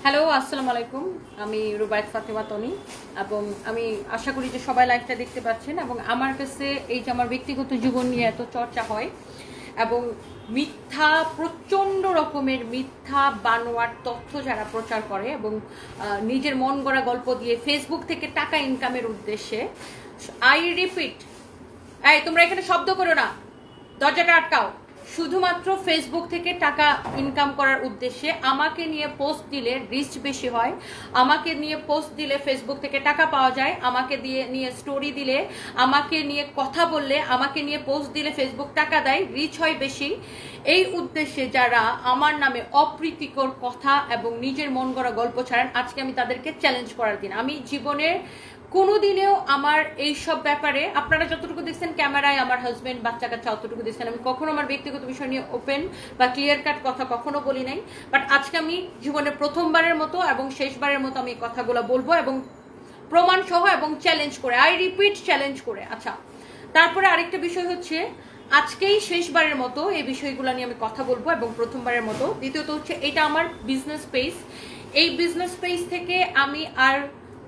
Hello, আসসালামু আলাইকুম। আমি রুবায়েত ফাতেমা তনি এবং আমি আশা করি যে সবাই লাইভটা দেখতে পাচ্ছেন। এবং আমার কাছে এই যে আমার ব্যক্তিগত জীবন নিয়ে এত চর্চা হয় এবং মিথ্যা, প্রচণ্ড রকমের মিথ্যা বানোয়ার তথ্য যারা প্রচার করে এবং নিজের মন গড়া গল্প দিয়ে ফেসবুক থেকে টাকা ইনকামের উদ্দেশ্যে, আই রিপিট, এই তোমরা এখানে শব্দ করো না, দরজাটা আটকাও। শুধুমাত্র ফেসবুক থেকে টাকা ইনকাম করার উদ্দেশ্যে আমাকে নিয়ে পোস্ট দিলে রিচ বেশি হয়, আমাকে নিয়ে পোস্ট দিলে ফেসবুক থেকে টাকা পাওয়া যায়, আমাকে নিয়ে স্টোরি দিলে, আমাকে নিয়ে কথা বললে, আমাকে নিয়ে পোস্ট দিলে ফেসবুক টাকা দেয়, রিচ হয় বেশি। এই উদ্দেশ্যে যারা আমার নামে অপ্রীতিকর কথা এবং নিজের মন গড়া গল্প ছাড়েন, আজকে আমি তাদেরকে চ্যালেঞ্জ করার দিন। আমি জীবনের কোনোদিনেও আমার এইসব ব্যাপারে, আপনারা যতটুকু দেখছেন ক্যামেরায় আমার হাজবেন্ড বাচ্চা কাচ্চা অতটুকু দেখছেন, আমি কখনো আমার ব্যক্তিগত বিষয় নিয়ে ওপেন বা ক্লিয়ার কাট কথা কখনো বলি নাই। বাট আজকে আমি জীবনের প্রথমবারের মতো এবং শেষবারের মতো আমি কথাগুলো বলবো এবং প্রমাণ সহ এবং চ্যালেঞ্জ করে, আই রিপিট চ্যালেঞ্জ করে। আচ্ছা, তারপরে আরেকটা বিষয় হচ্ছে, আজকেই শেষবারের মতো এই বিষয়গুলো নিয়ে আমি কথা বলবো এবং প্রথমবারের মতো। দ্বিতীয়ত হচ্ছে, এটা আমার বিজনেস পেজ। এই বিজনেস পেজ থেকে আমি আর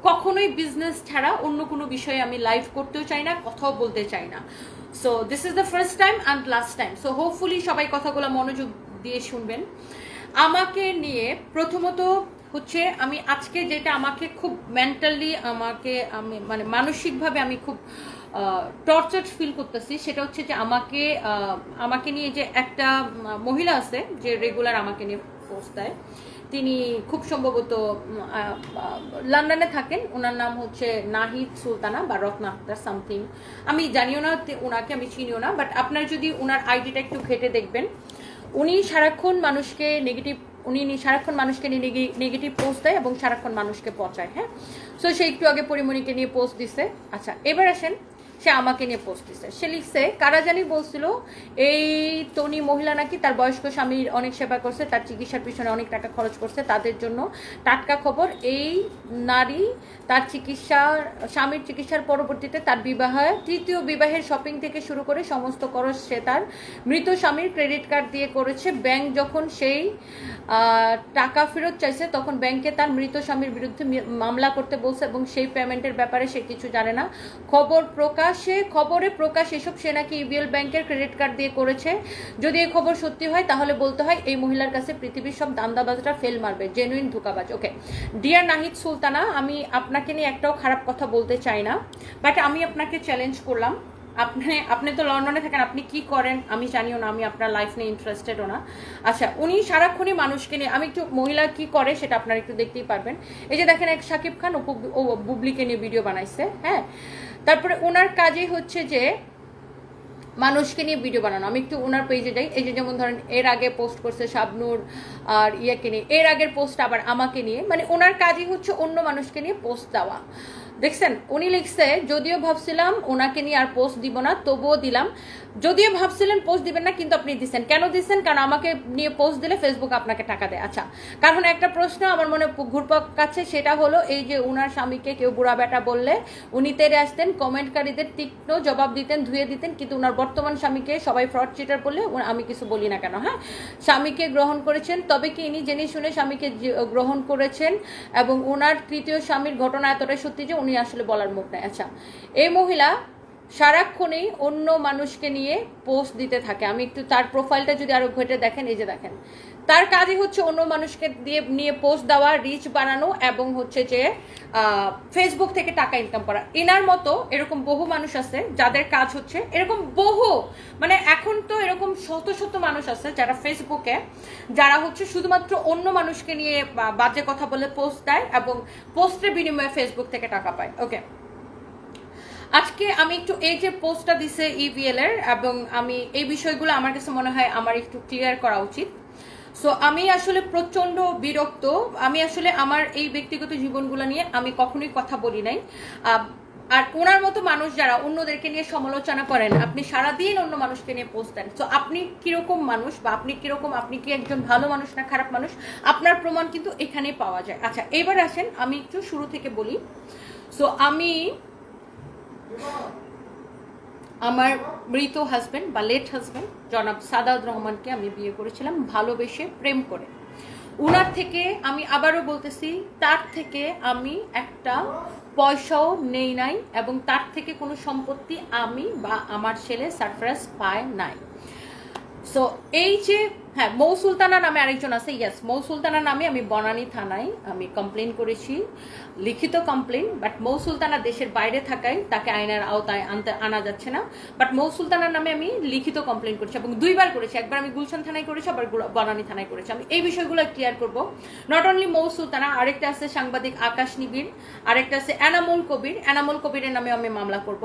কখনোই বিজনেস ছাড়া অন্য কোনো বিষয়ে আমি লাইভ করতেও চাই না, কথাও বলতে চাই না। So this is the first time and last time. So hopefully সবাই কথাগুলো মনোযোগ দিয়ে শুনবেন। আমাকে নিয়ে প্রথমত হচ্ছে, আমি আজকে যেটা আমাকে খুব মেন্টালি আমি মানে মানসিকভাবে আমি খুব টর্চার্ড ফিল করতেছি, সেটা হচ্ছে যে আমাকে নিয়ে যে একটা মহিলা আছে যে রেগুলার আমাকে নিয়ে পোস্ট দেয়, তিনি খুব সম্ভবত লন্ডনে থাকেন। ওনার নাম হচ্ছে নাহিদ সুলতানা বা রত্না আক্তার সামথিং, আমি জানিও না ওনাকে, আমি চিনিও না। বাট আপনারা যদি ওনার আইডিটা একটু ঘেটে দেখবেন, উনি সারাক্ষণ মানুষকে নেগেটিভ পোস্ট দেয় এবং সারাক্ষণ মানুষকে পচায়। হ্যাঁ, সো সে একটু আগে পরিমণিকে নিয়ে পোস্ট দিছে। আচ্ছা, এবার আসেন, সে আমাকে নিয়ে পোস্ট দিছে। সে লিখছে, কারা জানি বলছিল এই তনি মহিলা নাকি তার বয়স্ক স্বামীর অনেক সেবা করছে, তার চিকিৎসার পিছনে অনেক টাকা খরচ করছে, তাদের জন্য টাটকা খবর, এই নারী তার স্বামীর চিকিৎসার পরবর্তীতে তার তৃতীয় বিবাহের শপিং থেকে শুরু করে সমস্ত খরচ সে তার মৃত স্বামীর ক্রেডিট কার্ড দিয়ে করেছে। ব্যাংক যখন সেই টাকা ফেরত চাইছে, তখন ব্যাংকে তার মৃত স্বামীর বিরুদ্ধে মামলা করতে বলছে এবং সেই পেমেন্টের ব্যাপারে সে কিছু জানে না। খবরে প্রকাশ এসব সে নাকি ইবিএল ব্যাংকের ক্রেডিট কার্ড দিয়ে করেছে। যদি এই খবর সত্যি হয় তাহলে বলতে হয় এই মহিলার কাছে পৃথিবীর সব দান্দাবাজরা ফেল মারবে, জেনুইন ধোঁকাবাজ। ওকে ডিয়ার নাহিদ সুলতানা, আমি আপনাকে নিয়ে একটাও খারাপ কথা বলতে চাই না, বাট আমি আপনাকে চ্যালেঞ্জ করলাম। আপনি তো লন্ডনে থাকেন, আপনি কি করেন আমি জানিও না, আমি আপনার লাইফ নিয়ে ইন্টারেস্টেডও না। আচ্ছা, উনি সারাক্ষণই মানুষকে নিয়ে, আমি একটু মহিলা কি করে সেটা আপনারা একটু দেখতেই পারবেন। এই যে দেখেন, এক শাকিব খান ও বুবলিকে নিয়ে ভিডিও বানাইছে। হ্যাঁ, তারপরে ওনার কাজই হচ্ছে যে মানুষকে নিয়ে ভিডিও বানানো। আমি একটু ওনার পেজে যাই। এই যে যেমন ধরেন, এর আগে পোস্ট করছে শাবনূর আর ইয়াকে নিয়ে, এর আগের পোস্ট আবার আমাকে নিয়ে, মানে ওনার কাজই হচ্ছে অন্য মানুষকে নিয়ে পোস্ট দেওয়া। দেখছেন, উনি লিখছে, যদিও ভাবছিলাম ওনাকে নিয়ে আর পোস্ট দিব না, তবুও দিলাম। যদিও ভাবছিলেন পোস্ট দিবেন না, কিন্তু আপনি দিচ্ছেন। কেন দিচ্ছেন? কারণ আমাকে নিয়ে পোস্ট দিলে ফেসবুক আপনাকে টাকা দেয়। আচ্ছা, কারণ একটা প্রশ্ন আমার মনে ঘুরপাক কাছে, সেটা হলো এই যে উনার স্বামীকে কেউ বুড়া বেটা বললে উনি তেড়ে আসতেন, কমেন্টকারীদের তীক্ষ্ণ জবাব দিতেন, ধুয়ে দিতেন, কিন্তু উনার বর্তমান স্বামীকে সবাই ফ্রড চিটার বললে আমি কিছু বলি না কেন। হ্যাঁ, স্বামীকে গ্রহণ করেছেন, তবে কি ইনি জেনে শুনে স্বামীকে গ্রহণ করেছেন এবং ওনার তৃতীয় স্বামীর ঘটনা এতটাই সত্যি যে উনি আসলে বলার মুখ নাই। আচ্ছা, এই মহিলা সারাক্ষণেই অন্য মানুষকে নিয়ে পোস্ট দিতে থাকে। আমি একটু তার প্রোফাইলটা যদি আরো ঘেটে দেখেন, এই যে দেখেন, তার কাজই হচ্ছে অন্য মানুষকে নিয়ে পোস্ট দেওয়া, রিচ বানানো এবং হচ্ছে যে ফেসবুক থেকে টাকা ইনকাম করা। এনার মতো এরকম বহু মানুষ আছে যাদের কাজ হচ্ছে এরকম, মানে এখন তো এরকম শত শত মানুষ আছে যারা ফেসবুকে, যারা হচ্ছে শুধুমাত্র অন্য মানুষকে নিয়ে বাজে কথা বলে পোস্ট দেয় এবং পোস্টের বিনিময়ে ফেসবুক থেকে টাকা পায়। ওকে, আজকে আমি একটু এই যে পোস্টটা দিছে ইভিএল এর, এবং আমি এই বিষয়গুলো আমার কাছে মনে হয় আমার একটু ক্লিয়ার করা উচিত। সো আমি আসলে প্রচন্ড বিরক্ত। আমি আসলে আমার এই ব্যক্তিগত জীবনগুলো নিয়ে আমি কখনোই কথা বলি নাই। আর ওনার মতো মানুষ যারা অন্যদেরকে নিয়ে সমালোচনা করেন, আপনি সারাদিন অন্য মানুষকে নিয়ে পোস্ট দেন। তো আপনি কিরকম মানুষ বা আপনি কি একজন ভালো মানুষ না খারাপ মানুষ, আপনার প্রমাণ কিন্তু এখানেই পাওয়া যায়। আচ্ছা, এবার আসেন আমি একটু শুরু থেকে বলি। সো আমি আমার মৃত হাজবেন্ড বা লেট হাজবেন্ড জনাব সাদাত রহমানকে আমি বিয়ে করেছিলাম ভালোবেসে, প্রেম করে। উনার থেকে আমি আবারও বলতেছি, তার থেকে আমি একটা পয়সাও নেই নাই, এবং তার থেকে কোনো সম্পত্তি আমি বা আমার ছেলে সারফরাজ পায় নাই। সো এই যে হ্যাঁ, মৌ সুলতানা নামে আরেকজন আছে, ইয়েস, মৌ সুলতানা নামে আমি বনানী থানায় আমি কমপ্লেন করেছি, লিখিত কমপ্লেন। বাট মৌ সুলতানা দেশের বাইরে থাকায় তাকে আইনের আওতায় আনা যাচ্ছে না। বাট মৌ সুলতানার নামে আমি লিখিত কমপ্লেন করেছি, এবং 2বার করেছি। একবার আমি গুলশান থানায় করেছি, আবার বনানী থানায় করেছি। আমি এই বিষয়গুলো ক্লিয়ার করব। নট অনলি মৌ সুলতানা, আরেকটা আছে সাংবাদিক আকাশ নিবিড়, আরেকটা আছে এনামুল কবির। এনামুল কবিরের নামে আমি মামলা করব।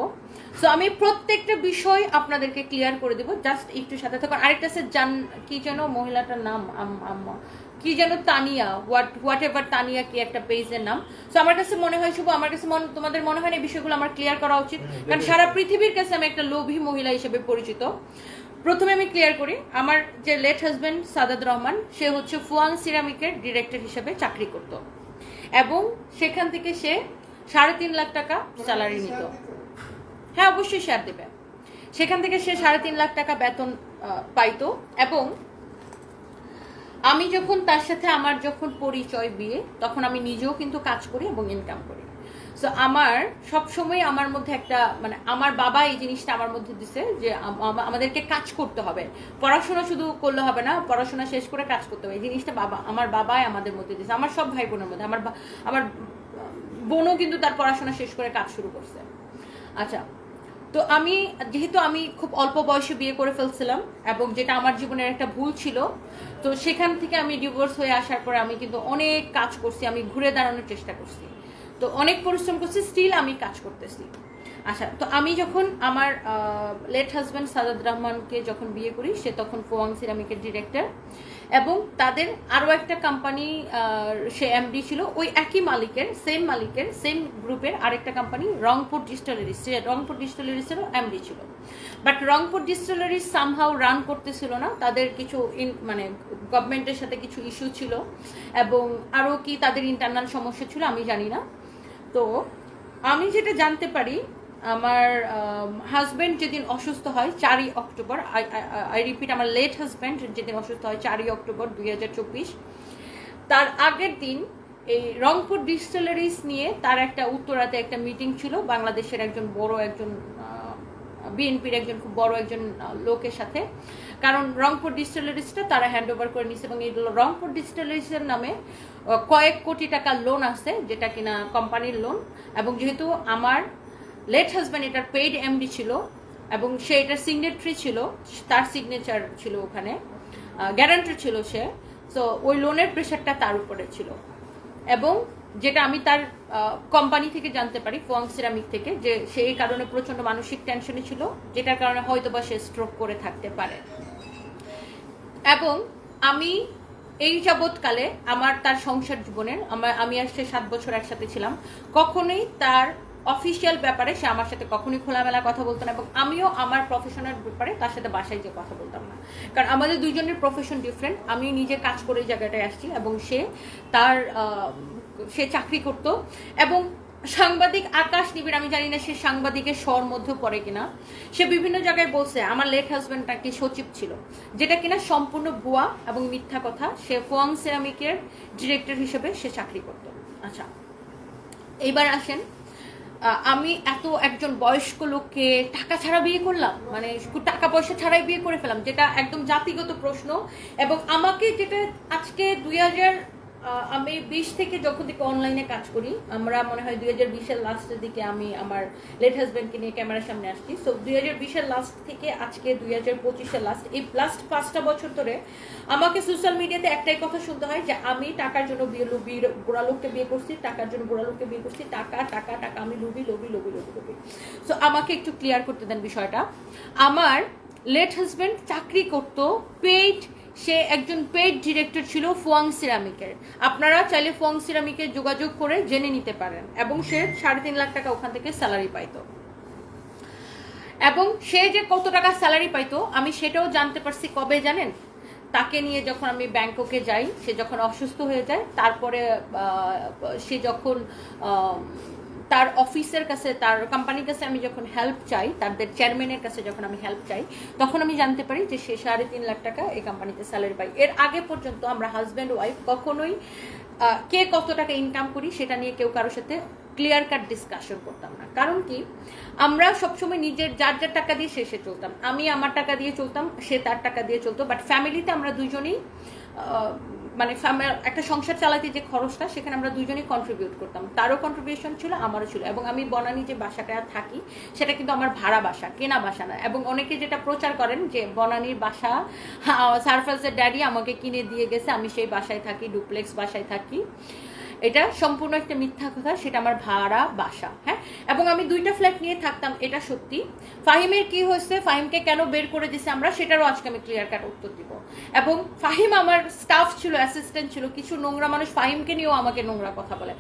সো আমি প্রত্যেকটা বিষয় আপনাদেরকে ক্লিয়ার করে দেবো, জাস্ট একটু সাথে থাকুন। আরেকটা আছে কি যেন মহিলাটার নাম, কি যেন তানিয়া, হোয়াট এভার তানিয়া, কি একটা পেজের নাম। সো আমার কাছে মনে হয় শুভ, আমার কাছে তোমাদের মনে হয় না এই বিষয়গুলো আমার ক্লিয়ার করা উচিত? কারণ সারা পৃথিবীর কাছে আমি একটা লোভী মহিলা হিসেবে পরিচিত। প্রথমে আমি ক্লিয়ার করি, আমার যে লেট হাজবেন্ড সাদাত রহমান, সে হচ্ছে ফুয়াং সিরামিকের ডিরেক্টর হিসেবে চাকরি করত, এবং সেখান থেকে সে 3.5 লাখ টাকা স্যালারি নিত। হ্যাঁ, অবশ্যই শেয়ার দেবে। সেখান থেকে সে 3.5 লাখ টাকা বেতন পাইতো। এবং আমি যখন তার সাথে আমার যখন পরিচয় বিয়ে, তখন আমি নিজেও কিন্তু কাজ করি এবং ইনকাম করি। সো আমার সবসময় আমার মধ্যে একটা মানে আমার বাবা এই জিনিসটা আমার মধ্যে দিছে যে আমাদেরকে কাজ করতে হবে, পড়াশোনা শুধু করলে হবে না, পড়াশোনা শেষ করে কাজ করতে হবে। এই জিনিসটা আমার বাবাই আমাদের মধ্যে দিছে, আমার সব ভাই বোনের মধ্যে। আমার বোনও কিন্তু তার পড়াশোনা শেষ করে কাজ শুরু করছে। আচ্ছা, তো যেহেতু আমি খুব অল্প বয়সে বিয়ে করে ফেলছিলাম, এবং যেটা আমার জীবনের একটা ভুল ছিল, তো সেখান থেকে আমি ডিভোর্স হয়ে আসার পরে আমি কিন্তু অনেক কাজ করছি, আমি ঘুরে দাঁড়ানোর চেষ্টা করছি, তো অনেক পরিশ্রম করছি, স্টিল আমি কাজ করতেছি। আচ্ছা, তো আমি যখন আমার লেট হাজব্যান্ড সাদাত রহমানকে যখন বিয়ে করি, সে তখন ফুয়াং সিরামিকের ডিরেক্টর, এবং তাদের আরও একটা কোম্পানি, সে এমডি ছিল, ওই একই মালিকের সেম গ্রুপের আরেকটা কোম্পানি রংপুর ডিস্টিলারিজ, সে রংপুর ডিস্টিলারিজেরও এমডি ছিল। But Rangpur distilleries somehow run করতেছিল না, তাদের কিছু মানে গভর্নমেন্টের সাথে কিছু ইস্যু ছিল, এবং আরও কি তাদের ইন্টারনাল সমস্যা ছিল, আমি জানি না। তো আমি যেটা জানতে পারি, আমার হাজব্যান্ড যেদিন অসুস্থ হয় 4ই অক্টোবর, আই রিপিট, আমার লেট হাজব্যান্ড যেদিন অসুস্থ হয় 4ই অক্টোবর 2024, তার আগের দিন এই রংপুর ডিস্টিলারিজ নিয়ে তার একটা উত্তরাতে একটা মিটিং ছিল বাংলাদেশের একজন বড় একজন বিএনপির একজন খুব বড় একজন লোকের সাথে। কারণ রংপুর ডিস্টিলারিজটা তারা হ্যান্ড ওভার করে নিচ্ছে, এবং এই রংপুর ডিস্টিলারিজের নামে কয়েক কোটি টাকা লোন আছে, যেটা কিনা কোম্পানির লোন। এবং যেহেতু আমার লেট হাজব্যান্ড এটার পেইড এমডি ছিল, এবং সে এটার সিগনেটরি ছিল, তার সিগনেচার ছিল ওখানে, গ্যারান্টার ছিল সে, সো ওই লোনের প্রেশারটা তার উপরে ছিল। এবং যেটা আমি তার কোম্পানি থেকে জানতে পারি, ফুয়াং সিরামিক থেকে, যে সেই কারণে প্রচন্ড মানসিক টেনশনে ছিল, যেটার কারণে হয়তোবা সে স্ট্রোক করে থাকতে পারে। এবং আমি এই যাবৎকালে আমার তার সংসার জীবনের আমি আর সে 7 বছর একসাথে ছিলাম, কখনোই তার অফিসিয়াল ব্যাপারে সে আমার সাথে কখনোই খোলামেলা কথা বলতো না, এবং আমিও আমার প্রফেশনাল ব্যাপারে তার সাথে বাসায় যে কথা বলতাম না, কারণ আমাদের দুইজনের প্রফেশন ডিফারেন্ট। আমি নিজে কাজ করে এই জায়গাটায় আসছি, এবং সে চাকরি করত। এবং সাংবাদিক আকাশ নিবিড়, আমি জানি না সে সাংবাদিকের স্বর মধ্যে পড়ে কিনা, সে বিভিন্ন জায়গায় বলছে আমার লেট হাজব্যান্ড নাকি সচিব ছিল, যেটা কিনা সম্পূর্ণ ভুয়া এবং মিথ্যা কথা। সে ফুয়াং সিরামিকের ডিরেক্টর হিসেবে সে চাকরি করত। আচ্ছা, এইবার আসেন, আমি এত একজন বয়স্ক লোককে টাকা ছাড়া বিয়ে করলাম, মানে টাকা পয়সা ছাড়াই বিয়ে করে ফেলাম, যেটা একদম জাতিগত প্রশ্ন। এবং আমাকে যেটা আজকে আমি 20 থেকে যখন থেকে অনলাইনে কাজ করি, আমরা মনে হয় 2020-এর লাস্টের দিকে আমি আমার লেট হাজব্যান্ডকে নিয়ে ক্যামেরার সামনে আসছি। সো 2020-এর লাস্ট থেকে আজকে 2025-এর লাস্ট, এই লাস্ট 5টা বছর ধরে আমাকে সোশ্যাল মিডিয়াতে একটাই কথা শুনতে হয় যে আমি টাকার জন্য বুড়া লোককে বিয়ে করছি, টাকার জন্য বুড়া লোককে বিয়ে করছি, টাকা টাকা টাকা, আমি লোভি। সো আমাকে একটু ক্লিয়ার করতে দেন বিষয়টা। আমার লেট হাজব্যান্ড চাকরি করতো পেইড, সে একজন পেইড ডিরেক্টর ছিল ফুয়াং সিরামিকের। আপনারা চাইলে ফুয়াং সিরামিকে যোগাযোগ করে জেনে নিতে পারেন। এবং সে 3.5 লাখ টাকা ওখান থেকে স্যালারি পাইতো। এবং সে যে কত টাকা স্যালারি পাইতো আমি সেটাও জানতে পারছি কবে জানেন? তাকে নিয়ে যখন আমি ব্যাংককে যাই, সে যখন অসুস্থ হয়ে যায়, তারপরে সে যখন তার অফিসের কাছে, তার কোম্পানির কাছে আমি যখন হেল্প চাই, তাদের চেয়ারম্যানের কাছে যখন আমি হেল্প চাই, তখন আমি জানতে পারি যে সে 3.5 লাখ টাকা এই কোম্পানিতে স্যালারি পাই। এর আগে পর্যন্ত আমরা হাজব্যান্ড ওয়াইফ কখনোই কে কত টাকা ইনকাম করি সেটা নিয়ে কেউ কারোর সাথে ক্লিয়ার কাট ডিসকাশন করতাম না। কারণ কি, আমরা সবসময় নিজের যার যার টাকা দিয়ে শেষে চলতাম। আমি আমার টাকা দিয়ে চলতাম, সে তার টাকা দিয়ে চলতো। বাট ফ্যামিলিতে আমরা দুজনেই মানে একটা সংসার চালাতে যে খরচটা, সেখানে আমরা দুজনেই কন্ট্রিবিউট করতাম। তারও কন্ট্রিবিউশন ছিল, আমারও ছিল। এবং আমি বনানী যে বাসাটা থাকি সেটা কিন্তু আমার ভাড়া বাসা, কেনা বাসা না। এবং অনেকে যেটা প্রচার করেন যে বনানীর বাসা সারফাজের ড্যাডি আমাকে কিনে দিয়ে গেছে, আমি সেই বাসায় থাকি, ডুপ্লেক্স বাসায় থাকি, এটা সম্পূর্ণ একটা মিথ্যা কথা। সেটা আমার ভাড়া বাসা। হ্যাঁ, এবং আমি 2টা ফ্ল্যাট নিয়ে থাকতাম, এটা সত্যি। ফাহিমের কি হয়েছে, ফাহিমকে কেন বের করে দিছে আমরা, সেটারও আজকে আমি ক্লিয়ার কাট উত্তর দিব। এবং ফাহিম আমার স্টাফ ছিল, অ্যাসিস্ট্যান্ট ছিল। কিছু নোংরা মানুষ ফাহিমকে নিয়েও আমাকে নোংরা কথা বলে।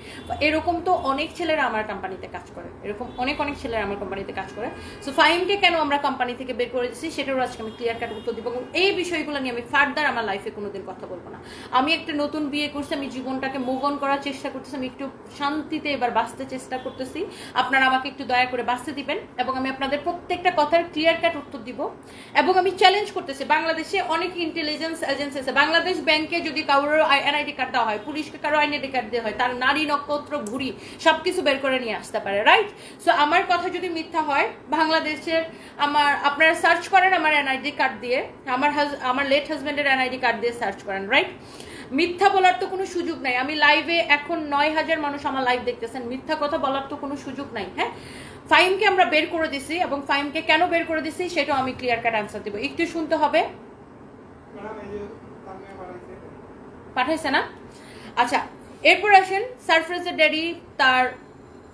এরকম তো অনেক ছেলেরা আমার কোম্পানিতে কাজ করে, এরকম অনেক ছেলেরা আমার কোম্পানিতে কাজ করে। সো ফাহিমকে কেন আমরা কোম্পানি থেকে বের করে দিচ্ছি সেটারও আজকে আমি ক্লিয়ার কাট উত্তর দিব। এবং এই বিষয়গুলো নিয়ে আমি ফার্দার আমার লাইফে কোনোদিন কথা বলবো না। আমি একটা নতুন বিয়ে করছি, আমি জীবনটাকে মুভ অন করার চেষ্টা করতেছি, আমি একটু শান্তিতে এবার বাঁচতে চেষ্টা করতেছি। আপনারা আমাকে একটু দয়া করে বাঁচতে দিবেন এবং আমি আপনাদের প্রত্যেকটা কথার ক্লিয়ার কাট উত্তর দিব। এবং আমি চ্যালেঞ্জ করতেছি, বাংলাদেশে অনেক ইন্টেলিজেন্স এজেন্সি আছে। বাংলাদেশ ব্যাংকে যদি কারোর এনআইডি কার্ড দেওয়া হয়, পুলিশকে কারো আইডেন্টি কার্ড দেওয়া হয়, তার নারী নক্ষত্র ঘুরি সবকিছু বের করে নিয়ে আসতে পারে, রাইট? সো আমার কথা যদি মিথ্যা হয়, বাংলাদেশের আপনারা সার্চ করেন আমার এনআইডি কার্ড দিয়ে, আমার লেট হাজব্যান্ডের এনআইডি কার্ড দিয়ে সার্চ করেন, রাইট? মিথ্যা বলার তো কোনো সুযোগ নাই। আমি লাইভে এখন 9,000 মানুষ আমার লাইভ দেখতেছেন, মিথ্যা কথা বলার তো কোনো সুযোগ নাই। হ্যাঁ, ফাহিমকে আমরা বের করে দিছি এবং ফাহিমকে কেন বের করে দিছি সেটাও আমি ক্লিয়ার কাট আনসার দিব। একটু শুনতে হবে। পাঠাইছে না? আচ্ছা, এরপর আসেন সারফরাজের ড্যাডি।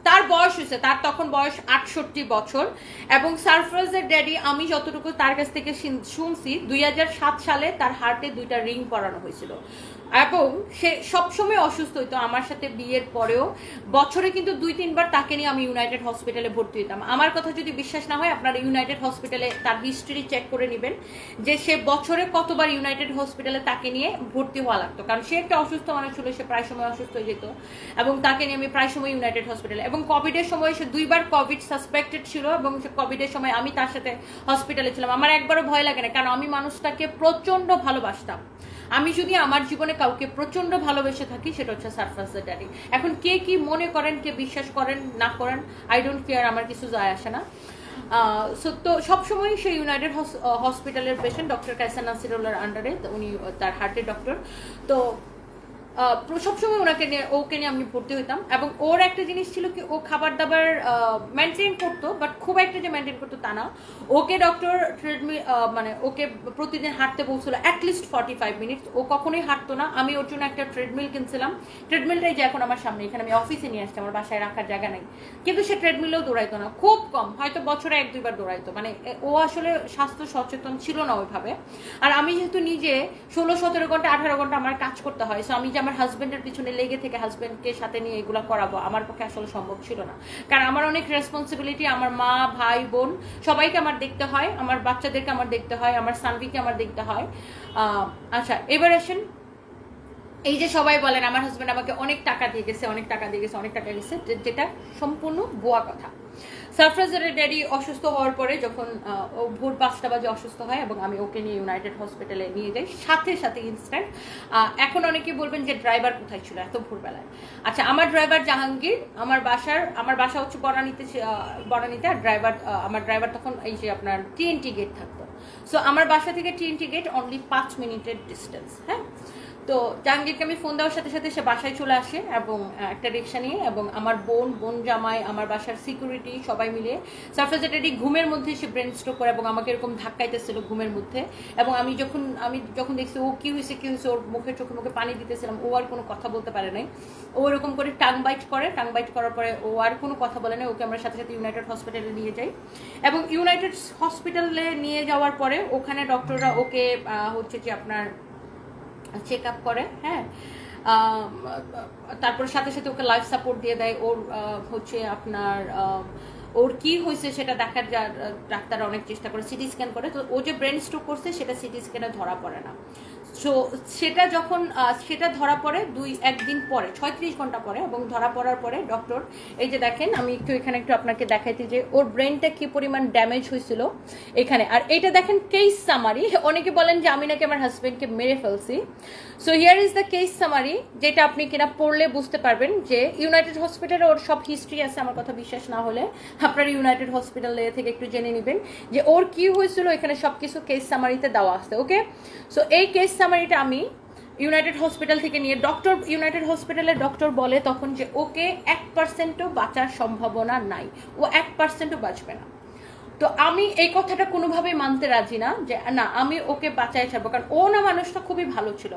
তার বয়স হয়েছে, তার তখন বয়স 68 বছর। এবং সারফরাজের ড্যাডি, আমি যতটুকু তার কাছ থেকে শুনছি, 2007 সালে তার হার্টে 2টা রিং পরানো হয়েছিল। এবং সে সবসময় অসুস্থ হইতো। আমার সাথে বিয়ের পরেও বছরে কিন্তু 2-3 বার তাকে নিয়ে আমি ইউনাইটেড হসপিটালে ভর্তি হইতাম। আমার কথা যদি বিশ্বাস না হয়, আপনারা ইউনাইটেড হসপিটালে তার হিস্ট্রি চেক করে নেবেন যে সে বছরে কতবার ইউনাইটেড হসপিটালে তাকে নিয়ে ভর্তি হওয়া লাগতো। কারণ সে একটা অসুস্থ মানুষ ছিল, সে প্রায় সময় অসুস্থ হয়ে যেত এবং তাকে নিয়ে আমি প্রায় সময় ইউনাইটেড হসপিটালে। এবং কোভিডের সময় সে 2বার কোভিড সাসপেক্টেড ছিল এবং সে কোভিডের সময় আমি তার সাথে হসপিটালে ছিলাম। আমার একবারও ভয় লাগে না, কারণ আমি মানুষটাকে প্রচন্ড ভালোবাসতাম। আমি যদি আমার জীবনে কাউকে প্রচন্ড ভালোবেসে থাকি, সেটা হচ্ছে সারফরাজের ড্যাডি। এখন কে কি মনে করেন, কে বিশ্বাস করেন না করেন, আই ডোন্ট কেয়ার, আমার কিছু যায় আসে না। তো সবসময় সে ইউনাইটেড হসপিটালের পেশেন্ট, ডক্টর কায়সার নাসিরুল্লাহর আন্ডারে, উনি তার হার্টের ডক্টর। তো সবসময় ওকে নিয়ে আমি ভর্তি হইতাম। এবং ওর একটা জিনিস ছিল কি, ও খাবার দাবার মেনটেন করতো, বাট খুব একটা যে মেনটেন করতো তা না। ওকে ডক্টর ট্রেডমিল, মানে ওকে প্রতিদিন হাঁটতে বলছিল অ্যাটলিস্ট 45 মিনিটস। ও কখনোই হাঁটতো না। আমি ওর জন্য একটা ট্রেডমিল কিনছিলাম। ট্রেডমিলটাই যে এখন আমার সামনে, এখানে আমি অফিসে নিয়ে আসছি, আমার বাসায় রাখার জায়গা নেই। কিন্তু সে ট্রেডমিলেও দৌড়াইতো না, খুব কম, হয়তো বছরে 1-2 বার দৌড়াইতো। মানে ও আসলে স্বাস্থ্য সচেতন ছিল না ওইভাবে। আর আমি যেহেতু নিজে 16-17 ঘন্টা 18 ঘন্টা আমার কাজ করতে হয়, সো আমি যে আমার হাজব্যান্ডের পিছনে লেগে থেকে হাজব্যান্ডকে সাথে নিয়ে এগুলো করাবো, আমার পক্ষে আসলে সম্ভব ছিল না। কারণ আমার অনেক রেসপন্সিবিলিটি, আমার মা, ভাই, বোন সবাইকে আমার দেখতে হয়, আমার বাচ্চাদেরকে আমার দেখতে হয়, আমার সানভিকে আমার দেখতে হয়। আচ্ছা, এবার আসেন, এই যে সবাই বলেন আমার হাজব্যান্ড আমাকে অনেক টাকা দিয়ে গেছে, অনেক টাকা দিয়ে গেছে, অনেক টাকা গেছে, যেটা সম্পূর্ণ ভুয়া কথা। সারফরাজের ড্যাডি অসুস্থ হওয়ার পরে যখন ও ভোর 5টা বাজে অসুস্থ হয় এবং আমি ওকে নিয়ে ইউনাইটেড হসপিটালে নিয়ে যাই, সাথে সাথে ইনস্ট্যান্ট। এখন অনেকে বলবেন যে ড্রাইভার কোথায় ছিল এত ভোরবেলায়। আচ্ছা, আমার ড্রাইভার জাহাঙ্গীর, আমার বাসা হচ্ছে বনানীতে। আর আমার ড্রাইভার তখন এই যে আপনার টিএনটি গেট থাকতো। সো আমার বাসা থেকে টিএনটি গেট অনলি 5 মিনিটের ডিস্টেন্স। হ্যাঁ, তো জাহাঙ্গীরকে আমি ফোন দেওয়ার সাথে সাথে সে বাসায় চলে আসে এবং একটা রিক্সা নিয়ে, এবং আমার বোন জামাই, আমার বাসার সিকিউরিটি সবাই মিলে। সারফরাজের ড্যাডি ঘুমের মধ্যে সে ব্রেন স্ট্রোক করে এবং আমাকে এরকম ধাক্কাইতেছিল ঘুমের মধ্যে। এবং আমি যখন দেখছি ও কি হয়েছে, ওর চোখে মুখে পানি দিতেছিলাম, ও আর কোনো কথা বলতে পারে নাই। ও এরকম করে টাং বাইট করার পরে ও আর কোনো কথা বলে না। ওকে আমরা সাথে সাথে ইউনাইটেড হসপিটালে নিয়ে যাই এবং ইউনাইটেড হসপিটালে নিয়ে যাওয়ার পরে ওখানে ডক্টররা ওকে হচ্ছে যে আপনার চেক আপ করে। হ্যাঁ, তারপরে সাথে সাথে ওকে লাইফ সাপোর্ট দিয়ে দেয়। ওর হচ্ছে আপনার ওর কি হয়েছে সেটা দেখার ডাক্তার অনেক চেষ্টা করে, সিটি স্ক্যান করে। তো ও যে ব্রেন স্ট্রোক করছে সেটা সিটি স্ক্যানে ধরা পড়ে না। সো সেটা যখন সেটা ধরা পড়ে একদিন পরে 36 ঘন্টা পরে, এবং ধরা পড়ার পরে ডক্টর এই যে দেখেন আমি একটু এখানে একটু আপনাকে দেখাইতে যে ওর ব্রেনটা কি পরিমাণ ড্যামেজ হয়েছিল এখানে। আর এইটা দেখেন কেস সামারি, অনেকে বলেন যে আমি নাকি আমার হাজবেন্ডকে মেরে ফেলছি। So here is the case summary, যেটা আপনি কিনা পড়লে বুঝতে পারবেন যে ইউনাইটেড হসপিটালে ওর সব হিস্ট্রি আছে। আমার কথা বিশ্বাস না হলে আপনারা ইউনাইটেড হসপিটালে থেকে একটু জেনে নেবেন যে ওর কি হয়েছিল, এখানে সব কিছু কেস সামারিতে দেওয়া আছে। ওকে, সো এই কেস সামারিটা আমি ইউনাইটেড হসপিটাল থেকে নিয়ে ইউনাইটেড হসপিটালের ডক্টর বলে তখন যে ওকে 1%ও বাঁচার সম্ভাবনা নাই, ও 1%ও বাঁচবে না। তো আমি এই কথাটা কোনোভাবেই মানতে রাজি না যে না আমি ওকে বাঁচাই ছাড়বো, কারণ ও না মানুষটা খুবই ভালো ছিল,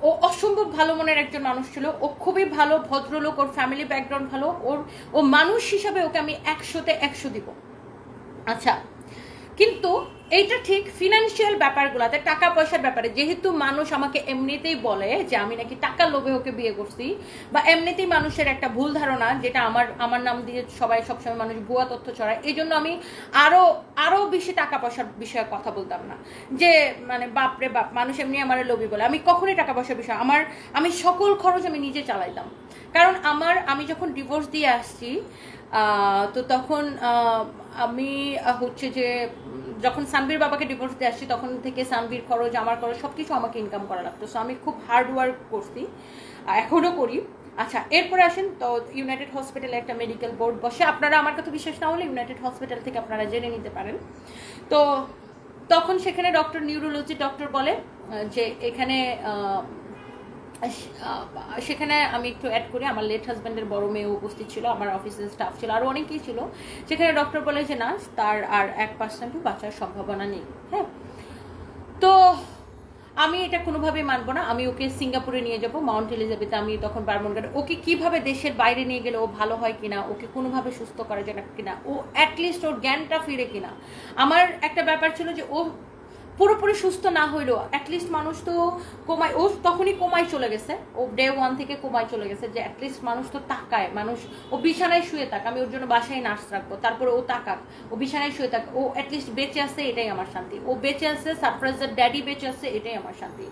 ও অসম্ভব ভালো মনের একজন মানুষ ছিল, ও খুবই ভালো ভদ্রলোক, ওর ফ্যামিলি ব্যাকগ্রাউন্ড ভালো, ও মানুষ হিসাবে ওকে আমি 100-তে 100 দিব। আচ্ছা, কিন্তু এইটা ঠিক ফিনান্সিয়াল ব্যাপারগুলোতে, টাকা পয়সার ব্যাপারে, যেহেতু মানুষ আমাকে এমনিতেই বলে যে আমি নাকি টাকার লোভে ওকে বিয়ে করছি, বা এমনিতেই মানুষের একটা ভুল ধারণা যেটা আমার নাম দিয়ে সবাই সবসময় মানুষ ভুয়া তথ্য ছড়ায়, এই জন্য আমি আরো বেশি টাকা পয়সার বিষয়ে কথা বলতাম না, যে মানে বাপরে বাপ মানুষ এমনি আমার লোভী বলে। আমি কখনোই টাকা পয়সার বিষয় আমি সকল খরচ আমি নিজে চালাইতাম, কারণ আমি যখন ডিভোর্স দিয়ে আসছি তো তখন আমি হচ্ছে যে যখন সানভীর বাবাকে ডিভোর্স দিয়ে আসছি তখন থেকে সানভীর খরচ, আমার খরচ সবকিছু আমাকে ইনকাম করা লাগতো। সো আমি খুব হার্ড ওয়ার্ক করছি, এখনো করি। আচ্ছা, এরপরে আসেন তো ইউনাইটেড হসপিটালে একটা মেডিকেল বোর্ড বসে, আপনারা আমার কথা বিশ্বাস না হলে ইউনাইটেড হসপিটাল থেকে আপনারা জেনে নিতে পারেন। তো তখন সেখানে ডক্টর নিউরোলজি ডক্টর বলে যে এখানে সেখানে আমি একটু অ্যাড করি, আমার লেট হাজব্যান্ডের বড় মেয়ে উপস্থিত ছিল, আমার অফিসের স্টাফ ছিল, আরও অনেকেই ছিল। সেখানে ডক্টর বলে যে না, তার আর 1%ও বাঁচার সম্ভাবনা নেই। হ্যাঁ, তো আমি এটা কোনোভাবেই মানবো না, আমি ওকে সিঙ্গাপুরে নিয়ে যাব, মাউন্ট এলিজাবেথে। আমি তখন বার্মনগার্ড, ওকে কিভাবে দেশের বাইরে নিয়ে গেলে ও ভালো হয় কিনা, ওকে কোনোভাবে সুস্থ করা যায় না কিনা, ও অ্যাটলিস্ট ওর জ্ঞানটা ফিরে কিনা। আমার একটা ব্যাপার ছিল যে ও পুরোপুরি সুস্থ না হইলেও অ্যাটলিস্ট মানুষ তো কোমায়, ও তখনই কোমায় চলে গেছে, ও ডে 1 থেকে কোমায় চলে গেছে, যে অ্যাটলিস্ট মানুষ তো তাকায়, মানুষ ও বিছানায় শুয়ে থাক, আমি ওর জন্য বাসায় নার্স রাখবো, তারপরে ও তাকাক, ও বিছানায় শুয়ে থাক, ও অ্যাটলিস্ট বেঁচে আছে, এটাই আমার শান্তি। ও বেঁচে আছে, সারপ্রাইজের ড্যাডি বেঁচে আছে, এটাই আমার শান্তি।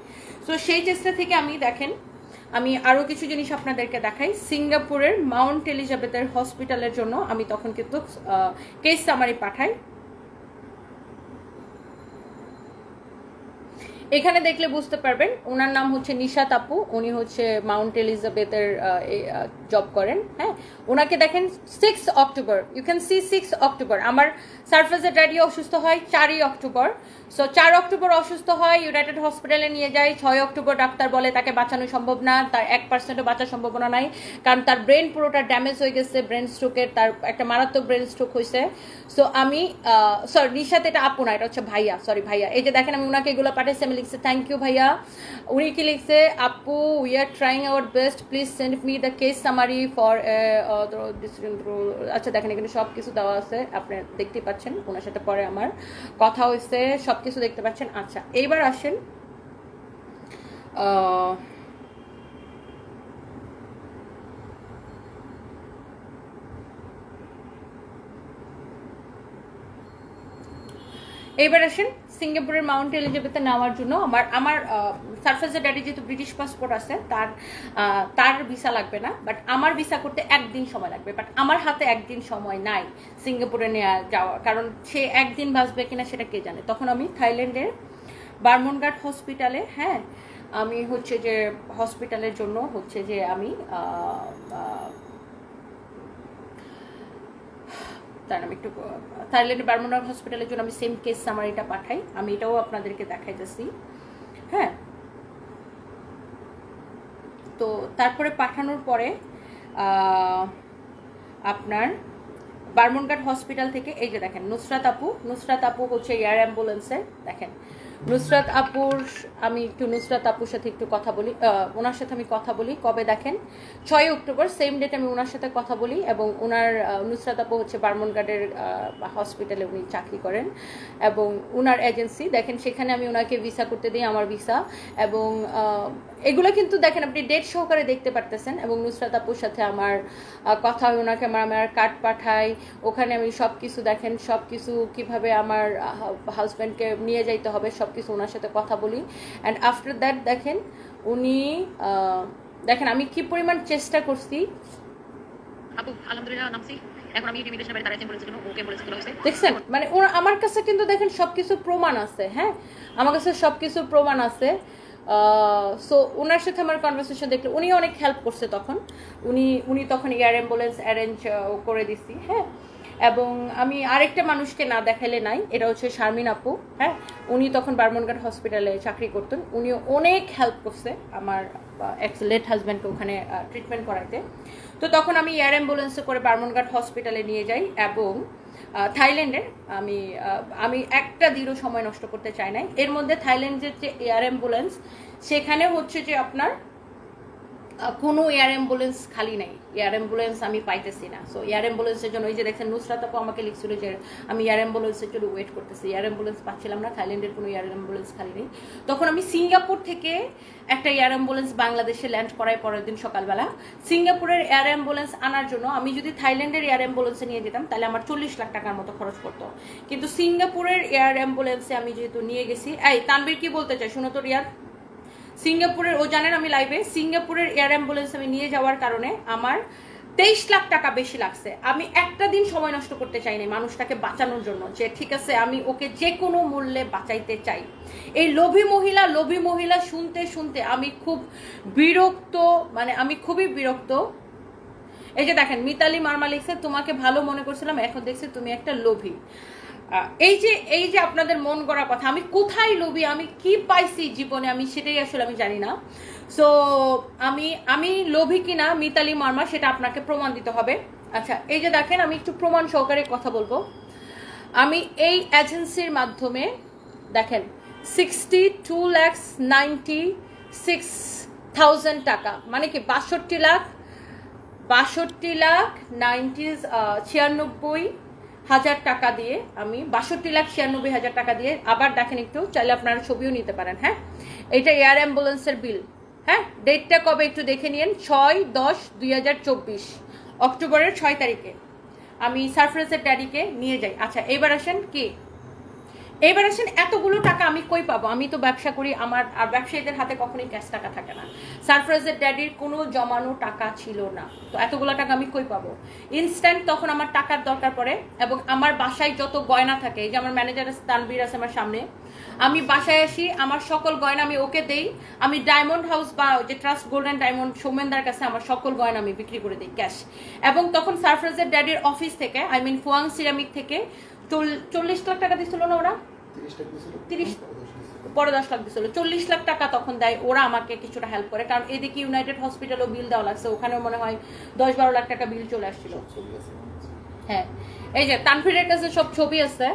সো সেই চেষ্টা থেকে আমি দেখেন আমি আরও কিছু জিনিস আপনাদেরকে দেখাই। সিঙ্গাপুরের মাউন্ট এলিজাবেথের হসপিটালের জন্য আমি তখন কিন্তু কেস সামারি পাঠাই। এখানে দেখলে বুঝতে পারবেন, ওনার নাম হচ্ছে নিশাত আপু, উনি হচ্ছে মাউন্ট এলিজাবেথের জব করেন। হ্যাঁ, ওনাকে দেখেন 6 October, you can see 6 October আমার সারফেসের ড্যাডি অসুস্থ হয় 4ই অক্টোবর। সো 4 অক্টোবর অসুস্থ হয়, ইউনাইটেড হসপিটালে নিয়ে যায়। 6 অক্টোবর ডাক্তার বলে তাকে বাঁচানো সম্ভব না, তার 1%ও বাঁচার সম্ভাবনা নাই, কারণ তার ব্রেন পুরোটা ড্যামেজ হয়ে গেছে, ব্রেন স্ট্রোকের, তার একটা মারাত্মক ব্রেন স্ট্রোক হয়েছে। সো আমি সরি নিশাত, এটা আপু না, এটা হচ্ছে ভাইয়া, সরি ভাইয়া। এই যে দেখেন আমি ওনাকে এগুলো পাঠাইছি, আমি লিখছে থ্যাংক ইউ ভাইয়া। উনি কি লিখছে, আপু we are trying our best, please send me the case summary for. আচ্ছা দেখেন এখানে সব কিছু দেওয়া আছে, আপনি দেখতেই পাচ্ছেন, ওনার সাথে পরে আমার কথা হয়েছে, সব কিছু দেখতে পাচ্ছেন। আচ্ছা, এইবার আসেন এইবার আসেন সিঙ্গাপুরের মাউন্ট এলিজাবেথে নেওয়ার জন্য আমার সারফেসের ড্যাডি যেহেতু ব্রিটিশ পাসপোর্ট আছে, তার ভিসা লাগবে না, বাট আমার ভিসা করতে 1 দিন সময় লাগবে। বাট আমার হাতে 1 দিন সময় নাই সিঙ্গাপুরে যাওয়া, কারণ সে 1 দিন বাঁচবে কিনা সেটা কে জানে। তখন আমি থাইল্যান্ডের বার্মনগার্ড হসপিটালে, হ্যাঁ আমি হচ্ছে যে হসপিটালের জন্য হচ্ছে যে আমি তার আমি একটু থাইল্যান্ডের বার্মনগার্ড হসপিটালের জন্য আমি সেম কেস সামারিটা পাঠাই, আমি এটাও আপনাদেরকে দেখাইতেছি। হ্যাঁ, তো তারপরে পাঠানোর পরে আপনার বার্মনগার্ড হসপিটাল থেকে এই যে দেখেন নুসরাত আপু হচ্ছে এয়ার অ্যাম্বুলেন্সে। দেখেন নুসরাত আপুর, আমি একটু নুসরাত আপুর সাথে একটু কথা বলি, ওনার সাথে আমি কথা বলি কবে দেখেন 6 অক্টোবর, সেম ডেট আমি ওনার সাথে কথা বলি। এবং ওনার নুসরাত আপু হচ্ছে বার্মনগার্ডের হসপিটালে উনি চাকরি করেন, এবং ওনার এজেন্সি দেখেন সেখানে আমি ওনাকে ভিসা করতে দিই, আমার ভিসা। এবং এগুলো কিন্তু দেখেন আপনি ডেট সহকারে দেখতে পারতেছেন। এবং নুসরাত আপুর সাথে আমার কথা হয়, ওনাকে আমার কার্ড পাঠাই, ওখানে আমি সব কিছু দেখেন সব কিছু কীভাবে আমার হাজব্যান্ডকে নিয়ে যাইতে হবে সব কিছু ওনার সাথে কথা বলি। অ্যান্ড আফটার দ্যাট দেখেন উনি দেখেন আমি কি পরিমাণ চেষ্টা করছি। আপু আলহামদুলিল্লাহ নামছি, এখন আমি ইমিগ্রেশন বাইরে দাঁড়াইছি, বলেছিল ওকে বলেছিল হইছে দেখছেন, মানে ওরা আমার কাছে কিন্তু দেখেন সবকিছু প্রমাণ আছে। হ্যাঁ, আমার কাছে সবকিছু প্রমাণ আছে। সো ওনার সাথে আমার কনভারসেশন দেখলে উনি অনেক হেল্প করছে। তখন উনি তখন এয়ার অ্যাম্বুলেন্স অ্যারেঞ্জ করে দিছি। হ্যাঁ, এবং আমি আরেকটা মানুষকে না দেখালে নাই, এটা হচ্ছে শারমিন আপু। হ্যাঁ, উনি তখন বার্মনঘাট হসপিটালে চাকরি করতেন, উনিও অনেক হেল্প করছে আমার এক্স লেট হাজব্যান্ডকে ওখানে ট্রিটমেন্ট করাইতে। তো তখন আমি এয়ার অ্যাম্বুলেন্সে করে বার্মনঘাট হসপিটালে নিয়ে যাই। এবং থাইল্যান্ডের আমি একটা দিনও সময় নষ্ট করতে চাই নাই। এর মধ্যে থাইল্যান্ডের যে এয়ার অ্যাম্বুলেন্স সেখানে হচ্ছে যে আপনার কোনো এয়ার অ্যাম্বুলেন্স খালি নাই, এয়ার অ্যাম্বুলেন্স আমি পাইতেছি না। সো এয়ার অ্যাম্বুলেন্সের জন্য ওই যে দেখছেন নুসরাত আপু আমাকে লিখছিল যে আমি এয়ার অ্যাম্বুলেন্সের জন্য ওয়েট করতেছি, এয়ার অ্যাম্বুলেন্স পাচ্ছিলাম না, থাইল্যান্ডের কোনো এয়ার অ্যাম্বুলেন্স খালি নেই। তখন আমি সিঙ্গাপুর থেকে একটা এয়ার অ্যাম্বুলেন্স বাংলাদেশে ল্যান্ড করাই পরের দিন সকালবেলা। সিঙ্গাপুরের এয়ার অ্যাম্বুলেন্স আনার জন্য আমি যদি থাইল্যান্ডের এয়ার অ্যাম্বুলেন্সে নিয়ে যেতাম তাহলে আমার 40 লাখ টাকার মতো খরচ পড়তো। কিন্তু সিঙ্গাপুরের এয়ার অ্যাম্বুলেন্সে আমি যেহেতু নিয়ে গেছি, এই তানবীর কি বলতে চাই শুনো তো রিয়াদ, সিঙ্গাপুরের ও জানেন আমি লাইভে সিঙ্গাপুরের এয়ার অ্যাম্বুলেন্স আমি নিয়ে যাওয়ার কারণে আমার 23 লাখ টাকা বেশি লাগছে। আমি একটা দিন সময় নষ্ট করতে চাই না মানুষটাকে বাঁচানোর জন্য, যে ঠিক আছে আমি ওকে যে কোনো মূল্যে বাঁচাইতে চাই। এই লোভী মহিলা শুনতে শুনতে আমি খুব বিরক্ত, মানে আমি খুবই বিরক্ত। এই যে দেখেন মিতালি মার্মা লিখছে তোমাকে ভালো মনে করছিলাম, এখন দেখছি তুমি একটা লোভী। এই যে আপনাদের মন গড়া কথা, আমি কোথায় লোভী, আমি কি পাইছি জীবনে আমি সেটাই আসলে আমি জানি না। সো আমি লোভী কিনা মিতালি মার্মা সেটা আপনাকে প্রমাণ দিতে হবে। আচ্ছা, এই যে দেখেন আমি একটু প্রমাণ সহকারে কথা বলবো। আমি এই এজেন্সির মাধ্যমে দেখেন 62,96,000 টাকা, মানে কি 62 লাখ 96,000 টাকা দিয়ে আমি 62,96,000 টাকা দিয়ে, আবার দেখেন একটু চাইলে আপনারা ছবিও নিতে পারেন। হ্যাঁ, এটা এয়ার অ্যাম্বুলেন্সের বিল। হ্যাঁ, ডেটটা কবে একটু দেখে নিন, 6/10/2024 অক্টোবরের 6 তারিখে আমি সারফ্রাজের ড্যাডিকে নিয়ে যাই। আচ্ছা, এবার আসেন এতগুলো টাকা আমি কই পাবো? আমি তো ব্যবসা করি, আমার আর ব্যবসায়ীদের হাতে কখনোই ক্যাশ টাকা থাকে না। সারফ্রাজের ড্যাডির কোনো জমানো টাকা ছিল না, তো এতগুলো টাকা আমি কই পাবো? ইনস্ট্যান্ট তখন আমার টাকার দরকার পড়ে। এবং আমার বাসায় যত গয়না থাকে, এই যে আমার ম্যানেজার তানবীর আছে আমার সামনে, আমি বাসায় আসি আমার সকল গয়না আমি ওকে দেই। আমি ডায়মন্ড হাউস বা যে ট্রাস্ট গোল্ডেন ডায়মন্ড সৌমেনদার কাছে আমার সকল গয়না আমি বিক্রি করে দিই ক্যাশ। এবং তখন সারফ্রাজের ড্যাডির অফিস থেকে ফুয়াং সিরামিক থেকে 40 লাখ টাকা দিছিল না ওরা, 30 পরে 10 লাখ দিছিল, 40 লাখ টাকা তখন দেয় ওরা আমাকে কিছুটা হেল্প করে। কারণ এদিকে ইউনাইটেড হসপিটালও বিল দেওয়া লাগছে, ওখানেও মনে হয় 10-12 লাখ টাকা বিল চলে আসছিল। হ্যাঁ, এই যে তানভীরের কাছে সব ছবি আছে।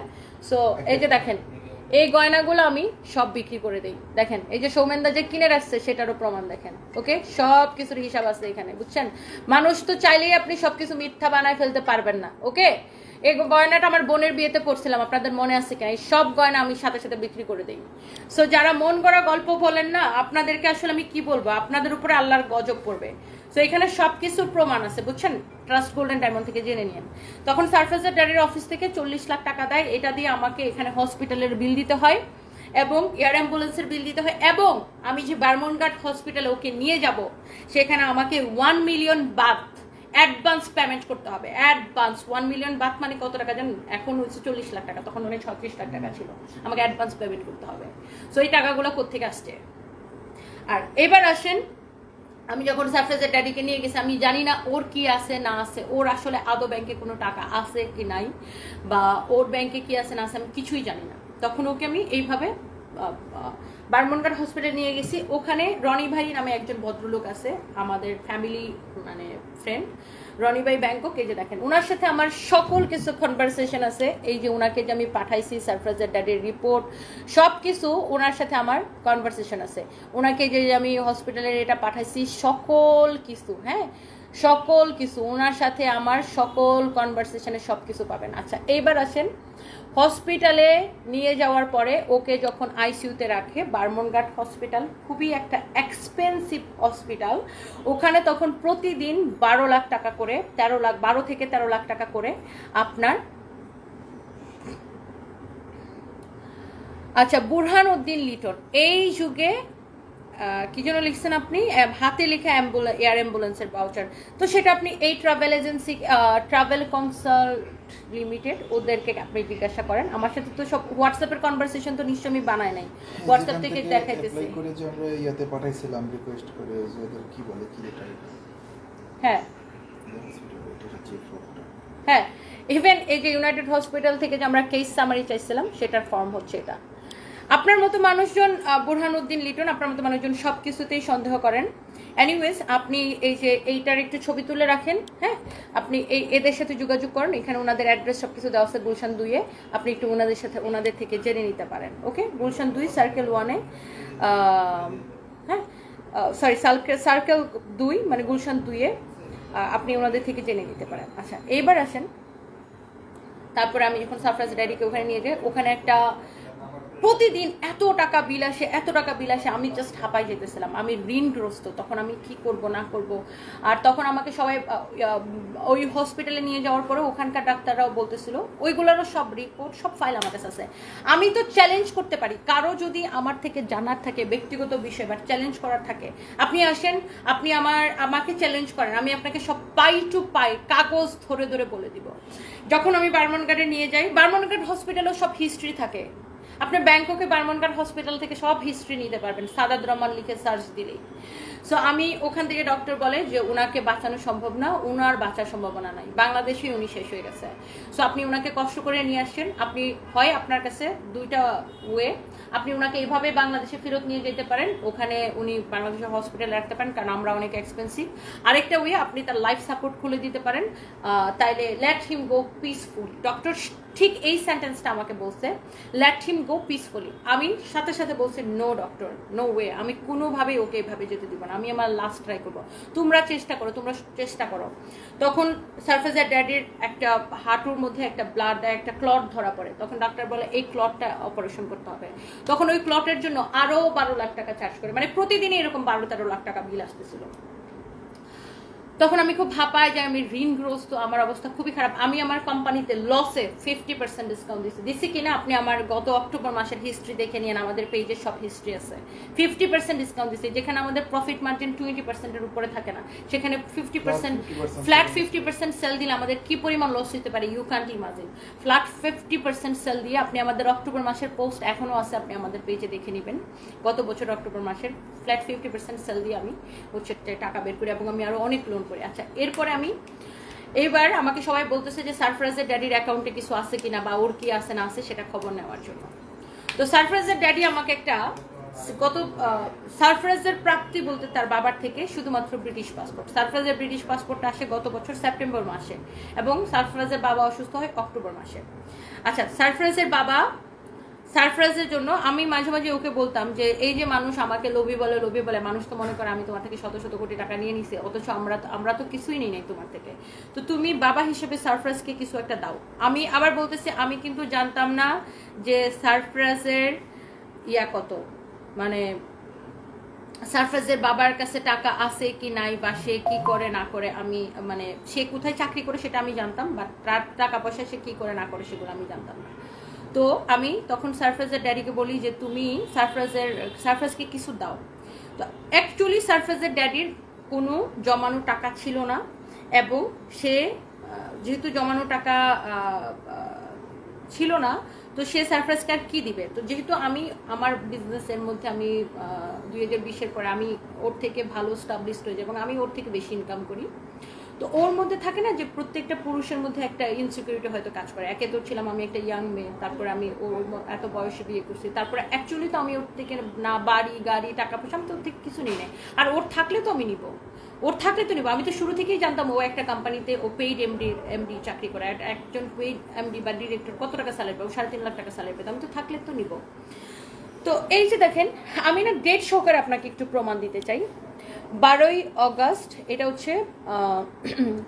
সো এই যে দেখেন এই গয়নাগুলো আমি সব বিক্রি করে দিই। দেখেন এই যে সৌমেনদা যে কিনে রাখছে সেটারও প্রমাণ দেখেন। ওকে, সব কিছুর হিসাব আছে এখানে, বুঝছেন? মানুষ তো চাইলেই আপনি সবকিছু মিথ্যা বানায় ফেলতে পারবেন না। ওকে, এই গয়নাটা আমার বোনের বিয়েতে পড়ছিলাম, আপনাদের মনে আছে কিনা? এই সব গয়না আমি সাথে সাথে বিক্রি করে দিই। সো যারা মন গড়া গল্প বলেন না, আপনাদেরকে আসলে আমি কি বলবো, আপনাদের উপরে আল্লাহর গজব পড়বে। সো এখানে সবকিছুর প্রমাণ আছে, বুঝছেন? ট্রাস্ট গোল্ডেন ডায়মন্ড থেকে জেনে নিন। তখন সারফ্রাজের ড্যাডির অফিস থেকে 40 লাখ টাকা দেয়, এটা দিয়ে আমাকে এখানে হসপিটালের বিল দিতে হয় এবং এয়ার অ্যাম্বুলেন্সের বিল দিতে হয়। এবং আমি যে বার্মনঘাট হসপিটালে ওকে নিয়ে যাব সেখানে আমাকে 1 মিলিয়ন বাত অ্যাডভান্স পেমেন্ট করতে হবে। অ্যাডভান্স 1 মিলিয়ন বাত মানে কত টাকা জানেন? এখন হচ্ছে 40 লাখ টাকা, তখন অনেক 36 লাখ টাকা ছিল। আমাকে অ্যাডভান্স পেমেন্ট করতে হবে। সো এই টাকাগুলো কোত্থেকে আসছে? আর এবার আসেন, আমি যখন সারফ্রাজের ড্যাডিকে নিয়ে গেছি আমি জানি না ওর কি আছে না আছে, ওর আসলে আদৌ ব্যাংকে কোনো টাকা আছে কি নাই, বা ওর ব্যাংকে কি আছে না আছে আমি কিছুই জানি না। তখন ওকে আমি এইভাবে বার্মনঘাট হসপিটাল নিয়ে গেছি। ওখানে রনি ভাই নামে একজন ভদ্রলোক আছে, আমাদের ফ্যামিলি মানে ফ্রেন্ড, রনি ভাই ব্যাংকক। এই যে দেখেন ওনার সাথে আমার সকল কিছু কনভারসেশন আছে। এই যে ওনাকে যে আমি পাঠাইছি সারফ্রাজের ড্যাডির রিপোর্ট সব কিছু ওনার সাথে আমার কনভারসেশন আছে। ওনাকে যে আমি হসপিটালের এটা পাঠাইছি সকল কিছু, হ্যাঁ সকল কিছু ওনার সাথে আমার সকল কনভারসেশনে সব কিছু পাবেন। আচ্ছা, এইবার আসেন হসপিটালে নিয়ে যাওয়ার পরে ওকে যখন আইসিইউতে রাখে, বার্মনঘাট হসপিটাল খুবই একটা এক্সপেন্সিভ হসপিটাল, ওখানে তখন প্রতিদিন 12 লাখ টাকা করে, 12 থেকে 13 লাখ টাকা করে আপনার, আচ্ছা বুরহান উদ্দিন লিটন এই যুগে কি যেন লিখছেন আপনি, হাতে লেখা এয়ার অ্যাম্বুলেন্সের ভাউচার, তো সেটা আপনি এই travel agency, travel consult limited, ওদেরকে আপনি জিজ্ঞাসা করেন। আমার সাথে তো সব হোয়াটসঅ্যাপের কনভারসেশন তো নিশ্চয়ই আমি বানাই নাই, হোয়াটসঅ্যাপ থেকে দেখাইতেছি। অ্যাপ্লাই করে যে আমরা ইয়াতে পাঠাইছিলাম রিকোয়েস্ট করে, যে ওদের কি বলে কি এটা, হ্যাঁ হ্যাঁ, ইভেন এই যে ইউনাইটেড হসপিটাল থেকে যে আমরা কেস সামারি চাইছিলাম সেটার ফর্ম হচ্ছে এটা। আপনার মতো মানুষজন, বুরহানুদ্দিন লিটন, আপনার মতো মানুষজন সব কিছুতেই সন্দেহ করেন। এনিওয়েজ, আপনি এই যে এইটার একটু ছবি তুলে রাখেন, হ্যাঁ, আপনি এদের সাথে যোগাযোগ করেন, এখানে ওনাদের অ্যাড্রেস সব কিছু দেওয়া আছে গুলশান 2-এ, আপনি একটু ওনাদের থেকে জেনে নিতে পারেন। ওকে, গুলশান 2 সার্কেল 1-এ, হ্যাঁ সরি সার্কেল 2 মানে গুলশান 2-এ, আপনি ওনাদের থেকে জেনে নিতে পারেন। আচ্ছা এইবার আসেন, তারপরে আমি যখন সারফরাজ ড্যাডিকে ওখানে নিয়ে যাই, ওখানে একটা প্রতিদিন এত টাকা বিল আসে, আমি জাস্ট হাঁপাই যেতেছিলাম, আমি ঋণগ্রস্ত, তখন আমি কি করব না করব। আর তখন আমাকে সবাই ওই হসপিটালে নিয়ে যাওয়ার পরে ওখানকার ডাক্তাররাও বলতেছিল, ওইগুলোরও সব রিপোর্ট সব ফাইল আমার কাছে আছে, আমি তো চ্যালেঞ্জ করতে পারি, কারো যদি আমার থেকে জানার থাকে ব্যক্তিগত বিষয় বা চ্যালেঞ্জ করার থাকে, আপনি আসেন, আপনি আমাকে চ্যালেঞ্জ করেন, আমি আপনাকে সব পাই টু পাই কাগজ ধরে ধরে বলে দিব। যখন আমি বার্মনঘাটে নিয়ে যাই, বার্মনঘাট হসপিটালেও সব হিস্ট্রি থাকে, আপনি ব্যাংককে বার্মনঘাট হসপিটাল থেকে সব হিস্ট্রি নিতে পারবেন সাদাত রহমান লিখে সার্চ দিলেই। সো আমি ওখান থেকে ডক্টর বলে যে উনাকে বাঁচানো সম্ভব না, উনার বাঁচার সম্ভাবনা নাই, বাংলাদেশেই উনি শেষ হয়ে গেছে। সো আপনি উনাকে কষ্ট করে নিয়ে আসছেন, আপনি হয় আপনার কাছে দুইটা ওয়ে, আপনি উনাকে এইভাবে বাংলাদেশে ফেরত নিয়ে যেতে পারেন, ওখানে উনি বাংলাদেশের হসপিটালে রাখতে পারেন, কারণ আমরা অনেক এক্সপেন্সিভ। আরেকটা ওয়ে, আপনি তার লাইফ সাপোর্ট খুলে দিতে পারেন, তাইলে লেট হিম গো পিসফুলি। ডক্টর ঠিক এই সেন্টেন্সটা আমাকে বলছে, লেট হিম গো পিসফুলি। আমি সাথে সাথে বলছি নো ডক্টর, নো ওয়ে, আমি কোনোভাবেই ওকে এভাবে যেতে দিব না, আমি আমার লাস্ট ট্রাই করবো, তোমরা চেষ্টা করো। তখন সারফরাজের ড্যাডির একটা হাঁটুর মধ্যে একটা ব্লাড, একটা ক্লট ধরা পড়ে, তখন ডাক্তার বলে এই ক্লটটা অপারেশন করতে হবে। তখন ওই ক্লটের জন্য আরো 12 লাখ টাকা চার্জ করে, মানে প্রতিদিনই এরকম 12-13 লাখ টাকা বিল আসতেছিল। তখন আমি খুব ভাপাই যে আমি ঋণগ্রস্ত, আমার অবস্থা খুবই খারাপ, আমি আমার কোম্পানিতে লসে 50% ডিসকাউন্ট দিচ্ছি কিনা আপনি আমার গত অক্টোবর মাসের হিস্ট্রি দেখে নিন, আমাদের পেজে সব হিস্ট্রি আছে। 50% ডিসকাউন্ট দিচ্ছি, যেখানে আমাদের প্রফিট মার্জিন 20%-এর উপরে থাকে না, সেখানে 50% ফ্ল্যাট 50% সেল দিলে আমাদের কি পরিমাণ লস হতে পারে you can't imagine. Flat 50% sale দিয়ে আপনি আমাদের অক্টোবর মাসের পোস্ট এখনো আছে, আপনি আমাদের পেজে দেখে নেবেন, গত বছর অক্টোবর মাসের ফ্ল্যাট 50% সেল দিয়ে আমি হচ্ছে টাকা বের করি, এবং আমি আরো অনেক লোন করি। আচ্ছা এরপরে আমি এইবার আমাকে সবাই বলতেছে যে সারফরাজের ড্যাডির অ্যাকাউন্টে কিছু আছে কিনা বা ওর কি আছে না আছে সেটা খবর নেওয়ার জন্য। তো সারফরাজের ড্যাডি আমাকে একটা সারফরাজের প্রাপ্তি বলতে তার বাবার থেকে শুধুমাত্র ব্রিটিশ পাসপোর্ট, সারফরাজের ব্রিটিশ পাসপোর্টটা আসে গত বছর সেপ্টেম্বর মাসে, এবং সারফরাজের বাবা অসুস্থ হয় অক্টোবর মাসে। আচ্ছা সারফরাজের জন্য আমি মাঝে মাঝে ওকে বলতাম যে এই যে মানুষ আমাকে লোভী বলে, মানুষ তো মনে করে আমি তোমার থেকে শত শত কোটি টাকা নিয়ে নিছি, অথচ আমরা তো কিছুই নিই নাই তোমার থেকে, তো তুমি বাবা হিসেবে সারফরাজকে কিছু একটা দাও। আমি আবার বলতেছি, আমি কিন্তু জানতাম না যে সারফরাজের কত, মানে সারফরাজের বাবার কাছে টাকা আছে কি নাই, বা সে কি করে না করে, আমি মানে সে কোথায় চাকরি করে সেটা আমি জানতাম, বাট তার টাকা পয়সা সে কি করে না করে সেগুলো আমি জানতাম না। তো আমি তখন সারফরাজের ড্যাডিকে বলি যে তুমি সারফরাজকে কিছু দাও। তো অ্যাকচুয়ালি সারফরাজের ড্যাডির কোনো জমানো টাকা ছিল না, এবং সে যেহেতু জমানো টাকা ছিল না, তো সে সারফরাজকে আর কি দিবে। তো যেহেতু আমি আমার বিজনেসের মধ্যে আমি 2020-এর পরে আমি ওর থেকে ভালো স্টাবলিশড হয়ে যাই, এবং আমি ওর থেকে বেশি ইনকাম করি, তো ওর মধ্যে থাকে না যে প্রত্যেকটা পুরুষের মধ্যে একটা ইনসিকিউরিটি হয়তো কাজ করে। একে তো ছিলাম আমি একটা ইয়াং মেয়ে, তারপরে আমি ওর এত বয়সে বিয়ে করছি, তারপরে অ্যাকচুয়ালি তো আমি ওর থেকে না বাড়ি গাড়ি টাকা পয়সা আমি তো ওর থেকে কিছু নিই নাই, আর ওর থাকলে তো আমি নিব, আমি তো শুরু থেকেই জানতাম ও একটা কোম্পানিতে ও পেইড এমডি চাকরি করে, একজন পেইড এমডি বা ডিরেক্টর কত টাকা স্যালারি পাবে, 3.5 লাখ টাকা স্যালারি পেতো, আমি তো থাকলে তো নিব। তো এই যে দেখেন, আমি না ডেট সহকারে আপনাকে একটু প্রমাণ দিতে চাই। 12ই অগস্ট, এটা হচ্ছে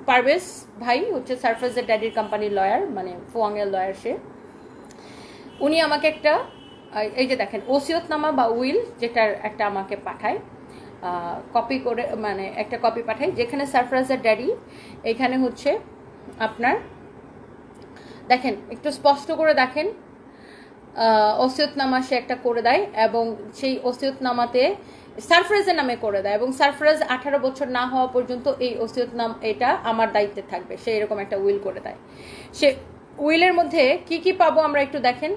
পারভেজ ভাই হচ্ছে সারফরাজের ড্যাডির কোম্পানির লয়ার, মানে ফুয়াংয়ের লয়ার, সে উনি আমাকে একটা এই যে দেখেন ওসিয়তনামা বা উইল যেটার একটা আমাকে পাঠায়, কপি করে, মানে একটা কপি পাঠায়, যেখানে সারফরাজের ড্যাডি এখানে হচ্ছে আপনার দেখেন একটু স্পষ্ট করে দেখেন, ওসিয়তনামা সে একটা করে দেয় এবং সেই ওসিয়তনামাতে সারফরাজের নামে করে দেয় এবং সারফরাজ 18 বছর না হওয়া পর্যন্ত এই ওসিয়তনাম এটা আমার দায়িত্বে থাকবে, সে এরকম একটা উইল করে দেয়। সে উইলের মধ্যে কি কি পাবো আমরা একটু দেখেন।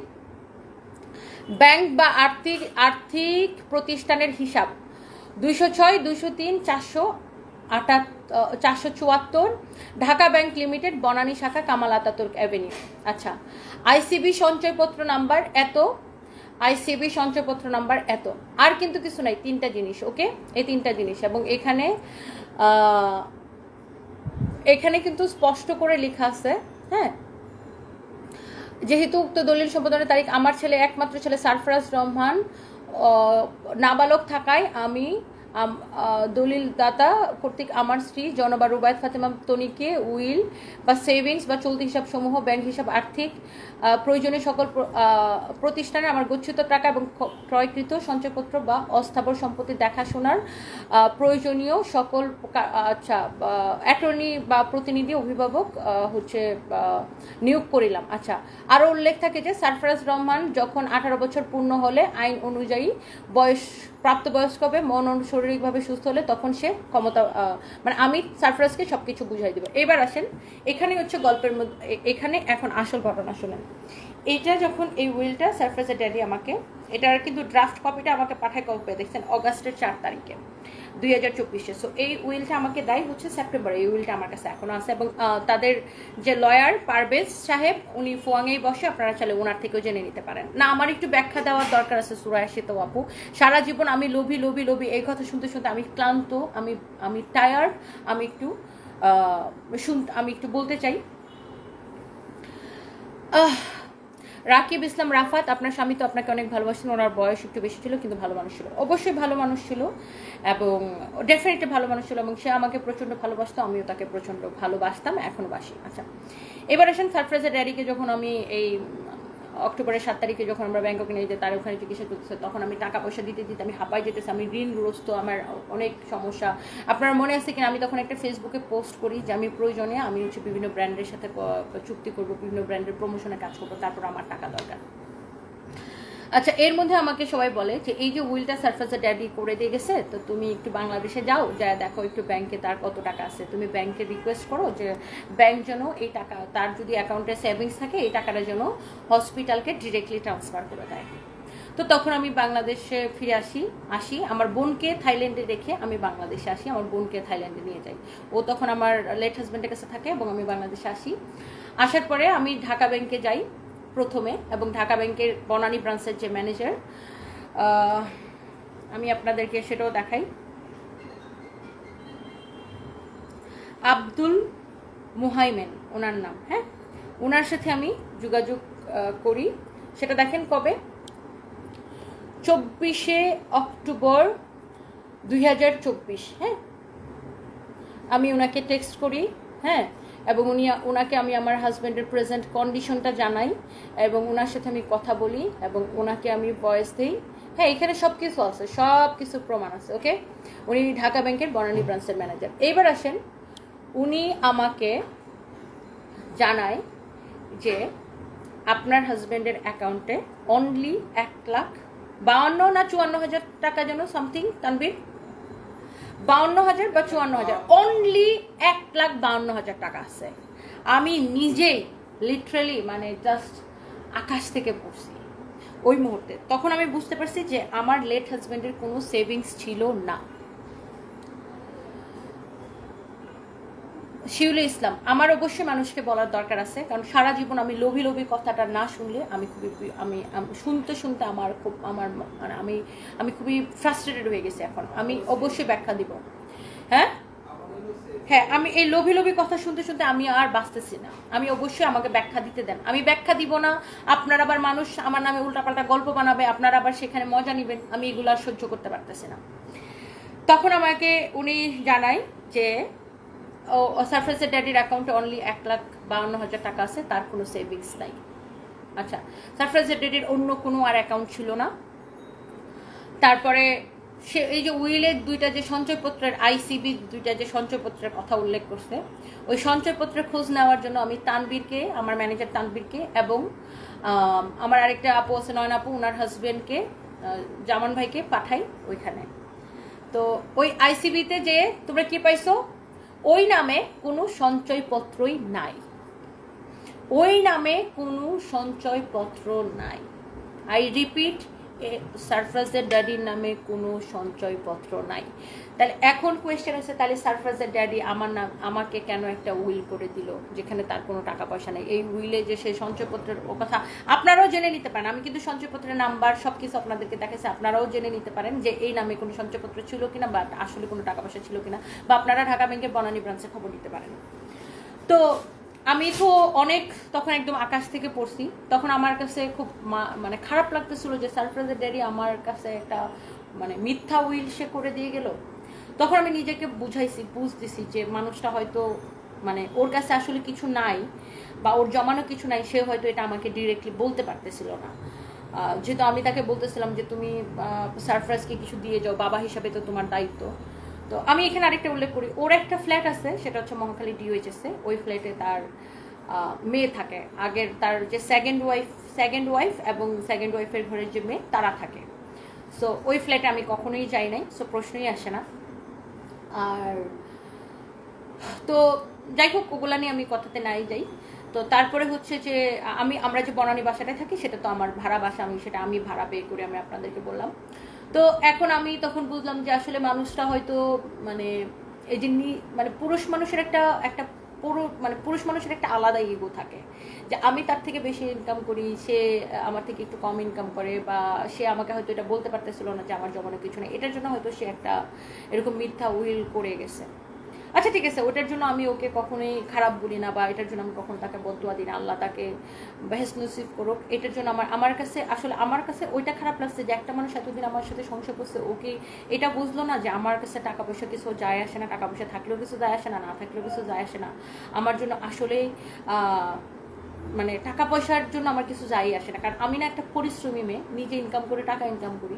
ব্যাংক বা আর্থিক প্রতিষ্ঠানের হিসাব 206, 203, 474 ঢাকা ব্যাংক লিমিটেড, বনানী শাখা, কামাল আতাতুর্ক অ্যাভিনিউ। আচ্ছা, আইসিবি সঞ্চয়পত্র নাম্বার এত, আইসিবি সঞ্চয়পত্র নাম্বার এত, আর কিন্তু কিছু নাই, 3টা জিনিস। ওকে, এই 3টা জিনিস। এবং এখানে কিন্তু স্পষ্ট করে লেখা আছে, হ্যাঁ, যেহেতু উক্ত দলিল সম্পাদনের তারিখ আমার ছেলে, একমাত্র ছেলে সারফরাজ রহমান নাবালক থাকায় আমি দলিল দাতা কর্তৃক আমার স্ত্রী জনবা রুবায়েত ফাতেমা তনিকে উইল বা সেভিংস বা চলতি হিসাব সমূহ, ব্যাংক হিসাব, আর্থিক প্রয়োজনীয় সকল প্রতিষ্ঠানে আমার গচ্ছিত টাকা এবং ক্রয়কৃত সঞ্চয়পত্র বা অস্থাবর সম্পত্তি দেখাশোনার প্রয়োজনীয় সকল, আচ্ছা, অ্যাটর্নি বা প্রতিনিধি অভিভাবক হচ্ছে নিয়োগ করিলাম। আচ্ছা, আরও উল্লেখ থাকে যে সারফরাজ রহমান যখন 18 বছর পূর্ণ হলে আইন অনুযায়ী প্রাপ্তবয়স্ক হবে, মন ও শারীরিকভাবে সুস্থ হলে তখন সে ক্ষমতা, মানে আমি সারফরাজকে সবকিছু বুঝাই দিব। এবার আসেন, এখানে হচ্ছে গল্পের মধ্যে, এখানে এখন আসল ঘটনা শুনেন। এইটা যখন এই উইলটা সারফরাজের ড্যাডি আমাকে, এটার কিন্তু ড্রাফট কপিটা আমাকে পাঠায় কবে দেখছেন, অগাস্টের 4 তারিখে 2024-এ। সো এই উইলটা আমাকে দেয় হচ্ছে সেপ্টেম্বরে। এই উইলটা আমার কাছে এখনো আছে এবং তাদের যে লয়ার পারভেজ সাহেব, উনি ফোয়াঙেই বসে, আপনারা চাইলে ওনার থেকেও জেনে নিতে পারেন। না, আমার একটু ব্যাখ্যা দেওয়ার দরকার আছে সুরায়াশিত আপু। সারা জীবন আমি লোভী লোভী লোভী এই কথা শুনতে শুনতে আমি ক্লান্ত, আমি টায়ার্ড। আমি একটু বলতে চাই। রাকিব ইসলাম রাফাত, আপনার স্বামী তো আপনাকে অনেক ভালোবাসেন, ওনার বয়স একটু বেশি ছিল কিন্তু ভালো মানুষ ছিল, অবশ্যই ভালো মানুষ ছিল এবং ডেফিনেটলি ভালো মানুষ ছিল এবং সে আমাকে প্রচণ্ড ভালোবাসতো, আমিও তাকে প্রচণ্ড ভালোবাসতাম, এখনো বাসি। আচ্ছা, এবার আসেন সারফরাজের ড্যাডিকে যখন আমি এই অক্টোবরের 7 তারিখে যখন আমরা ব্যাংককে নিয়ে যাই, তার ওখানে চিকিৎসা চলতেছে, তখন আমি টাকা পয়সা দিতে দিতে আমি হাঁপাই যেতেছি, আমি ঋণগ্রস্ত, আমার অনেক সমস্যা। আপনার মনে আছে কিনা, আমি তখন একটা ফেসবুকে পোস্ট করি যে আমি প্রয়োজনে আমি হচ্ছে বিভিন্ন ব্র্যান্ডের সাথে চুক্তি করবো, বিভিন্ন ব্র্যান্ডের প্রমোশনে কাজ করবো, তারপর আমার টাকা দরকার। আচ্ছা, এর মধ্যে আমাকে সবাই বলে যে এই যে উইলটা সারফরাজের ড্যাডি করে দিয়ে গেছে, তো তুমি একটু বাংলাদেশে যাও, যা দেখো একটু ব্যাংকে তার কত টাকা আছে, তুমি ব্যাংকে রিকোয়েস্ট করো যে ব্যাংক যেন এই টাকা, তার যদি অ্যাকাউন্টে সেভিংস থাকে, এই টাকাটা যেন হসপিটালকে ডিরেক্টলি ট্রান্সফার করে দেয়। তো তখন আমি বাংলাদেশে ফিরে আসি আমার বোনকে থাইল্যান্ডে রেখে আমি বাংলাদেশে আসি, আমার বোনকে থাইল্যান্ডে নিয়ে যাই। ও তখন আমার লেট হাজব্যান্ডের কাছে থাকে এবং আমি বাংলাদেশে আসার পরে আমি ঢাকা ব্যাংকে যাই প্রথমে, এবং ঢাকা ব্যাংকের বনানী ব্রাঞ্চের যে ম্যানেজার, আমি আপনাদেরকে সেটাও দেখাই, আব্দুল মুহাইমেন ওনার নাম, হ্যাঁ, ওনার সাথে আমি যোগাযোগ করি। সেটা দেখেন কবে, 24শে অক্টোবর 2024, হ্যাঁ, আমি ওনাকে টেক্সট করি, হ্যাঁ, এবং ওনাকে আমি আমার হাজব্যান্ডের প্রেজেন্ট কন্ডিশনটা জানাই এবং ওনার সাথে আমি কথা বলি এবং ওনাকে আমি ভয়েস দিই, হ্যাঁ, এখানে সব কিছু আছে, সব কিছু প্রমাণ আছে। ওকে, উনি ঢাকা ব্যাংকের বনানী ব্রাঞ্চের ম্যানেজার। এইবার আসেন, উনি আমাকে জানায় যে আপনার হাজব্যান্ডের অ্যাকাউন্টে অনলি 1,52,000 না 54,000 টাকা যেন সামথিং, তানবীর 52,000 বা 54,000, অনলি 1,52,000 টাকা আছে। আমি নিজেই লিটারালি মানে জাস্ট আকাশ থেকে পড়ছি ওই মুহূর্তে। তখন আমি বুঝতে পারছি যে আমার লেট হাজব্যান্ডের কোনো সেভিংস ছিল না। শিউলি ইসলাম, আমার অবশ্যই মানুষকে বলার দরকার আছে, কারণ সারা জীবন আমি লোভী লোভী কথাটা না শুনলে আমি শুনতে শুনতে আমি খুবই ফ্রাস্ট্রেটেড হয়ে গেছি। এখন আমি অবশ্যই ব্যাখ্যা দিব। হ্যাঁ, আমি এই লোভী লোভী কথা শুনতে শুনতে আমি আর বাঁচতেছি না। আমি অবশ্যই আমাকে ব্যাখ্যা দিতে দেন। আমি ব্যাখ্যা দিব না, আপনার আবার মানুষ আমার নামে উল্টাপাল্টা গল্প বানাবে, আপনারা আবার সেখানে মজা নেবেন, আমি এগুলো আর সহ্য করতে পারতেছি না। তখন আমাকে উনি জানায় যে সারফরাজের ড্যাডির অ্যাকাউন্টে অনলি 1,52,000 টাকা আছে, তার কোনো সেভিংস নাই। আচ্ছা, সারফরাজের ড্যাডির অন্য কোনো আর অ্যাকাউন্ট ছিল না। তারপরে সে এই যে উইলের দুইটা যে সঞ্চয়পত্রের আইসিবি দুইটা যে সঞ্চয়পত্রের কথা উল্লেখ করছে, ওই সঞ্চয়পত্রের খোঁজ নেওয়ার জন্য আমি তানবীরকে, আমার ম্যানেজার তানবীরকে, এবং আমার আরেকটা আপু আছে নয়ন আপু, ওনার হাজবেন্ডকে, জামান ভাইকে পাঠাই ওইখানে। তো ওই আইসিবিতে যে তোমরা কি পাইছো, ওই নামে কোনো সঞ্চয়পত্রই নাই, ওই নামে কোনো সঞ্চয়পত্র নাই। আই রিপিট, সারফরাজের ড্যাডির নামে কোনো সঞ্চয়পত্র নাই। তাহলে এখন কোয়েশ্চেন আছে, তাহলে সারফরাজের ড্যাডি আমাকে কেন একটা উইল করে দিল যেখানে তার কোনো টাকা পয়সা নেই? এই উইলে যে সেই সঞ্চয়পত্রের ও কথা আপনারাও জেনে নিতে পারেন। আমি কিন্তু সঞ্চয়পত্রের নাম্বার সব কিছু আপনাদেরকে দেখাচ্ছি, আপনারাও জেনে নিতে পারেন যে এই নামে কোনো সঞ্চয়পত্র ছিল কিনা, বা আসলে কোনো টাকা পয়সা ছিল কিনা, বা আপনারা ঢাকা ব্যাংকের বনানী ব্রাঞ্চে খবর নিতে পারেন। তো আমি তো অনেক তখন একদম আকাশ থেকে পড়ছি, তখন আমার কাছে খুব মানে খারাপ লাগতেছিল যে সারফরাজের ড্যাডি আমার কাছে একটা মানে মিথ্যা উইল সে করে দিয়ে গেল। তখন আমি নিজেকে বুঝতেছি যে মানুষটা হয়তো মানে ওর কাছে আসলে কিছু নাই, বা ওর জমানো কিছু নাই, সে হয়তো এটা আমাকে ডিরেক্টলি বলতে পারতেছিল না। যেহেতু আমি তাকে বলতেছিলাম যে তুমি সারফরাজকে কিছু দিয়ে যাও, বাবা হিসাবে তো তোমার দায়িত্ব। তো আমি এখানে আরেকটা উল্লেখ করি, ওর একটা ফ্ল্যাট আছে, সেটা হচ্ছে মহাখালী ডিওএইচএসে। ওই ফ্ল্যাটে তার মেয়ে থাকে, আগের তার যে সেকেন্ড ওয়াইফ এবং সেকেন্ড ওয়াইফের ঘরের যে মেয়ে তারা থাকে। সো ওই ফ্ল্যাটে আমি কখনোই যাই নাই, সো প্রশ্নই আসে না। আর তো যাই হোক, ওগুলা নিয়ে আমি কথাতে নাই যাই। তো তারপরে হচ্ছে যে আমরা যে বনানী বাসাটায় থাকি সেটা তো আমার ভাড়া বাসা, আমি ভাড়া পে করে আমি আপনাদেরকে বললাম। তো এখন আমি তখন বুঝলাম যে আসলে মানুষটা হয়তো মানে এই যে মানে পুরুষ মানুষের একটা পুরুষ মানুষের একটা আলাদা ইগো থাকে, যে আমি তার থেকে বেশি ইনকাম করি, সে আমার থেকে একটু কম ইনকাম করে, বা সে আমাকে হয়তো এটা বলতে পারতেছিল না যে আমার জমানো কিছু নেই, এটার জন্য হয়তো সে একটা এরকম মিথ্যা উইল করে গেছে। আচ্ছা ঠিক আছে, ওটার জন্য আমি ওকে কখনোই খারাপ বলি না, বা এটার জন্য আমি কখনো তাকে বদদুয়া দিই না, আল্লাহ তাকে বেহেশত নসিব করুক। এটার জন্য আমার কাছে ওইটা খারাপ লাগছে যে একটা মানুষ এতদিন আমার সাথে সংসার করছে, ওকে এটা বুঝলো না যে আমার কাছে টাকা পয়সা কিছু যায় আসে না, টাকা পয়সা থাকলেও কিছু যায় আসে না, না থাকলেও কিছু যায় আসে না। আমার জন্য আসলেই মানে টাকা পয়সার জন্য আমার কিছু যাই আসে না, কারণ আমি না একটা পরিশ্রমী মেয়ে, নিজে ইনকাম করে টাকা ইনকাম করি।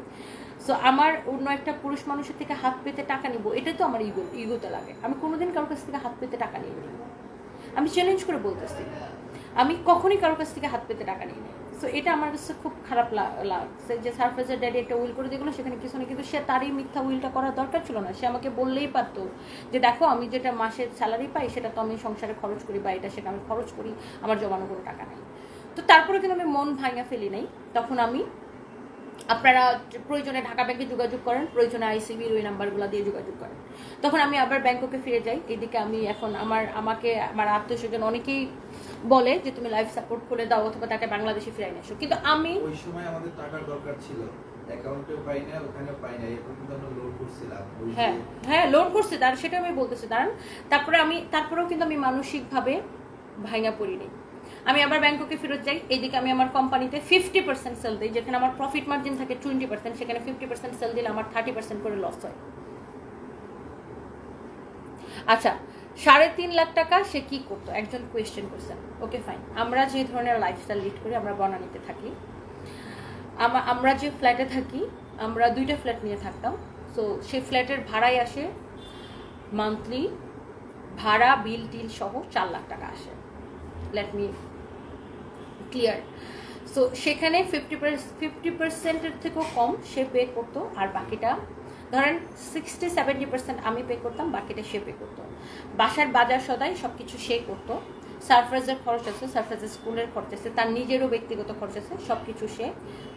সো আমার অন্য একটা পুরুষ মানুষের থেকে হাত পেতে টাকা নিব, এটাই তো আমার ইগোতে লাগে। আমি কোনোদিন কারোর কাছ থেকে হাত পেতে টাকা নিয়ে নিই, আমি চ্যালেঞ্জ করে বলতেছি, আমি কখনই কারোর কাছ থেকে হাত পেতে টাকা নিই না। সো এটা আমার কাছে খুব খারাপ লাগছে যে সারফরাজের ড্যাডি একটা উইল করে দিয়েগুলো, সেখানে কিছু না, কিন্তু সে তারই মিথ্যা উইলটা করার দরকার ছিল না। সে আমাকে বললেই পারতো যে দেখো আমি যেটা মাসের স্যালারি পাই সেটা তো আমি সংসারে খরচ করি, বা এটা সেটা আমি খরচ করি, আমার জমানো কোনো টাকা নেই। তো তারপরে কিন্তু আমি মন ভাঙা ফেলি নাই। তখন আমি, আপনারা প্রয়োজনে ঢাকা ব্যাংকে যোগাযোগ করেন, প্রয়োজনে আইসিবির ওই নাম্বারগুলো দিয়ে যোগাযোগ করেন। তখন আমি আবার ব্যাংককে ফিরে যাই। এদিকে আমি এখন আমার আত্মীয় স্বজন অনেকেই বলে যে তুমি লাইফ সাপোর্ট করে দাও অথবা তাকে বাংলাদেশে ফিরে নিয়ে আসো, কিন্তু আমি ওই সময় আমাদের টাকার দরকার ছিল, অ্যাকাউন্টেও পাই না, ওখানেও পাই না, এরকম কিন্তু আমরা লোড করছিলাম। হ্যাঁ লোড করছি, তার সেটা আমি বলতেছি দাঁড়ান। তারপরেও কিন্তু আমি মানসিকভাবে ভাঙা পড়িনি। আমি আবার ব্যাংককে ফেরত যাই। এইদিকে আমি আমার কোম্পানিতে 50% সেল দিই, যেখানে আমার প্রফিট মার্জিন থাকে 20%, সেখানে 50% সেল দিলে আমার 30% করে লস হয়। আচ্ছা, 3.5 লাখ টাকা সে কি করতো, একজন কোয়েশ্চেন করছেন। ওকে ফাইন, আমরা যে ধরনের লাইফস্টাইল লিড করি, আমরা বনানীতে থাকি, আমরা যে ফ্ল্যাটে থাকি, আমরা 2টা ফ্ল্যাট নিয়ে থাকতাম। সো সেই ফ্ল্যাটের ভাড়াই আসে মান্থলি, ভাড়া বিল টিল সহ 4 লাখ টাকা আসে। Let me clear. সো সেখানে 50%-এর থেকেও কম সে পে করতো, আর বাকিটা ধরেন 60-70% আমি পে করতাম, বাকিটা সে পে করতো। বাসার বাজার সদাই সব কিছু সে করতো। সারফরাজের খরচ আছে, সারফরাজের স্কুলের খরচ আছে, তার নিজেরও ব্যক্তিগত খরচ আছে, সব কিছু সে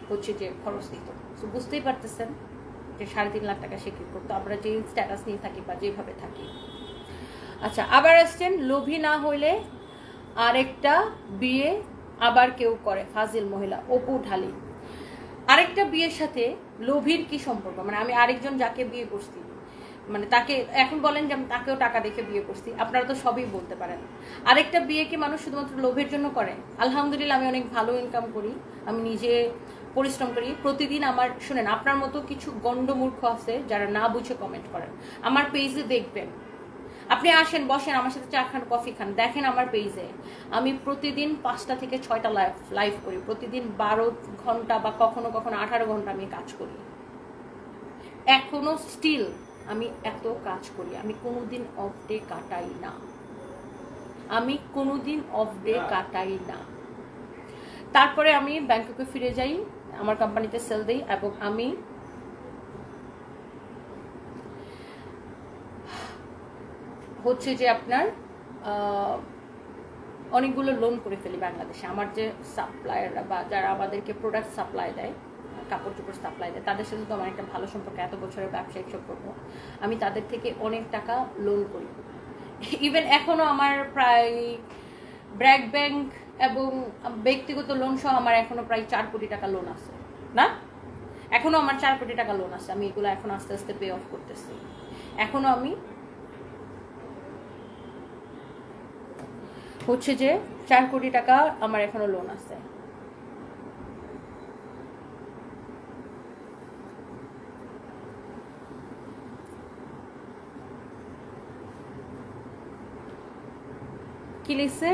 হচ্ছে যে খরচ দিত। সো বুঝতেই পারতেছেন যে 3.5 লাখ টাকা সে কী করতো, আমরা যে স্ট্যাটাস নিয়ে থাকি বা যেভাবে থাকি। আচ্ছা, আবার আসছেন লোভী না হইলে আরেকটা বিয়ে আবার কেউ করে, ফাজিল মহিলা অপু ঢালি। আরেকটা বিয়ের সাথে লোভীর কি সম্পর্ক? মানে আমি আরেকজন যাকে বিয়ে করছি, মানে তাকে এখন বলেন যে আমি তাকেও টাকা দেখে বিয়ে করছি, আপনারা তো সবই বলতে পারেন। আরেকটা বিয়ে কি মানুষ শুধুমাত্র লোভের জন্য করে? আলহামদুলিল্লাহ আমি অনেক ভালো ইনকাম করি, আমি নিজে পরিশ্রম করি প্রতিদিন। আমার শুনেন, আপনার মতো কিছু গণ্ডমূর্খ আছে যারা না বুঝে কমেন্ট করেন, আমার পেজে দেখবেন আপনি আসেন, বসেন, আমার সাথে চা খান, কফি খান, দেখেন আমার পেজে আমি প্রতিদিন 5টা থেকে 6টা লাইভ করি, প্রতিদিন 12 ঘন্টা বা কখনো কখনো 18 ঘন্টা আমি কাজ করি। এখনো স্টিল আমি এত কাজ করি, আমি কোনোদিন অফ ডে কাটাই না, আমি কোনোদিন অফ ডে কাটাই না। তারপরে আমি ব্যাংককে ফিরে যাই, আমার কোম্পানিতে সেল দিই এবং আমি হচ্ছে যে আপনার অনেকগুলো লোন করে ফেলি বাংলাদেশে। আমার যে সাপ্লায়াররা বা যারা আমাদেরকে প্রোডাক্ট সাপ্লাই দেয়, কাপড় চোপড় সাপ্লাই দেয়, তাদের সাথে তো আমার একটা ভালো সম্পর্ক, এত বছরের ব্যবসায়িক সম্পর্ক। আমি তাদের থেকে অনেক টাকা লোন করি। ইভেন এখনো আমার প্রায় ব্র্যাক ব্যাংক এবং ব্যক্তিগত লোন সহ আমার এখনো প্রায় 4 কোটি টাকা লোন আছে না, এখনো আমার 4 কোটি টাকা লোন আছে। আমি এগুলো এখন আস্তে আস্তে পে অফ করতেছি। এখনো আমি হচ্ছে যে 4 কোটি টাকা আমার এখনো লোন আছে। কি লিখছে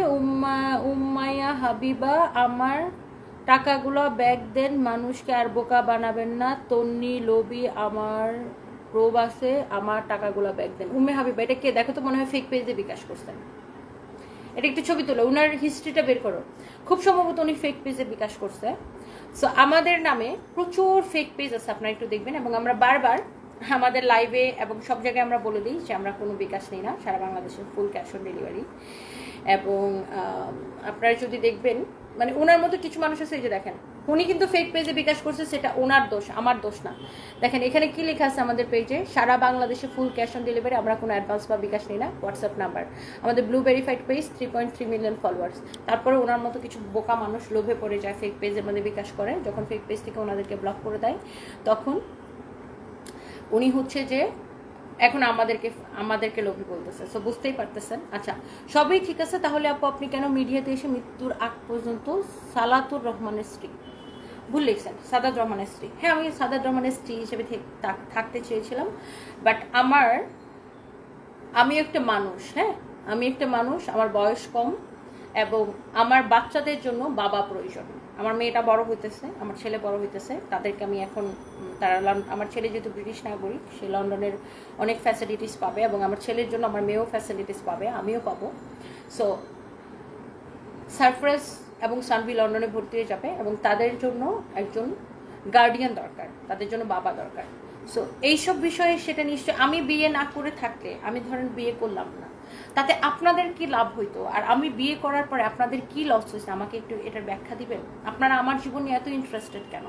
উম্মাইয়া হাবিবা, আমার টাকাগুলো ব্যাগ দেন, মানুষকে আর বোকা বানাবেন না। তন্নি লোবি, আমার প্রোব আছে, আমার টাকাগুলো ব্যাগ দেন। উম্মে হাবিবা, এটা কে? দেখো তো, মনে হয় ফেক পেজে বিকাশ করছেন। এটা একটু ছবি তোলো, উনার হিস্ট্রিটা বের করো। খুব সম্ভবত উনি ফেক পেজে বিকাশ করছে। সো আমাদের নামে প্রচুর ফেক পেজ আছে, আপনারা একটু দেখবেন। এবং আমরা বারবার আমাদের লাইভে এবং সব জায়গায় আমরা বলে দিই যে আমরা কোনো বিকাশ নেই না, সারা বাংলাদেশের ফুল ক্যাশ অন ডেলিভারি। এবং আপনারা যদি দেখবেন, মানে ওনার মতো কিছু মানুষ আছে, এই যে দেখেন, উনি কিন্তু ফেক পেজে বিকাশ করছে, সেটা ওনার দোষ, আমার দোষ না। দেখেন এখানে কি লেখা আছে আমাদের পেজে, সারা বাংলাদেশে ফুল ক্যাশ অন ডেলিভারি, আমরা কোনো অ্যাডভান্স বা বিকাশ নেই না। হোয়াটসঅ্যাপ নাম্বার আমাদের blue verified page, 3.3 million followers. তারপরে ওনার মতো কিছু বোকা মানুষ লোভে পড়ে যায়, ফেক পেজের মধ্যে বিকাশ করে। যখন ফেক পেজ থেকে ওনাদেরকে ব্লক করে দেয়, তখন উনি হচ্ছে যে এখন আমাদেরকে লোভী বলতেছে। সো বুঝতেই পারতেছেন। আচ্ছা, সবই ঠিক আছে, তাহলে আপু আপনি কেন মিডিয়াতে এসে মৃত্যুর আগ পর্যন্ত সালাতুর রহমানের স্ত্রী ভুল লিখছেন? সাদাত রহমানের স্ত্রী, হ্যাঁ, আমি সাদাত রহমানের স্ত্রী হিসেবে থাকতে চেয়েছিলাম, বাট আমি একটা মানুষ, হ্যাঁ, আমি একটা মানুষ, আমার বয়স কম এবং আমার বাচ্চাদের জন্য বাবা প্রয়োজন। আমার মেয়েটা বড় হইতেছে, আমার ছেলে বড় হইতেছে, তাদেরকে আমি এখন আমার ছেলে যেহেতু ব্রিটিশ নাগরিক, সে লন্ডনের অনেক ফ্যাসিলিটিস পাবে এবং আমার ছেলের জন্য আমার মেয়েও ফ্যাসিলিটিস পাবে, আমিও পাবো। সো সারফরাজ এবং সানভি লন্ডনে ভর্তি হয়ে যাবে এবং তাদের জন্য একজন গার্ডিয়ান দরকার, তাদের জন্য বাবা দরকার। সো এইসব বিষয়ে সেটা নিশ্চয়, আমি বিয়ে না করে থাকলে, আমি ধরেন বিয়ে করলাম না, তাতে আপনাদের কি লাভ হইতো, আর আমি বিয়ে করার পরে আপনাদের কি লস হয়েছে, আমাকে একটু এটার ব্যাখ্যা দিবেন। আপনারা আমার জীবনে এত ইন্টারেস্টেড কেন?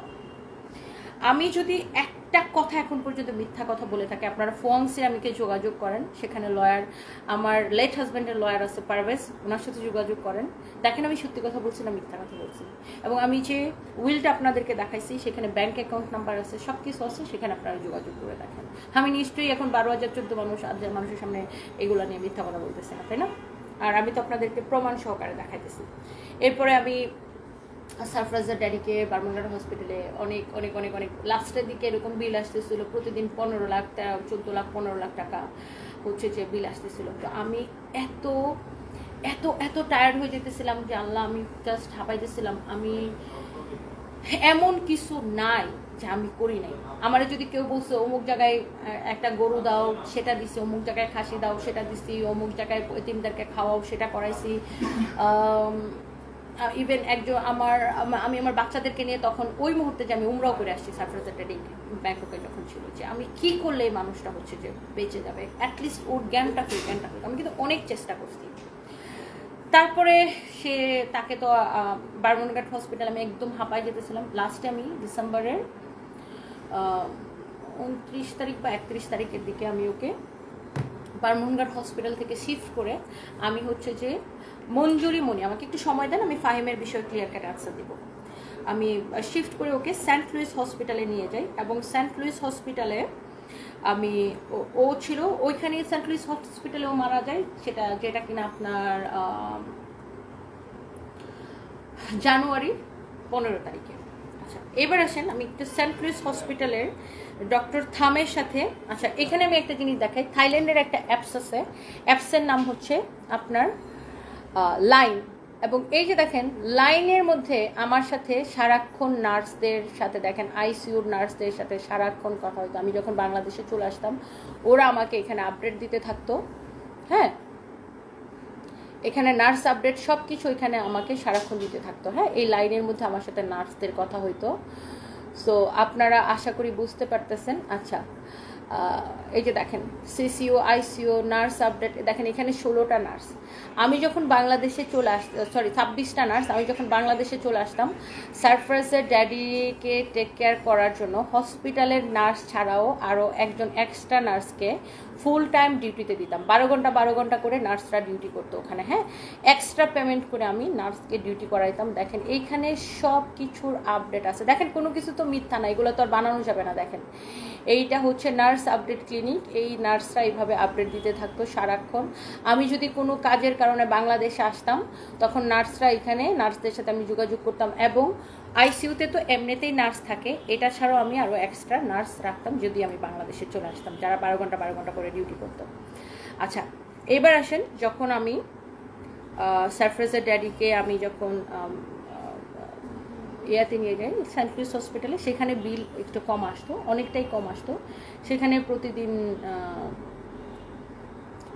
আমি যদি একটা কথা এখন পর্যন্ত মিথ্যা কথা বলে থাকি, আপনারা ফোনসে আমাকে যোগাযোগ করেন, সেখানে লয়ার, আমার লেট হাজব্যান্ডের লয়ার আছে পারভেজ, ওনার সাথে যোগাযোগ করেন, দেখেন আমি সত্যি কথা বলছি না মিথ্যা কথা বলছি। এবং আমি যে উইলটা আপনাদেরকে দেখাইছি, সেখানে ব্যাংক অ্যাকাউন্ট নাম্বার আছে, সব কিছু আছে, সেখানে আপনারা যোগাযোগ করে দেখেন। আমি নিশ্চয়ই এখন 12,014 মানুষের সামনে এগুলো নিয়ে মিথ্যা কথা বলতেছি না, তাই না? আর আমি তো আপনাদেরকে প্রমাণ সহকারে দেখাইতেছি। এরপরে আমি সারফরাজের ড্যাডিকে বার্মিংহাম হসপিটালে অনেক অনেক অনেক অনেক লাস্টের দিকে এরকম বিল আসতেছিল, প্রতিদিন 15 লাখ, 14 লাখ, 15 লাখ টাকা হচ্ছে যে বিল আসতেছিল। তো আমি এত এত এত টায়ার্ড হয়ে যেতেছিলাম যে আল্লাহ, আমি জাস্ট হাঁপাইতেছিলাম। আমি এমন কিছু নাই যে আমি করি নাই। আমার যদি কেউ বলছে অমুক জায়গায় একটা গরু দাও, সেটা দিছি, অমুক জায়গায় খাসি দাও, সেটা দিছি, অমুক জায়গায় এতিমদেরকে খাওয়াও, সেটা করাইছি। ইভেন একজন আমি আমার বাচ্চাদেরকে নিয়ে তখন ওই মুহূর্তে যে আমি উমরাও করে আসছি সারফরাজের ড্যাডি ব্যাংককে যখন ছিল, যে আমি কি করলে এই মানুষটা হচ্ছে যে বেঁচে যাবে, অ্যাটলিস্ট ওর জ্ঞানটা আমি কিন্তু অনেক চেষ্টা করছি। তারপরে তাকে তো বার্মিংহাম হসপিটাল আমি একদম হাঁপায় যেতেছিলাম। লাস্টে আমি ডিসেম্বরের 29 তারিখ বা 31 তারিখের দিকে আমি ওকে বার্মিংহাম হসপিটাল থেকে শিফট করে, আমি হচ্ছে যে মঞ্জুরি মনি, আমাকে একটু সময় দেন, আমি ফাহিমের বিষয়ে ক্লিয়ার কাট আনসার দিব। আমি শিফট করে ওকে সেন্ট লুইস হসপিটালে নিয়ে যাই এবং সেন্ট লুইস হসপিটালে ও ছিল ওইখানে। সেন্ট লুইস হসপিটালেও মারা যায়, যেটা কিনা আপনার জানুয়ারি 15 তারিখে। আচ্ছা এবার আসেন আমি একটু সেন্ট লুইস হসপিটালের ডক্টর থামের সাথে, আচ্ছা এখানে আমি একটা জিনিস দেখাই, থাইল্যান্ডের একটা অ্যাপস আছে, অ্যাপসের নাম হচ্ছে আপনার লাইন। এবং এই যে দেখেন লাইনের মধ্যে আমার সাথে সারাক্ষণ নার্সদের সাথে, দেখেন আইসিইউর নার্সদের সাথে সারাক্ষণ কথা হতো। আমি যখন বাংলাদেশে চলে আসতাম ওরা আমাকে এখানে আপডেট দিতে থাকতো। হ্যাঁ, এখানে নার্স আপডেট সব কিছু এখানে আমাকে সারাক্ষণ দিতে থাকতো। হ্যাঁ, এই লাইনের মধ্যে আমার সাথে নার্সদের কথা হইতো। সো আপনারা আশা করি বুঝতে পারতেছেন। আচ্ছা এই যে দেখেন সিসিও আইসিও নার্স আপডেট, দেখেন এখানে 16টা নার্স। আমি যখন বাংলাদেশে চলে আসতাম, সরি 26টা নার্স, আমি যখন বাংলাদেশে চলে আসতাম সারফারাজের ড্যাডিকে টেক কেয়ার করার জন্য হসপিটালের নার্স ছাড়াও আরও একজন এক্সট্রা নার্সকে ফুল টাইম ডিউটিতে দিতাম। 12 ঘন্টা করে নার্সরা ডিউটি করতো ওখানে। হ্যাঁ, এক্সট্রা পেমেন্ট করে আমি নার্সকে ডিউটি করাইতাম। দেখেন এইখানে সব কিছুর আপডেট আছে। দেখেন কোনো কিছু তো মিথ্যা না, এগুলো তো আর বানানো যাবে না। দেখেন এইটা হচ্ছে নার্স আপডেট ক্লিনিক, এই নার্সরা এইভাবে আপডেট দিতে থাকতো সারাক্ষণ। আমি যদি কোনো কাজের কারণে বাংলাদেশে আসতাম তখন নার্সরা এখানে, নার্সদের সাথে আমি যোগাযোগ করতাম। এবং আইসিইউতে তো এমনিতেই নার্স থাকে, এটা ছাড়াও আমি আরও এক্সট্রা নার্স রাখতাম যদি আমি বাংলাদেশে চলে আসতাম, যারা 12 ঘন্টা করে ডিউটি করতো। আচ্ছা এবার আসেন, যখন আমি সারফারাজের ড্যাডিকে আমি যখন ইয়াতে নিয়ে যাই সেন্ট লুইস হসপিটালে, সেখানে বিল একটু কম আসতো, অনেকটাই কম আসতো। সেখানে প্রতিদিন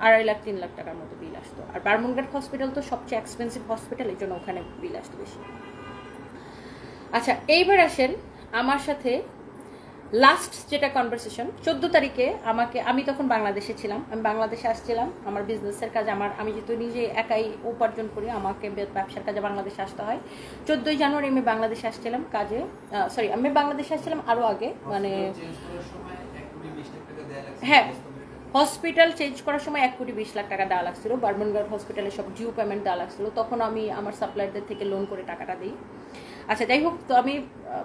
2.5 লাখ 3 লাখ টাকার মতো বিল আসতো। আর বারমুডঘাট হসপিটাল তো সবচেয়ে এক্সপেন্সিভ হসপিটাল, এই জন্য ওখানে বিল আসতো বেশি। আচ্ছা এইবার আসেন আমার সাথে লাস্ট যেটা কনভারসেশন 14 তারিখে আমাকে, আমি তখন বাংলাদেশে ছিলাম, আমি বাংলাদেশে আসছিলাম আমার বিজনেসের কাজে। আমি যেহেতু নিজে একাই উপার্জন করি, আমাকে ব্যবসার কাজে বাংলাদেশে আসতে হয়। 14 জানুয়ারি আমি বাংলাদেশে আসছিলাম কাজে, সরি আমি বাংলাদেশে আসছিলাম আরও আগে, মানে হ্যাঁ হসপিটাল চেঞ্জ করার সময় 1.20 লাখ টাকা দেওয়া লাগছিল। বারমুডঘাট হসপিটালে সব ডিউ পেমেন্ট দেওয়া লাগছিল, তখন আমি আমার সাপ্লায়ারদের থেকে লোন করে টাকাটা দিই। আচ্ছা যাই হোক, তো আমি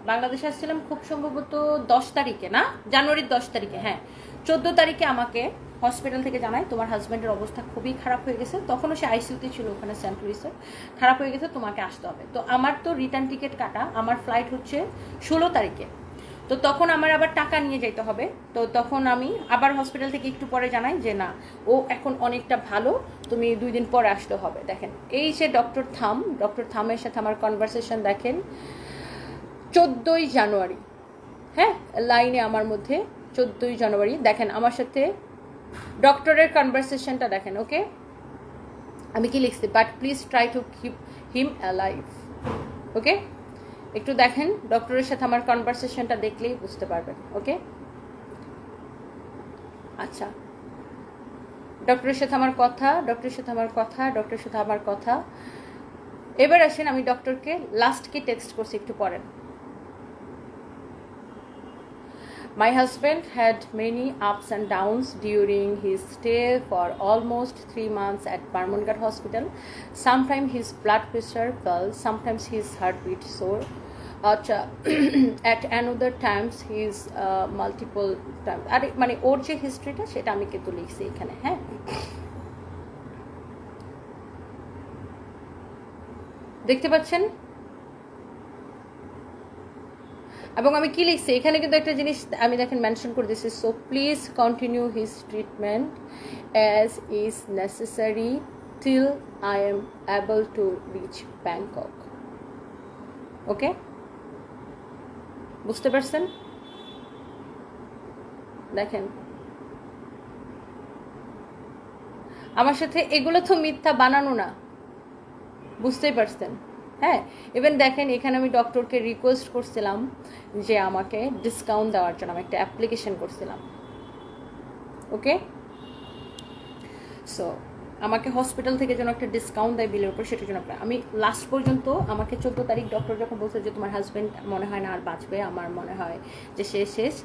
বাংলাদেশে আসছিলাম খুব সম্ভবত 10 তারিখে, না জানুয়ারির 10 তারিখে। হ্যাঁ, 14 তারিখে আমাকে হসপিটাল থেকে জানায় তোমার হাজব্যান্ডের অবস্থা খুবই খারাপ হয়ে গেছে। তখনও সে আইসিইউতে ছিল ওখানে সেন্ট লুইসে, খারাপ হয়ে গেছে, তোমাকে আসতে হবে। তো আমার তো রিটার্ন টিকিট কাটা, আমার ফ্লাইট হচ্ছে 16 তারিখে। তো তখন আমার আবার টাকা নিয়ে যেতে হবে। তো তখন আমি আবার হসপিটাল থেকে একটু পরে জানাই যে না, ও এখন অনেকটা ভালো, তুমি 2 দিন পরে আসতে হবে। দেখেন এই যে ডক্টর থামের সাথে আমার কনভারসেশন দেখেন 14ই জানুয়ারি। হ্যাঁ, লাইনে আমার মধ্যে 14ই জানুয়ারি দেখেন আমার সাথে ডক্টরের কনভারসেশনটা দেখেন। ওকে, আমি কি লিখছি, but please try to keep him alive. Okay, একটু দেখেন ডক্টরের সাথে আমার কনভারসেশনটা দেখলেই বুঝতে পারবেন। ওকে, আচ্ছা ডক্টরের সাথে আমার কথা। এবার আসেন আমি ডক্টরকে লাস্টকে টেক্সট করছি, একটু পড়েন। My husband had many ups and downs during his stay for almost 3 months at Barmanghat Hospital. Sometimes his blood pressure fell, sometimes his heartbeat sore. At another times his multiple times, আর মানে ওর যে হিস্ট্রিটা সেটা আমি কিন্তু লিখছি এখানে। হ্যাঁ, দেখতে পাচ্ছেন। এবং আমি কি লিখছি এখানে কিন্তু একটা জিনিস আমি দেখেন মেনশন করে দিয়েছি, so please continue his treatment as is necessary till I am able to reach Bangkok. Okay, বুঝতে পারছেন? দেখেন আমার সাথে এগুলো তো মিথ্যা বানানো না, বুঝতেই পারছেন। হ্যাঁ, ইভেন দেখেন এখানে আমি ডক্টরকে রিকোয়েস্ট করছিলাম যে আমাকে ডিসকাউন্ট দেওয়ার জন্য, আমি একটা অ্যাপ্লিকেশন করছিলাম। ওকে, সো আমাকে হসপিটাল থেকে যেন একটা ডিসকাউন্ট দেয় বিলের উপর, সেটার জন্য আমি লাস্ট পর্যন্ত, আমাকে 14 তারিখ ডক্টর যখন বলছে যে তোমার হাজব্যান্ড মনে হয় না আর বাঁচবে, আমার মনে হয় যে সে শেষ,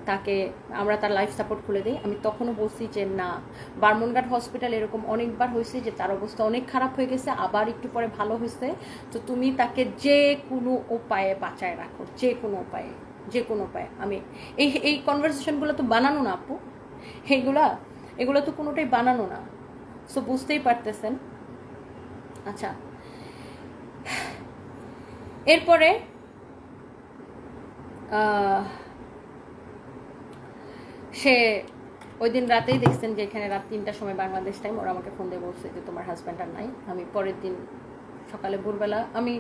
তাকে আমরা তার লাইফ সাপোর্ট খুলে দিই, আমি তখনও বলছি যে না, বারমুডঘাট হসপিটাল এরকম অনেকবার হয়েছে যে তার অবস্থা অনেক খারাপ হয়ে গেছে, আবার একটু পরে ভালো হয়েছে, তো তুমি তাকে যে কোনো উপায়ে বাঁচায় রাখো, যে কোনো উপায়ে। আমি এই কনভারসেশনগুলো তো বানানো না আপু, এগুলো তো কোনোটাই বানানো না, সো বুঝতেই পারতেছেন। আচ্ছা, এরপরে সে ওই দিন রাতেই দেখছেন যে এখানে রাত 3টার সময় বাংলাদেশ টাইম ওরা আমাকে ফোন দিয়ে বলছে যে তোমার হাজব্যান্ড আর নাই। আমি পরের দিন সকালে ভোরবেলা আমি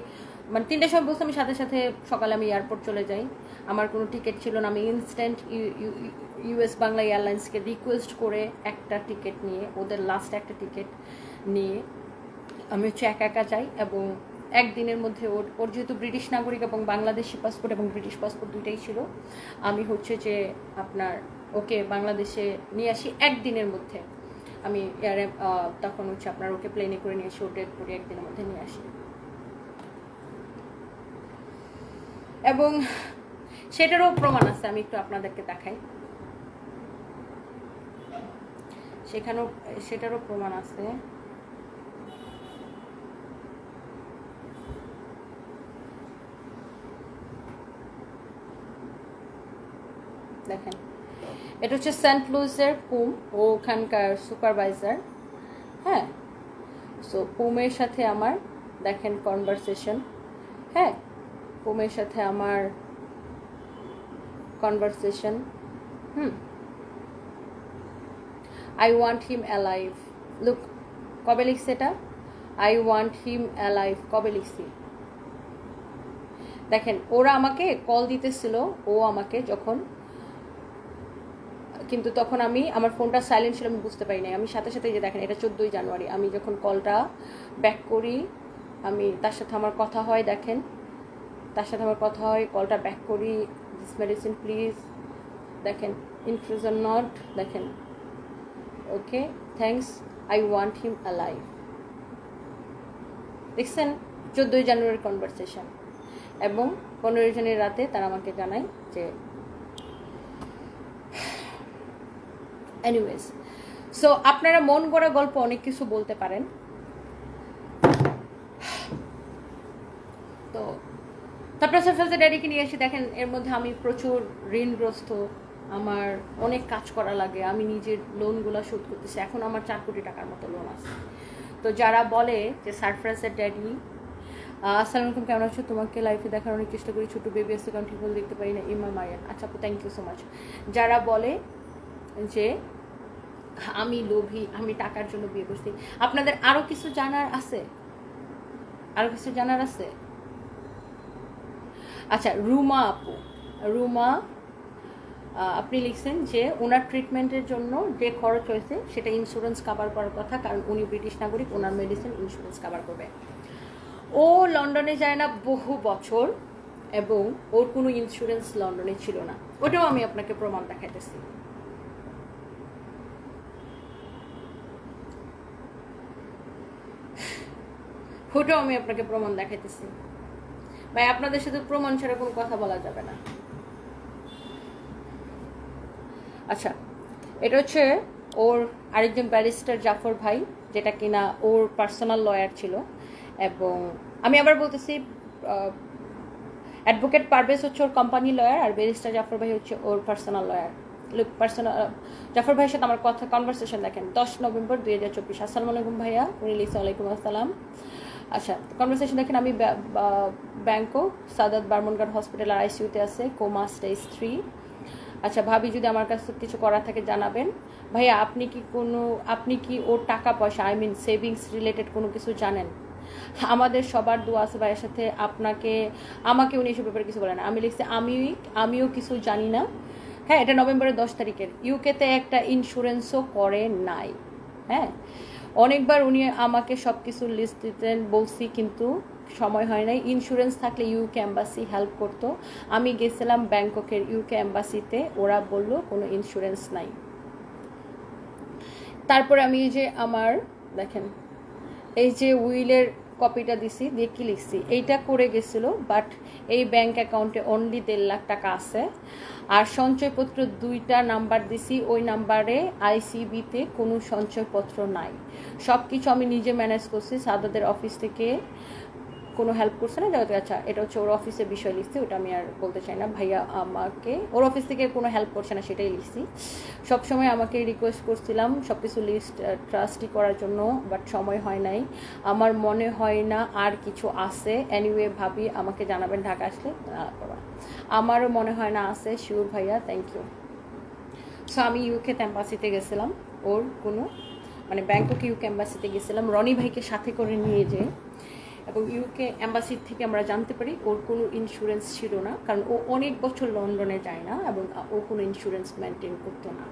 মানে 3টার সময় বলছি, আমি সাথে সাথে সকালে আমি এয়ারপোর্ট চলে যাই। আমার কোনো টিকিট ছিল না, আমি ইনস্ট্যান্ট ইউএস বাংলা এয়ারলাইন্সকে রিকোয়েস্ট করে একটা টিকিট নিয়ে, ওদের লাস্ট একটা টিকিট নিয়ে আমি হচ্ছে একা একা যাই। এবং একদিনের মধ্যে ওর যেহেতু ব্রিটিশ নাগরিক এবং বাংলাদেশি পাসপোর্ট এবং ব্রিটিশ পাসপোর্ট দুইটাই ছিল, আমি হচ্ছে যে আপনার ওকে বাংলাদেশে নিয়ে আসি একদিনের মধ্যে। আমি এয়ারে তখন হচ্ছে আপনার ওকে প্লেনে করে নিয়ে আসি, ও ডেট করে একদিনের মধ্যে নিয়ে আসি। এবং সেটারও প্রমাণ আছে, আমি একটু আপনাদেরকে দেখাই। সেটারও প্রমাণ আছে। দেখেন, এটা হচ্ছে সেন্ট লুইসের পুম, ও ওখানকার সুপারভাইজার। হ্যাঁ, সো পুমের সাথে আমার দেখেন কনভারসেশন। হ্যাঁ, পুমের সাথে আমার conversation. I want him alive. Look, কবে লিখছে এটা? আই ওয়ান্ট হিম অ্যালাইভ কবে লিখছি দেখেন। ওরা আমাকে কল দিতেছিল, ও আমাকে যখন, কিন্তু তখন আমি আমার ফোনটা সাইলেন্ট ছিল, আমি বুঝতে পারি নাই। আমি সাথে সাথে যে দেখেন এটা 14ই জানুয়ারি, আমি যখন কলটা ব্যাক করি, আমি তার সাথে আমার কথা হয়, দেখেন তার সাথে আমার কথা হয়, কলটা ব্যাক করি, দিস মেডিসিন প্লিজ, দেখেন ইনফিউশন নট, দেখেন okay thanks, I want him alive. দেখছেন 14ই জানুয়ারির কনভারসেশন। এবং 15 জনের রাতে তারা আমাকে জানায় যে এনিওয়েজ। সো আপনারা মন গড়া গল্প অনেক কিছু বলতে পারেন। তো তারপরে সারফরাজের ড্যাডিকে নিয়ে এসে দেখেন এর মধ্যে আমি প্রচুর ঋণগ্রস্ত, আমার অনেক কাজ করা লাগে, আমি নিজের লোনগুলো শোধ করতেছি। এখন আমার 4 কোটি টাকার মতো লোন আছে। তো যারা বলে যে সারফরাজের ড্যাডি আসসালামু আলাইকুম, কেমন আছো, তোমাকে লাইফে দেখার অনেক চেষ্টা করি, ছোটো বেবি আসছে কারণ ঠিক মতো দেখতে পারি না, ইমা মায়ান। আচ্ছা আপু, থ্যাংক ইউ সো মাচ। যারা বলে যে আমি লোভী, আমি টাকার জন্য বিয়ে করছি, আপনাদের আরো কিছু জানার আছে? আরো কিছু জানার আছে? আচ্ছা, রুমা আপু, রুমা আপনি লিখছেন যে ওনার ট্রিটমেন্টের জন্য যে খরচ হয়েছে সেটা ইন্স্যুরেন্স কভার করার কথা, কারণ উনি ব্রিটিশ নাগরিক, ওনার মেডিসিন ইন্স্যুরেন্স কভার করবে। ও লন্ডনে যায় না বহু বছর, এবং ওর কোনো ইন্স্যুরেন্স লন্ডনে ছিল না। ওটাও আমি আপনাকে প্রমাণ দেখাইতেছি। ওটাও আমি আপনাকে প্রমাণ দেখাইতেছি ভাই, আপনাদের সাথে প্রমাণ ছাড়া কোনো কথা বলা যাবে না। আচ্ছা, এটা হচ্ছে ওর আরেকজন ব্যারিস্টার জাফর ভাই, যেটা কিনা ওর পার্সোনাল লয়ার ছিল। এবং আমি আবার বলতেছি, অ্যাডভোকেট পারভেজ হচ্ছে ওর কোম্পানি লয়ার, আর ব্যারিস্টার জাফর ভাই হচ্ছে ওর পার্সোনাল লয়ার। লুক, জাফর ভাইয়ের সাথে আমার কথা কনভারসেশন দেখেন 10 নভেম্বর 2024। আসসালামু আলাইকুম ভাইয়া। উনি লিখছে ওয়ালাইকুম আসসালাম। আচ্ছা, কনভারসেশন দেখেন, আমি ব্যাংকক সাদাত বার্মনগার্ড হসপিটাল আইসিইউতে আছে, কোমা স্টেজ 3। আচ্ছা ভাবি, যদি আমার কাছে কিছু করার থাকে জানাবেন। ভাইয়া আপনি কি ওর টাকা পয়সা, আই মিন সেভিংস রিলেটেড কোনো কিছু জানেন? আমাদের সবার দোয়া আছে ভাইয়ের সাথে। আমাকে উনি এসব ব্যাপারে কিছু বলেন। আমি লিখছি আমিও কিছু জানি না। হ্যাঁ, এটা নভেম্বরের 10 তারিখের। ইউকেতে একটা ইন্স্যুরেন্সও করে নাই। হ্যাঁ, অনেকবার উনি আমাকে সব কিছু লিস্ট দিতেন, বলছি, কিন্তু সময় হয় নাই। ইন্স্যুরেন্স থাকলে ইউকে এম্বাসি হেল্প করতো। আমি গেছিলাম ব্যাংককের ইউকে এম্বাসিতে, ওরা বলল কোনো ইন্স্যুরেন্স নাই। তারপরে আমি এই যে আমার দেখেন এই যে উইলের কপিটা দিছি, দিয়ে কি লিখছি, এইটা করে গেছিলো, বাট এই ব্যাংক অ্যাকাউন্টে অনলি 1.5 লাখ টাকা আছে। আর সঞ্চয়পত্র 2টা নাম্বার দিছি, ওই নাম্বারে আইসিবিতে কোনো সঞ্চয়পত্র নাই। সব কিছু আমি নিজে ম্যানেজ করছি, সাদাদের অফিস থেকে কোনো হেল্প করছে না। আচ্ছা, এটা হচ্ছে ওর অফিসের বিষয় লিখছি, ওটা আমি আর বলতে চাই না। ভাইয়া আমাকে ওর অফিস থেকে কোনো হেল্প করছে না, সেটাই লিখছি। সবসময় আমাকে রিকোয়েস্ট করছিলাম সব কিছু লিস্ট ট্রাস্টি করার জন্য, বাট সময় হয় নাই। আমার মনে হয় না আর কিছু আছে। এনিওয়ে ভাবি, আমাকে জানাবেন ঢাকা আসলে। আমারও মনে হয় না আছে। শিওর ভাইয়া, থ্যাংক ইউ। সো আমি ইউকে এম্বাসিতে গেছিলাম, ওর কোনো মানে ব্যাংকক ইউকে এম্বাসিতে গেছিলাম রনি ভাইকে সাথে করে নিয়ে যেয়ে, এবং ইউকে এম্বাসির থেকে আমরা জানতে পারি ওর কোনো ইন্স্যুরেন্স ছিল না, কারণ ও অনেক বছর লন্ডনে যায় না এবং ও কোনো ইন্স্যুরেন্স মেনটেন করতো না।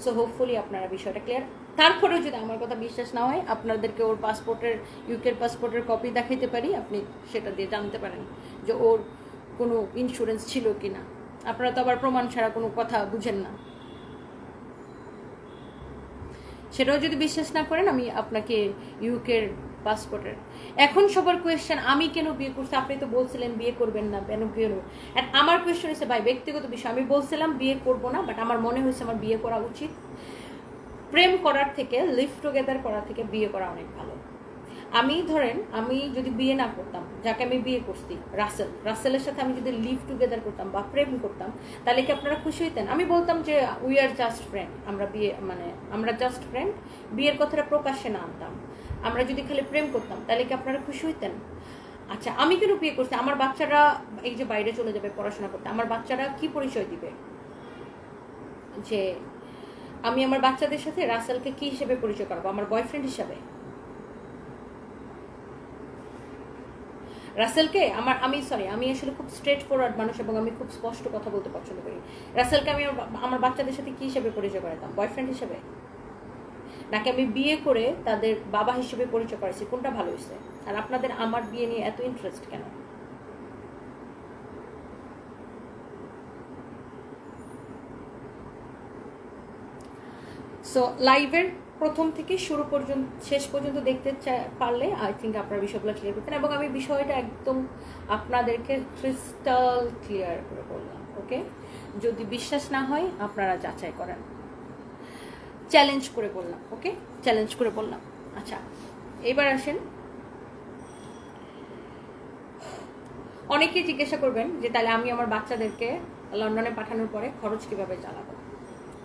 সো হোপফুলি আপনারা বিষয়টা ক্লিয়ার। তারপরেও যদি আমার কথা বিশ্বাস না হয়, আপনাদেরকে ওর পাসপোর্টের ইউকের পাসপোর্টের কপি দেখাইতে পারি, আপনি সেটা দিয়ে জানতে পারেন যে ওর কোনো ইন্স্যুরেন্স ছিল কি না। আপনারা তো আবার প্রমাণ ছাড়া কোনো কথা বুঝেন না। সেটাও যদি বিশ্বাস না করেন, আমি আপনাকে ইউকের পাসপোর্টের, এখন সবার কোয়েশ্চেন আমি কেন বিয়ে করছি, আপনি তো বলছিলেন বিয়ে করবেন না, কেন অ্যান্ড আমার কোয়েশ্চেন হচ্ছে ভাই ব্যক্তিগত বিষয়, আমি বলছিলাম বিয়ে করব না, বাট আমার মনে হয়েছে আমার বিয়ে করা উচিত। প্রেম করার থেকে, লিভ টুগেদার করার থেকে বিয়ে করা অনেক ভালো। আমি ধরেন আমি যদি বিয়ে না করতাম, যাকে আমি বিয়ে করছি রাসেলের সাথে আমি যদি লিভ টুগেদার করতাম বা প্রেম করতাম, তাহলে কি আপনারা খুশি হইতেন? আমি বলতাম যে উই আর জাস্ট ফ্রেন্ড, আমরা জাস্ট ফ্রেন্ড, বিয়ের কথাটা প্রকাশ্যে না আনতাম। আমরা যদি খালি প্রেম করতাম, তাহলে কি আপনারা খুশি হইতেন? আচ্ছা, আমি কেন বিয়ে করছি? আমার বাচ্চারা এই যে বাইরে চলে যাবে পড়াশোনা করতে, আমার বাচ্চারা কি পরিচয় দিবে? যে আমি আমার বাচ্চাদের সাথে রাসেলকে কি হিসেবে পরিচয় করবো? আমার বয়ফ্রেন্ড হিসাবে? রাসেলকে আমি আসলে খুব স্ট্রেট ফরওয়ার্ড মানুষ এবং আমি খুব স্পষ্ট কথা বলতে পছন্দ করি। রাসেলকে আমি আমার বাচ্চাদের সাথে কি হিসেবে পরিচয় করাতাম? বয়ফ্রেন্ড হিসেবে, নাকি আমি বিয়ে করে তাদের বাবা হিসেবে পরিচয় করেছি? কোনটা ভালো হয়েছে? আর আপনাদের আমার বিয়ে নিয়ে এত ইন্টারেস্ট কেন? সো লাইভের প্রথম থেকে শুরু পর্যন্ত শেষ পর্যন্ত দেখতে পারলে আই থিঙ্ক আপনারা বিষয়গুলো ক্লিয়ার করতেন, এবং আমি বিষয়টা একদম আপনাদেরকে ক্রিস্টাল ক্লিয়ার করে বললাম। ওকে, যদি বিশ্বাস না হয় আপনারা যাচাই করেন, চ্যালেঞ্জ করে বললাম। ওকে, চ্যালেঞ্জ করে বললাম। আচ্ছা, এবার আসেন, অনেকেই জিজ্ঞাসা করবেন যে তাহলে আমি আমার বাচ্চাদেরকে লন্ডনে পাঠানোর পরে খরচ কিভাবে চালাবো?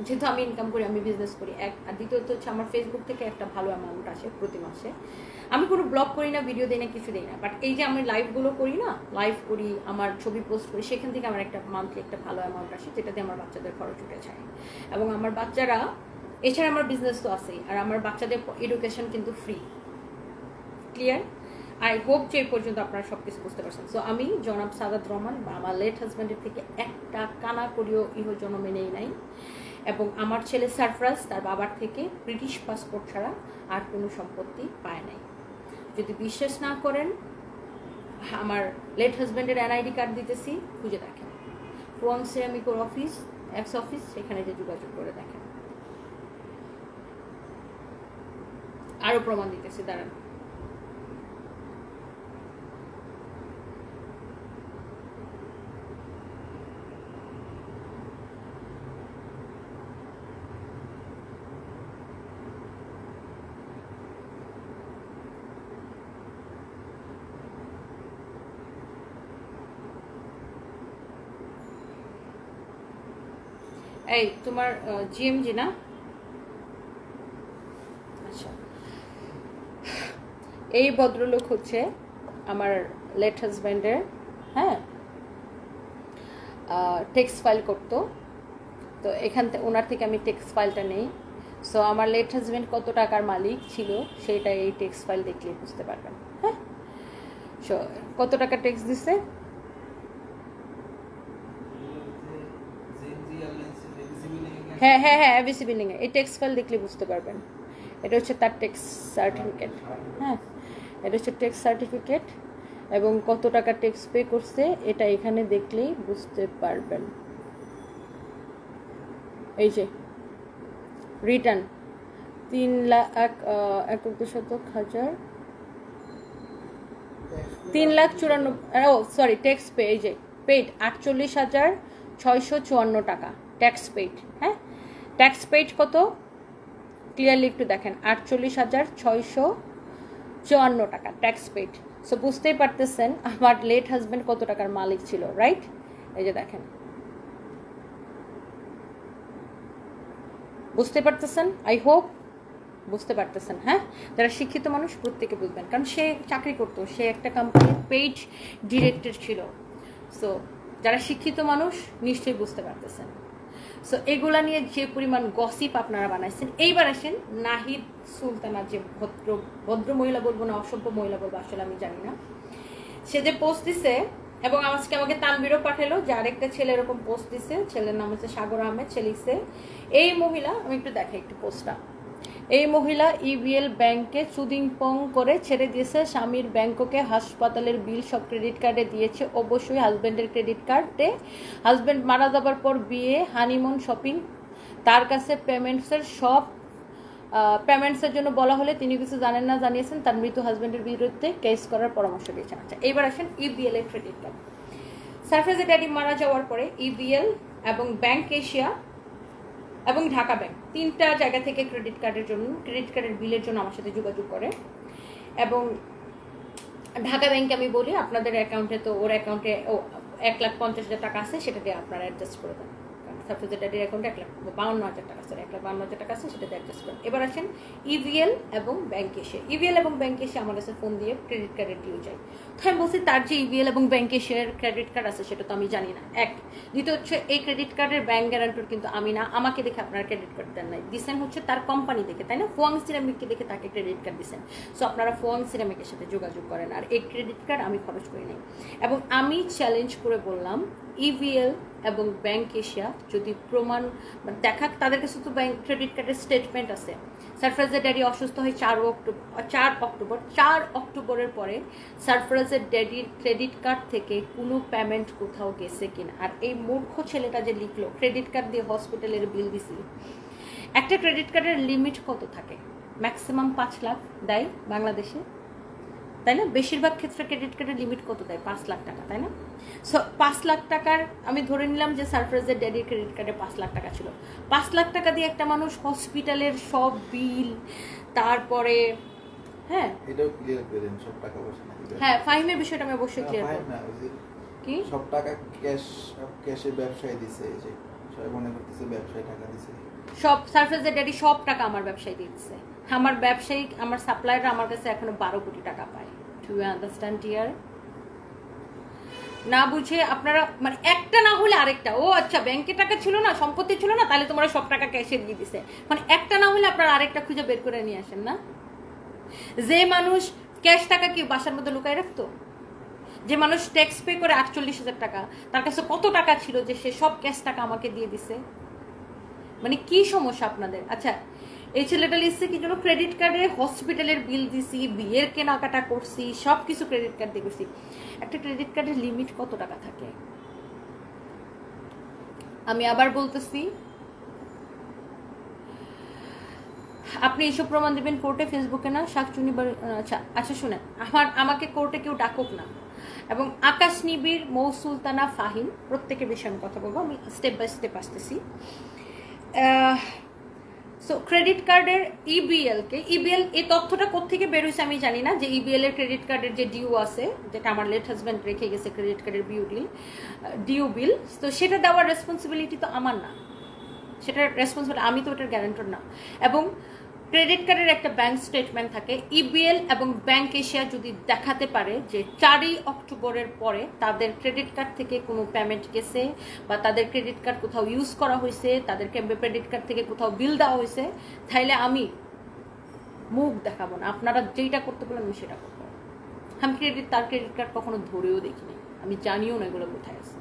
যেহেতু আমি ইনকাম করি, আমি বিজনেস করি, আর দ্বিতীয়ত হচ্ছে আমার ফেসবুক থেকে একটা ভালো অ্যামাউন্ট আসে প্রতি মাসে। আমি কোনো ব্লগ করি না, ভিডিও দিই না, কিছু দিই না, বাট এই যে আমি লাইভগুলো করি না, লাইভ করি, আমার ছবি পোস্ট করি, সেখান থেকে আমার একটা মান্থলি একটা ভালো অ্যামাউন্ট আসে, যেটাতে আমার বাচ্চাদের খরচ উঠে যায়। এবং আমার বাচ্চারা, এছাড়া আমার বিজনেস তো আছেই, আর আমার বাচ্চাদের এডুকেশন কিন্তু ফ্রি। ক্লিয়ার? আই হোপ যে এই পর্যন্ত আপনারা সব কিছু বুঝতে পারছেন। সো আমি জনাব সাদাত রহমান বা আমার লেট হাজব্যান্ডের থেকে একটা কানা করিও ইহ জন্মে নেই নাই, এবং আমার ছেলে সারফরাজ তার বাবার থেকে ব্রিটিশ পাসপোর্ট ছাড়া আর কোনো সম্পত্তি পায় নাই। যদি বিশ্বাস না করেন, আমার লেট হাজব্যান্ডের এনআইডি কার্ড দিতেছি, খুঁজে দেখেন, ফ্রন্ট সেরামিকোর অফিস, এক্স অফিস, সেখানে যে যোগাযোগ করে দেখেন। আরো প্রমাণ দিতেছি, দাঁড়ান। এই তোমার জিএমজি না? আচ্ছা, এই ভদ্রলোক হচ্ছে আমার লেট হাজব্যান্ডের, হ্যাঁ, টেক্স ফাইল করতো। তো এখান থেকে ওনার থেকে আমি টেক্স ফাইলটা নেই। সো আমার লেট হাজব্যান্ড কত টাকার মালিক ছিল সেটা এই টেক্স ফাইল দেখলে বুঝতে পারবেন। হ্যাঁ, সো কত টাকা ট্যাক্স দিছে? হ্যাঁ হ্যাঁ হ্যাঁ, এবিসি বিল্ডিং এ এই ট্যাক্স ফাইল দেখলে বুঝতে পারবেন। এটা হচ্ছে তার ট্যাক্স সার্টিফিকেট। হ্যাঁ, এটা হচ্ছে ট্যাক্স সার্টিফিকেট, এবং কত টাকা ট্যাক্স পে করছে এটা এখানে দেখলেই বুঝতে পারবেন। এই যে রিটার্ন 3,61,000, 3,94,000, ও সরি, ট্যাক্স পে, এই যে পেড 48,654 টাকা ট্যাক্স পেড। হ্যাঁ, ট্যাক্স পেড কত ক্লিয়ারলি একটু দেখেন, 48,654 টাকা ট্যাক্স পেড। সো বুঝতেই পারতেছেন আমার লেট হাজব্যান্ড কত টাকার মালিক ছিল, রাইট? এই যে দেখেন, বুঝতে পারতেছেন? আই হোপ বুঝতে পারতেছেন? হ্যাঁ, যারা শিক্ষিত মানুষ প্রত্যেকে বুঝবেন, কারণ সে চাকরি করতো, সে একটা কোম্পানির পেইড ডিরেক্টর ছিল। সো যারা শিক্ষিত মানুষ নিশ্চয়ই বুঝতে পারতেছেন। সো এগুলা নিয়ে যে পরিমাণ গসিপ আপনারা বানাইছেন। এইবার আসেন নাহিদ সুলতানা, যে ভদ্র মহিলা বলবো না অসভ্য মহিলা বলবো আসলে আমি জানি না, সে যে পোস্ট দিছে, এবং আজকে আমাকে তানবিরও পাঠালো যে আরেকটা ছেলে এরকম পোস্ট দিছে, ছেলের নাম হচ্ছে সাগর আহমেদ। সে লিখছে, এই মহিলা, আমি একটু দেখাই একটু পোস্টটা, এই মহিলা ইবিএল ব্যাংকে চুদিং পং করে ছেড়ে দিয়েছে স্বামীর ব্যাংককে, হাসপাতালের বিল সব ক্রেডিট কার্ডে দিয়েছে, অবশ্যই হাজব্যান্ডের ক্রেডিট কার্ডে, হাজব্যান্ড মারা যাবার পর বিয়ে, হানিমুন, শপিং, তার কাছে পেমেন্টসের জন্য বলা হলে তিনি কিছু জানেন না জানিয়েছেন, তার মৃত হাজব্যান্ডের বিরুদ্ধে কেস করার পরামর্শ দিয়েছেন। আচ্ছা, এবার আসেন ইবিএল এর ক্রেডিট কার্ড। সারফরাজের ড্যাডি মারা যাওয়ার পরে ইবিএল এবং ব্যাংক এশিয়া এবং ঢাকা ব্যাংক তিনটা জায়গা থেকে ক্রেডিট কার্ডের বিলের জন্য আমার সাথে যোগাযোগ করে। এবং ঢাকা ব্যাংকে আমি বলি, আপনাদের অ্যাকাউন্টে তো ওর অ্যাকাউন্টে 1,50,000 টাকা আছে, সেটা দিয়ে আপনারা অ্যাডজাস্ট করে দেন। সারফরাজের ড্যাডির অ্যাকাউন্টে 1,52,000 টাকা আছে, 1,52,000 টাকা আছে, সেটাতে অ্যাডজাস্ট করেন। এবার আসেন ইভিএল এবং ব্যাংক এশিয়া। ইভিএল এবং ব্যাংক এশিয়া আমার কাছে ফোন দিয়ে ক্রেডিট কার্ডের ডিউ চাই। তো আমি বলছি, তার যে ইভিএল এবং ব্যাংক এশিয়ার ক্রেডিট কার্ড আছে সেটা তো আমি জানি না। এক, দ্বিতীয় হচ্ছে এই ক্রেডিট কার্ডের ব্যাংক গ্যারান্টর কিন্তু আমি না, আমাকে দেখে আপনারা ক্রেডিট কার্ড দেন নাই, দিচ্ছেন হচ্ছে তার কোম্পানি দেখে, তাই না? ফোয়াং সিরামিককে দেখে তাকে ক্রেডিট কার্ড দিচ্ছেন। সো আপনারা ফোয়াং সিরামিকের সাথে যোগাযোগ করেন, আর এই ক্রেডিট কার্ড আমি খরচ করি নাই। এবং আমি চ্যালেঞ্জ করে বললাম, ইভিএল এবং ব্যাংক এশিয়া যদি প্রমাণ দেখাক, তাদের কাছে তো ব্যাংক ক্রেডিট কার্ডের স্টেটমেন্ট আছে। সারফরাজের ড্যাডি অসুস্থ হয় 4 অক্টোবরের পরে সারফরাজের ড্যাডির ক্রেডিট কার্ড থেকে কোনো পেমেন্ট কোথাও গেছে কিনা। আর এই মূর্খ ছেলেটা যে লিখলো ক্রেডিট কার্ড দিয়ে হসপিটালের বিল দিছি, একটা ক্রেডিট কার্ডের লিমিট কত থাকে? ম্যাক্সিমাম 5 লাখ দেয় বাংলাদেশে, তাই না? বেশিরভাগ ক্ষেত্রে ক্রেডিট কার্ডের লিমিট কত দেয়? 5 লাখ টাকা, তাই না? সো 5 লাখ টাকার আমি ধরে নিলাম যে সারফরাজের ড্যাডির ক্রেডিট কার্ডে 5 লাখ টাকা ছিল। 5 লাখ টাকা দিয়ে একটা মানুষ হসপিটালের সব বিল, তারপরে হ্যাঁ এটাও ক্লিয়ার করেন, সব টাকা পয়সা নাকি? হ্যাঁ, ফাহিমের বিষয়টা আমি অবশ্যই ক্লিয়ার করব। কি সব টাকা ক্যাশে ব্যবসায় দিছে, এই যে সবাই মনে করতেছে ব্যবসায় টাকা দিছে। সব সারফরাজের ড্যাডি সব টাকা আমার ব্যবসায় দিচ্ছে। আমার ব্যবসায়িক, আমার সাপ্লায়াররা আমার কাছে এখনো 12 কোটি টাকা পায়। To understand here? না বুঝে আপনারা মানে একটা না হলে আরেকটা, ও আচ্ছা ব্যাংকে টাকা ছিল না, সম্পত্তি ছিল না, তাহলে তোমরা সব টাকা ক্যাশে দিয়ে দিছে, মানে একটা না হলে আপনারা আরেকটা খুঁজে বের করে নিয়ে আসেন না। যে মানুষ ক্যাশ টাকা কি বাসার মধ্যে লুকায় রাখতো? যে মানুষ ট্যাক্স পে করে 48,000 টাকা, তার কাছে কত টাকা ছিল যে সে সব ক্যাশ টাকা আমাকে দিয়ে দিছে? মানে কি সমস্যা আপনাদের? আচ্ছা, এই ছেলেটা লিখছে কি জন্য ক্রেডিট কার্ডে হসপিটালের বিল দিছি, বিয়ের কেনাকাটা করছি, সবকিছু ক্রেডিট কার্ড দিয়ে করছি। একটা ক্রেডিট কার্ডের লিমিট কত টাকা থাকে? আমি আবার বলতেছি, আপনি এসব প্রমাণ দিবেন কোর্টে, ফেসবুকে না, শাকচুনি। আচ্ছা আচ্ছা, শুনেন, আমাকে কোর্টে কেউ ডাকুক না। এবং আকাশ নিবিড়, মৌসুলতানা, ফাহিম, প্রত্যেকের বিষয়ে আমি কথা বলবো, আমি স্টেপ বাই স্টেপ আসতেছি। সো ক্রেডিট কার্ডের ইবিএল এই তথ্যটা কোত্থেকে বের হয়েছে আমি জানি না, যে ইবিএল এর ক্রেডিট কার্ডের যে ডিউ আছে, যেটা আমার লেট হাজব্যান্ড রেখে গেছে ক্রেডিট কার্ডের ডিউ বিল, তো সেটা দেওয়ার রেসপন্সিবিলিটি তো আমার না, সেটার রেসপন্সিবিলিটি, আমি তো ওটার গ্যারান্টর না। এবং ক্রেডিট কার্ডের একটা ব্যাংক স্টেটমেন্ট থাকে, ইবিএল এবং ব্যাংক এশিয়া যদি দেখাতে পারে যে 4 অক্টোবরের পরে তাদের ক্রেডিট কার্ড থেকে কোনো পেমেন্ট গেছে, বা তাদের ক্রেডিট কার্ড কোথাও ইউজ করা হয়েছে, তাদের ক্রেডিট কার্ড থেকে কোথাও বিল দেওয়া হয়েছে, তাহলে আমি মুখ দেখাবো না। আপনারা যেটা করতে বলেন আমি সেটা করবো। আমি তার ক্রেডিট কার্ড কখনো ধরেও দেখিনি, আমি জানিও না এগুলো কোথায় আছে।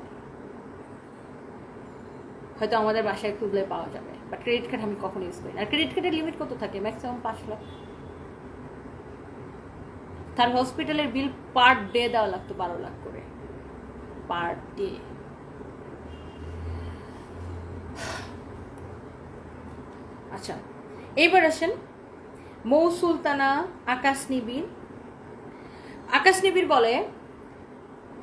হয়তো আমাদের বাসায় খুঁজলে পাওয়া যাবে, বাট ক্রেডিট কার্ড আমি কখনো ইউজ করি না। আর ক্রেডিট কার্ডের লিমিট কত থাকে? ম্যাক্সিমাম 5 লাখ। তার হসপিটালের বিল পার ডে দেওয়া লাগতো 12 লাখ করে পার ডে। আচ্ছা, এইবার আসেন মৌসুলতানা, আকাশ নিবিড় বলে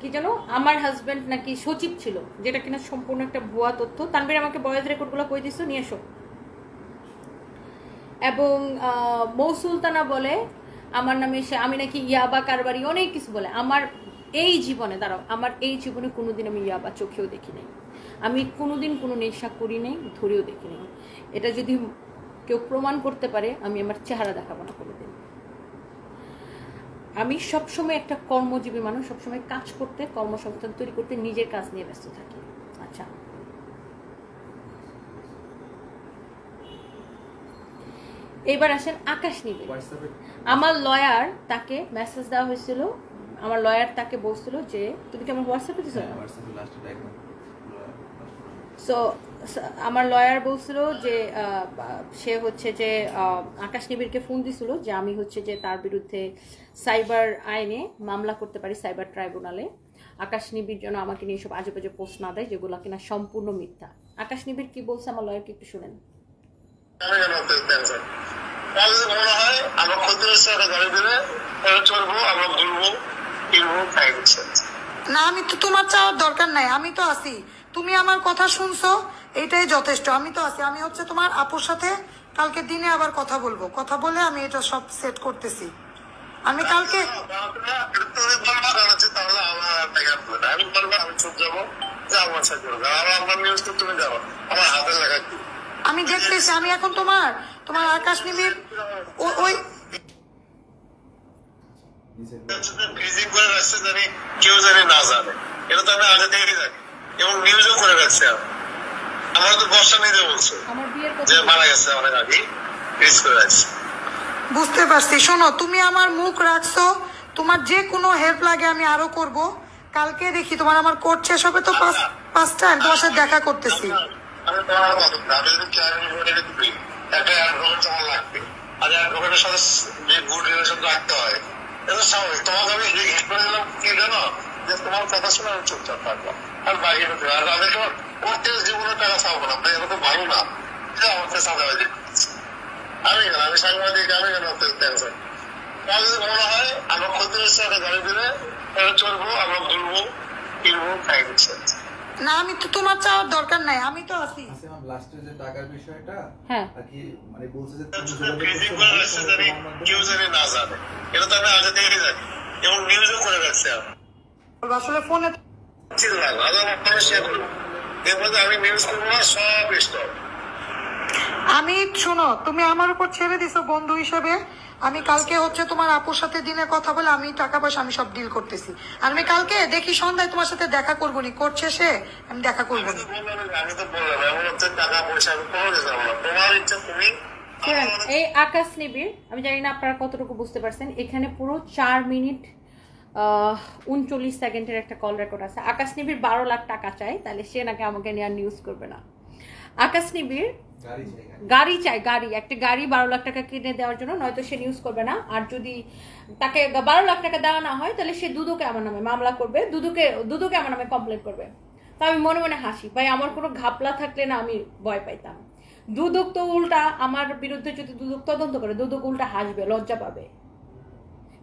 কি জানো, আমার হাজবেন্ড নাকি সচিব ছিল, যেটা কিনা সম্পূর্ণ একটা ভুয়া তথ্য। তানভীর আমাকে ভয়েস রেকর্ডগুলো কই দিছো, নিয়ে এসো। এবং মৌসুলতানা বলে আমার নামে আমি নাকি ইয়াবা কারবারি, অনেক কিছু বলে। আমার এই জীবনে কোনোদিন আমি ইয়াবা চোখেও দেখি নাই, আমি কোনোদিন কোনো নেশা করি নাই, ধরেও দেখি নাই। এটা যদি কেউ প্রমাণ করতে পারে আমি আমার চেহারা দেখাবো না কোনোদিন। আমি সবসময় একটা কর্মজীবী মানুষ, সবসময় কাজ করতে, কর্মসংস্থান তৈরি করতে, নিজের কাজ নিয়ে ব্যস্ত থাকি। আচ্ছা, এবার আসেন আকাশ নিবে। আমার লয়ার তাকে মেসেজ দেওয়া হয়েছিল, আমার লয়ার তাকে বলছিল যে তুমি কি আমার হোয়াটসঅ্যাপে দিছো? সো আমার লয়ার বলছিল যে সে হচ্ছে যে আকাশ নিবিড়কে ফোন দিছিল যে আমি হচ্ছে যে তার বিরুদ্ধে সাইবার আইনে মামলা করতে পারি সাইবার ট্রাইব্যুনালে। আকাশ নিবিড় যেন আমাকে নিয়ে সব আজে বাজে পোস্ট না দেয় যেগুলো কিনা সম্পূর্ণ মিথ্যা। আকাশ নিবিড় কি বলছে আমার লয়ারকে একটু শুনেন। না, আমি তো তোমার চাওয়ার দরকার নাই, আমি তো আছি। তুমি আমার কথা শুনছো, এটাই যথেষ্ট। আমি তো আছি। আমি হচ্ছে তোমার আপুর সাথে কালকে দিনে আবার কথা বলবো, কথা বলে আমি এটা সব সেট করতেছি। আমি কালকে আমি দেখতেছি। আমি এখন তোমার আকাশ নিবিড় ওই ফ্রিজিং করে রাখছে জানি কেউ জানি না জানে, এটা তো আমি আগে থেকে জানি এবং নিউজও করে রাখছে। আমার তো বর্ষা নিজে বলছে যে মারা গেছে অনেক আগে, ফ্রিজ করে রাখছে। বুঝতে পারছি। শোনো, তুমি আমার মুখ রাখছো, তোমার যে কোনো হেল্প লাগে আমি আরো করব। কালকে দেখি তোমার আমার কোর্ট শেষ হবে তো 5টা আমি তোমার সাথে দেখা করতেছি। আমি তোমার কথা আমি যদি একটা অ্যাডভোকেট তোমার লাগবে, আর অ্যাডভোকেটের সাথে যে গুড রিলেশন রাখতে হয়, এটা স্বাভাবিক। তোমাকে আমি হেল্প করে দিলাম কি জানো, যে তোমার কথা শুনে আমি চুপচাপ থাকবো আর বাইরে আর আমি তোমার করতে জীবনের টাকা চাবো না, এটা তো ভালো না যে আমাকে সাদাবাজি করতেছে। আমি সাংবাদিক, আমি কেন টেনশন। তোমার যদি মনে হয় আমার ক্ষতির সাথে গাড়ি দিলে চলবো, আমরা বলবো কিনবো, খাই দিচ্ছে। না, আমি তো তোমার চাওয়ার দরকার নাই, আমি তো আছি। লাস্টের যে টাকার বিষয়টা হ্যাঁ আর কি মানে বলছে যে ফ্রিজিং করে রাখছে জানি কেউ জানি না জানে, এটা তো আমি আগে থেকে জানি এবং নিউজও করে রাখছে। আসলে ফোনে আমি নিউজ করবো না, সব স্টপ। আমি শোনো, তুমি আমার উপর ছেড়ে দিছো বন্ধু হিসেবে। আমি কালকে হচ্ছে তোমার আপুর সাথে দিনে কথা বলে আমি টাকা পয়সা আমি সব ডিল করতেছি। আর আমি কালকে দেখি সন্ধ্যায় তোমার সাথে দেখা করবো নি, কোর্ট শেষে আমি দেখা করবো নি। আমি তো বললাম এমন হচ্ছে টাকা পয়সা আমি কোনো দিতে পারবো না, তোমার ইচ্ছা তুমি। এই আকাশ নিবিড়, আমি জানি না আপনারা কতটুকু বুঝতে পারছেন, এখানে পুরো 4 মিনিট 39 সেকেন্ডের একটা কল রেকর্ড আছে। আকাশ নিবিড় 12 লাখ টাকা চায়, তাহলে সে নাকি আমাকে নিয়ে আর নিউজ করবে না। আকাশ নিবিড় গাড়ি চাই, গাড়ি, একটা গাড়ি 12 লাখ টাকা কিনে দেওয়ার জন্য, নয়তো সে নিউজ করবে না। আর যদি তাকে 12 লাখ টাকা দেওয়া না হয় তাহলে সে দুদুকে আমার নামে মামলা করবে, দুদুকে আমার নামে কমপ্লেন করবে। তা আমি মনে মনে হাসি, ভাই আমার কোনো ঘাপলা থাকলে না আমি ভয় পাইতাম। দুদক তো উল্টা আমার বিরুদ্ধে যদি দুদক তদন্ত করে, দুদক উল্টা হাসবে, লজ্জা পাবে।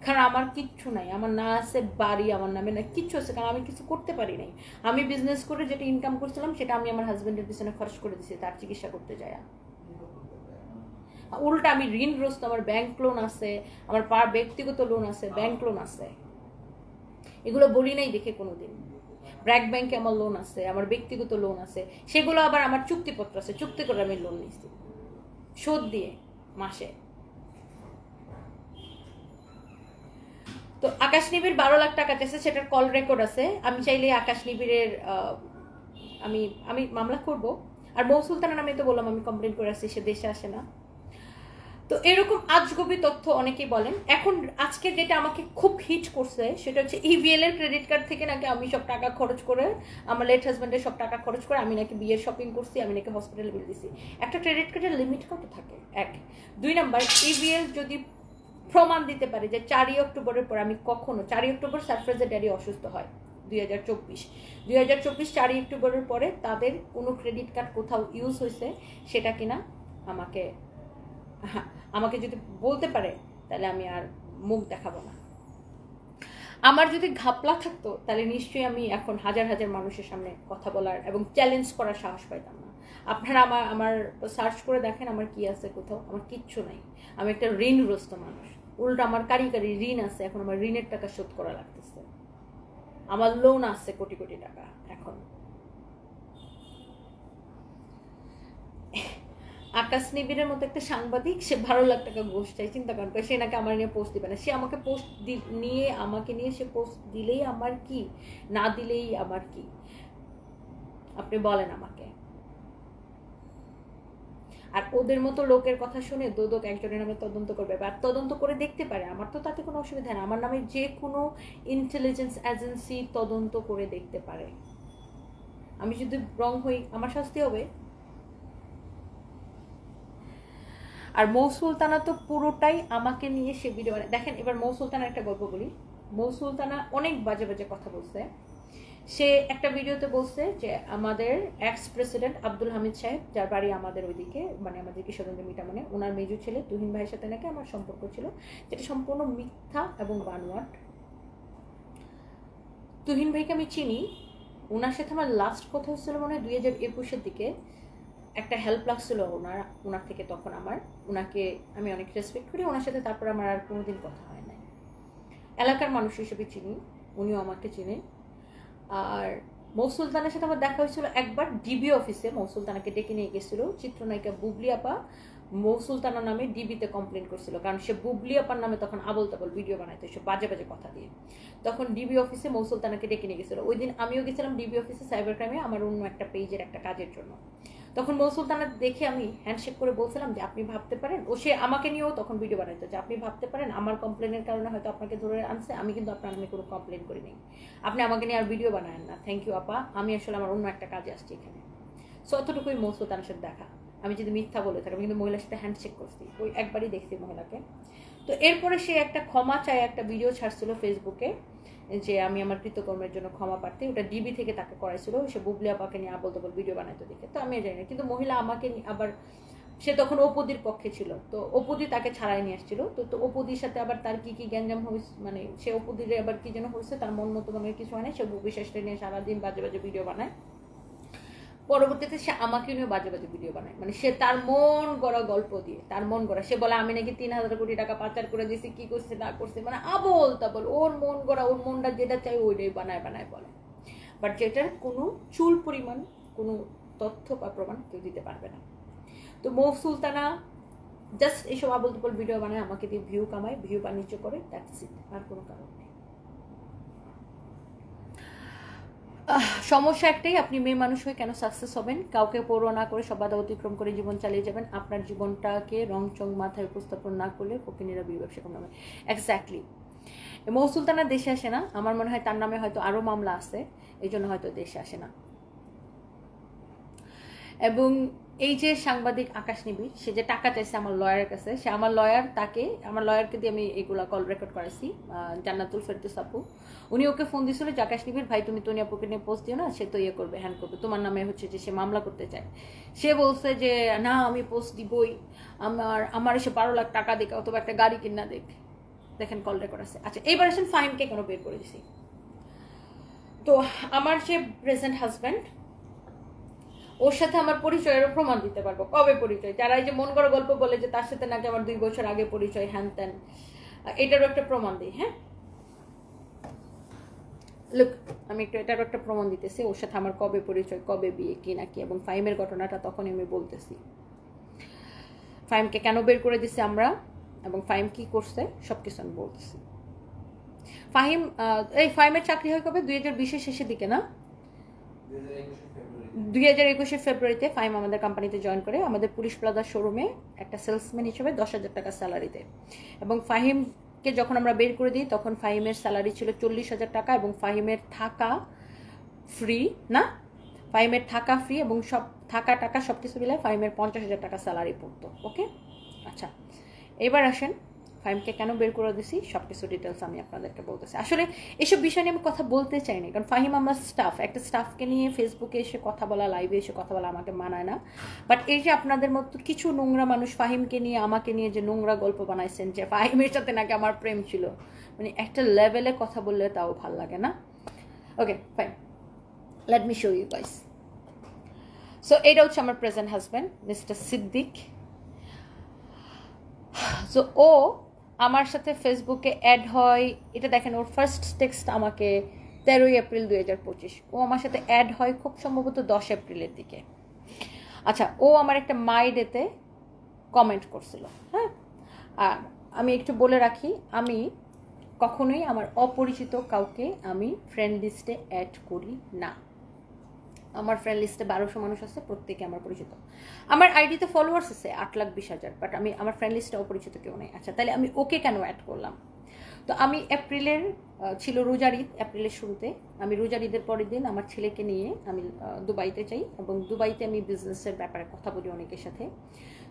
কারণ আমার কিচ্ছু নাই, আমার না আছে বাড়ি আমার নামে, না কিচ্ছু আছে, কারণ আমি কিছু করতে পারি নাই। আমি বিজনেস করে যেটা ইনকাম করছিলাম সেটা আমি আমার হাজবেন্ডের পিছনে খরচ করে দিচ্ছি তার চিকিৎসা করতে যায়। উল্টা আমি ঋণগ্রস্ত, আমার ব্যাংক লোন আছে, আমার ব্যক্তিগত লোন আছে, ব্যাংক লোন আছে, এগুলো বলি নাই দেখে কোনোদিন। ব্র্যাক ব্যাংকে আমার লোন আছে, আমার ব্যক্তিগত লোন আছে, সেগুলো আবার আমার চুক্তিপত্র আছে, চুক্তি করে আমি লোন নিচ্ছি শোধ দিয়ে মাসে। তো আকাশ নিবিড় 12 লাখ টাকা চাইছে, সেটার কল রেকর্ড আছে। আমি চাইলে আকাশ নিবিড়ের আমি মামলা করব। আর মৌ সুলতানা নামে তো বললাম আমি কমপ্লেন করে আসছি, সে দেশে আসে না। তো এরকম আজগবি তথ্য অনেকেই বলেন। এখন আজকে যেটা আমাকে খুব হিট করছে সেটা হচ্ছে ইভিএল এর ক্রেডিট কার্ড থেকে নাকি আমি সব টাকা খরচ করে, আমার লেট হাজব্যান্ডের সব টাকা খরচ করে আমি নাকি বিয়ের শপিং করছি, আমি নাকি হসপিটালে বিল দিছি। একটা ক্রেডিট কার্ডের লিমিট কত থাকে? 1 2 নাম্বার, ইভিএল যদি প্রমাণ দিতে পারে যে 4 অক্টোবরের পর আমি কখনো, 4 অক্টোবর সারফ্রাজের ড্যাডি অসুস্থ হয় 2024 4 অক্টোবরের পরে তাদের কোনো ক্রেডিট কার্ড কোথাও ইউজ হয়েছে সেটা কিনা আমাকে যদি বলতে পারে তাহলে আমি আর মুখ দেখাবো না। আমার যদি ঘাপলা থাকতো তাহলে নিশ্চয়ই আমি এখন হাজার হাজার মানুষের সামনে কথা বলার এবং চ্যালেঞ্জ করার সাহস পাইতাম না। আপনারা আমার সার্চ করে দেখেন আমার কি আছে, কোথাও আমার কিচ্ছু নাই। আমি একটা ঋণগ্রস্ত মানুষ, উল্টা আমার কারি ঋণ আছে, এখন আমার ঋণের টাকা শোধ করা লাগতেছে। আমার লোন আছে কোটি কোটি টাকা। এখন আকাশ নিবিড়ের মতো একটা সাংবাদিক, সে 12 লাখ টাকা ঘুষ চাই, চিন্তা করেন। সে নাকি আমার নিয়ে পোস্ট দিবে না। সে আমাকে আমাকে নিয়ে সে পোস্ট দিলেই আমার কি, না দিলেই আমার কি, আপনি বলেন আমাকে। আর ওদের মতো লোকের কথা শুনে দোদক একজনের নামে তদন্ত করবে, আর তদন্ত করে দেখতে পারে, আমার তো তাতে কোনো অসুবিধা নেই। আমার নামে যে কোনো ইন্টেলিজেন্স এজেন্সি তদন্ত করে দেখতে পারে। আমি যদি রং হই আমার শাস্তি হবে। আর মৌ সুলতানা তো পুরোটাই আমাকে নিয়ে সে ভিডিও বানায়। দেখেন এবার মৌ সুলতানার একটা গল্প বলি। মৌ সুলতানা অনেক বাজে বাজে কথা বলছে। সে একটা ভিডিওতে বলছে যে আমাদের এক্স প্রেসিডেন্ট আব্দুল হামিদ সাহেব, যার বাড়ি আমাদের ওইদিকে, মানে আমাদের কিশোরগঞ্জের মিটামনে, ওনার মেজু ছেলে তুহিন ভাইয়ের সাথে নাকি আমার সম্পর্ক ছিল, যেটা সম্পূর্ণ মিথ্যা এবং বানোয়াট। তুহিন ভাইকে আমি চিনি, ওনার সাথে আমার লাস্ট কথা হচ্ছিল মনে হয় 2021-এর দিকে। একটা হেল্প লাগছিল ওনার থেকে, তখন ওনাকে আমি অনেক রেসপেক্ট করি, ওনার সাথে তারপর আমার আর কোনোদিন কথা হয় নাই। এলাকার মানুষ হিসেবে চিনি, উনিও আমাকে চিনে। আর মৌ সুলতানের সাথে আমার দেখা হয়েছিল একবার ডিবি অফিসে। মৌ সুলতানাকে ডেকে নিয়ে গেছিল চিত্রনায়িকা বুবলি আপা, মৌ সুলতানা নামে ডিবিতে কমপ্লেন করছিল, কারণ সে বুবলি আপার নামে তখন আবল তাবল ভিডিও বানাইতো, সে বাজে বাজে কথা দিয়ে। তখন ডিবি অফিসে মৌ সুলতানাকে ডেকে নিয়ে গেছিল। ওই দিন আমিও গেছিলাম ডিবি অফিসে সাইবার ক্রাইমে আমার অন্য একটা পেজের একটা কাজের জন্য। তখন মৌ সুলতানা দেখে আমি হ্যান্ডশেক করে বলছিলাম যে আপনি ভাবতে পারেন, ও সে আমাকে নিয়েও তখন ভিডিও বানাইতো, যে আপনি ভাবতে পারেন আমার কমপ্লেনের কারণে হয়তো আপনাকে ধরে আনছে, আমি কিন্তু আপনার নামে কোনো কমপ্লেন করি নাই, আপনি আমাকে নিয়ে আর ভিডিও বানায়েন না, থ্যাংক ইউ আপা, আমি আসলে আমার অন্য একটা কাজে আসছি এখানে। সো অতটুকুই মৌ সুলতানের সাথে দেখা। আমি যদি মিথ্যা বলে থাকি, আমি কিন্তু মহিলার সাথে হ্যান্ডশেক করছি, ওই একবারই দেখছি মহিলাকে। তো এরপরে সে একটা ক্ষমা চায় একটা ভিডিও ছাড়ছিল ফেসবুকে, যে আমি আমার কৃতকর্মের জন্য ক্ষমা প্রার্থী, ওটা ডিবি থেকে তাকে করাইছিল, সে বুবলি আপাকে নিয়ে আবল তাবল ভিডিও বানাইতো দেখে। তো আমি জানি না, কিন্তু মহিলা আমাকে আবার, সে তখন অপুদির পক্ষে ছিল, তো অপুদি তাকে ছাড়াই নিয়ে আসছিল। তো অপুদির সাথে আবার তার কি কি গ্যাঞ্জাম হয়েছে, মানে সে অপুদির আবার কি যেন হয়েছে, তার মন মতো মনে কিছু হয় না, সে বিশ্বাসটা নিয়ে সারাদিন বাজে বাজে ভিডিও বানায়। পরবর্তীতে সে আমাকে নিয়ে বাজে বাজে ভিডিও বানায়, মানে সে তার মন গড়া গল্প দিয়ে, তার মন গড়া, সে বলে আমি নাকি 3,000 কোটি টাকা পাচার করে দিয়েছি, কি করছে না করছে, মানে আবল তাবল, ওর মন গড়া, ওর মনটা যেটা চাই ওইটাই বানায় বানায় বলে। বাট যেটার কোনো চুল পরিমাণ কোনো তথ্য বা প্রমাণ কেউ দিতে পারবে না। তো মৌ সুলতানা জাস্ট এইসব আবল তাবল ভিডিও বানায়, আমাকে দিয়ে ভিউ কামায়, ভিউ বাণিজ্য করে, দ্যাটস ইট, আর কোনো কারণ নেই। সমস্যা একটাই, আপনি মেয়ে মানুষ হয়ে কেন সাকসেস হবেন? কাউকে পরোয়া না করে সব বাধা অতিক্রম করে জীবন চালিয়ে যাবেন। আপনার জীবনটাকে রংচং মাথায় উপস্থাপন না করলে ফকিনীরা ব্যবসা কম নামে। এক্স্যাক্টলি। মৌ সুলতানা দেশে আসে না, আমার মনে হয় তার নামে হয়তো আরো মামলা আছে, এই জন্য হয়তো দেশে আসে না। এবং এই যে সাংবাদিক আকাশ নিবিড়, সে যে টাকা চাইছে আমার লয়ারের কাছে, সে আমার লয়ারকে দিয়ে আমি এগুলা কল রেকর্ড করেছি, জান্নাতুল ফেরদৌস আপু, উনি ওকে ফোন দিয়েছিল যে আকাশ নিবিড় ভাই তুমি তনি আপুকে নিয়ে পোস্ট দিও না, সে তো ইয়ে করবে, হ্যান্ড করবে, তোমার নামে হচ্ছে যে সে মামলা করতে চায়। সে বলছে যে না আমি পোস্ট দিবই, আমার এসে 12 লাখ টাকা দিক অথবা একটা গাড়ি কিনা দেখ। দেখেন কল রেকর্ড আছে। আচ্ছা এবার আসেন ফাহিমকে কেন বের করে দিছি। তো আমার যে প্রেজেন্ট হাজব্যান্ড, ওর সাথে আমার পরিচয়েরও প্রমাণ দিতে পারবো। কবে পরিচয়? যারা এই যে মন গড়া গল্প বলে যে তার সাথে নাকি আমার 2 বছর আগে পরিচয়, হ্যান ত্যান, এটারও একটা প্রমাণ দিই। হ্যাঁ লুক, আমি এটারও একটা প্রমাণ দিতেছি, ওর সাথে আমার কবে পরিচয়, কবে বিয়ে, কি না কি, এবং ফাহিমের ঘটনাটা তখনই আমি বলতেছি। ফাহিমকে কেন বের করে দিছি আমরা, এবং ফাহিম কি করছে, সবকিছু আমি বলতেছি। ফাহিমের চাকরি হয় কবে? 2020-এর শেষের দিকে না, 2021-এর ফেব্রুয়ারিতে ফাহিম আমাদের কোম্পানিতে জয়েন করে, আমাদের পুলিশ প্লাজার শোরুমে একটা সেলসম্যান হিসেবে 10,000 টাকা স্যালারিতে। এবং ফাহিমকে যখন আমরা বের করে দিই তখন ফাহিমের স্যালারি ছিল 40,000 টাকা, এবং ফাহিমের থাকা ফ্রি না, ফাহিমের থাকা ফ্রি এবং সব থাকা টাকা সব কিছু মিলে ফাহিমের 50,000 টাকা স্যালারি পড়তো। ওকে, আচ্ছা এবার আসেন ফাহিমকে কেন বের করে দিছি, সব কিছু ডিটেলস আমি আপনাদেরকে বলতেছি। আসলে এসব বিষয় নিয়ে আমি কথা বলতে চাই না, কারণ ফাহিম আমার স্টাফ, একটা স্টাফকে নিয়ে ফেসবুকে এসে কথা বলা, লাইভে এসে কথা বলা আমাকে মানায় না। বাট এই যে আপনাদের মতো কিছু নোংরা মানুষ ফাহিমকে নিয়ে, আমাকে নিয়ে যে নোংরা গল্প বানাইছেন যে ফাহিমের সাথে নাকি আমার প্রেম ছিল, মানে একটা লেভেলে কথা বললে তাও ভাল লাগে না। Okay fine, let me show you guys. So এটা হচ্ছে আমার present husband mister Siddique. So ও আমার সাথে ফেসবুকে অ্যাড হয়, এটা দেখেন ওর ফার্স্ট টেক্সট আমাকে 13 এপ্রিল 2025, ও আমার সাথে অ্যাড হয় খুব সম্ভবত 10 এপ্রিলের দিকে। আচ্ছা ও আমার একটা মাই ডেতে কমেন্ট করছিল। হ্যাঁ, আর আমি একটু বলে রাখি, আমি কখনোই আমার অপরিচিত কাউকে আমি ফ্রেন্ড লিস্টে অ্যাড করি না। আমার ফ্রেন্ড লিস্টে 1200 মানুষ আছে, প্রত্যেকে আমার পরিচিত। আমার আইডিতে ফলোয়ার্স আছে 8,20,000, বাট আমি আমার ফ্রেন্ড লিস্টে অপরিচিত কেউ নেই। আচ্ছা, তাহলে আমি ওকে কেন অ্যাড করলাম? তো আমি এপ্রিলের ছিল রোজার ঈদ, এপ্রিলের শুরুতে আমি রোজার ঈদের পরের দিন আমার ছেলেকে নিয়ে আমি দুবাইতে যাই, এবং দুবাইতে আমি বিজনেসের ব্যাপারে কথা বলি অনেকের সাথে।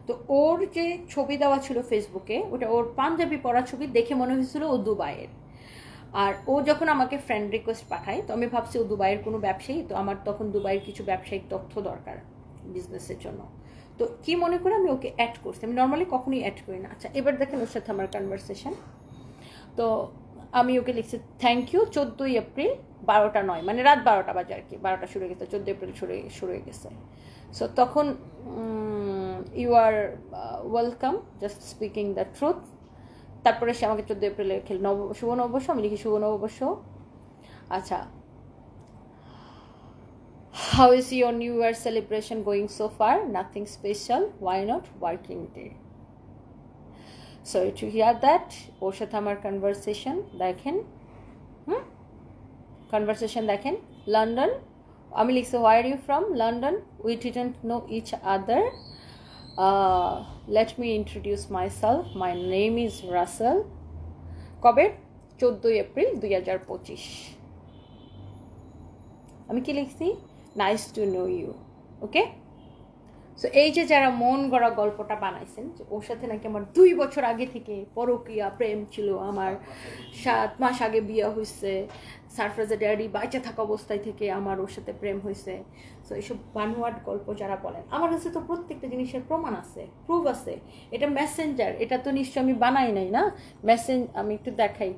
তো ওর যে ছবি দেওয়া ছিল ফেসবুকে, ওটা ওর পাঞ্জাবি পরা ছবি দেখে মনে হয়েছিল ও দুবাইয়ের। আর ও যখন আমাকে ফ্রেন্ড রিকোয়েস্ট পাঠায়, তো আমি ভাবছি ও দুবাইয়ের কোনো ব্যবসায়ী, তো আমার তখন দুবাইয়ের কিছু ব্যবসায়িক তথ্য দরকার বিজনেসের জন্য। তো কি মনে করে আমি ওকে অ্যাড করছি, আমি নর্মালি কখনোই অ্যাড করি না। আচ্ছা, এবার দেখেন ওর সাথে আমার কনভারসেশন। তো আমি ওকে লিখছি থ্যাংক ইউ 14 এপ্রিল 12টা 9, মানে রাত 12টা বাজে আর কি, 12টা শুরু হয়ে গেছে, 14 এপ্রিল শুরু হয়ে গেছে। সো তখন you are welcome, just speaking the truth. তারপরে সে আমাকে 14 এপ্রিলে শুভ নববর্ষ, আমি লিখি শুভ নববর্ষ। আচ্ছা, how is your new year celebration going so far? Nothing special, why not working day? Sorry to hear that. ওর সাথে আমার কনভারসেশন দেখেন, কনভারসেশন দেখেন। লন্ডন, আমি লিখছি where are you from? London, we didn't know each other, let me introduce myself, my name is Russell. কবে? 14 April 2025। আমি কি লিখছি? Nice to know you. Okay, so এই যে যারা মন গড়া গল্পটা বানাইছেন যে ওর সাথে নাকি আমার 2 বছর আগে থেকে পরকীয়া প্রেম ছিল, আমার 7 মাস আগে বিয়ে হয়েছে, সারফরাজের ড্যাডি বাইচা থাকা অবস্থায় থেকে আমার ওর সাথে প্রেম হয়েছে। সো এইসব বানোয়াট গল্প যারা বলেন, আমার কাছে তো প্রত্যেকটা জিনিসের প্রমাণ আছে, প্রুফ আছে। এটা মেসেঞ্জার, এটা তো নিশ্চয় আমি বানাই নাই না। আমি একটু দেখাই,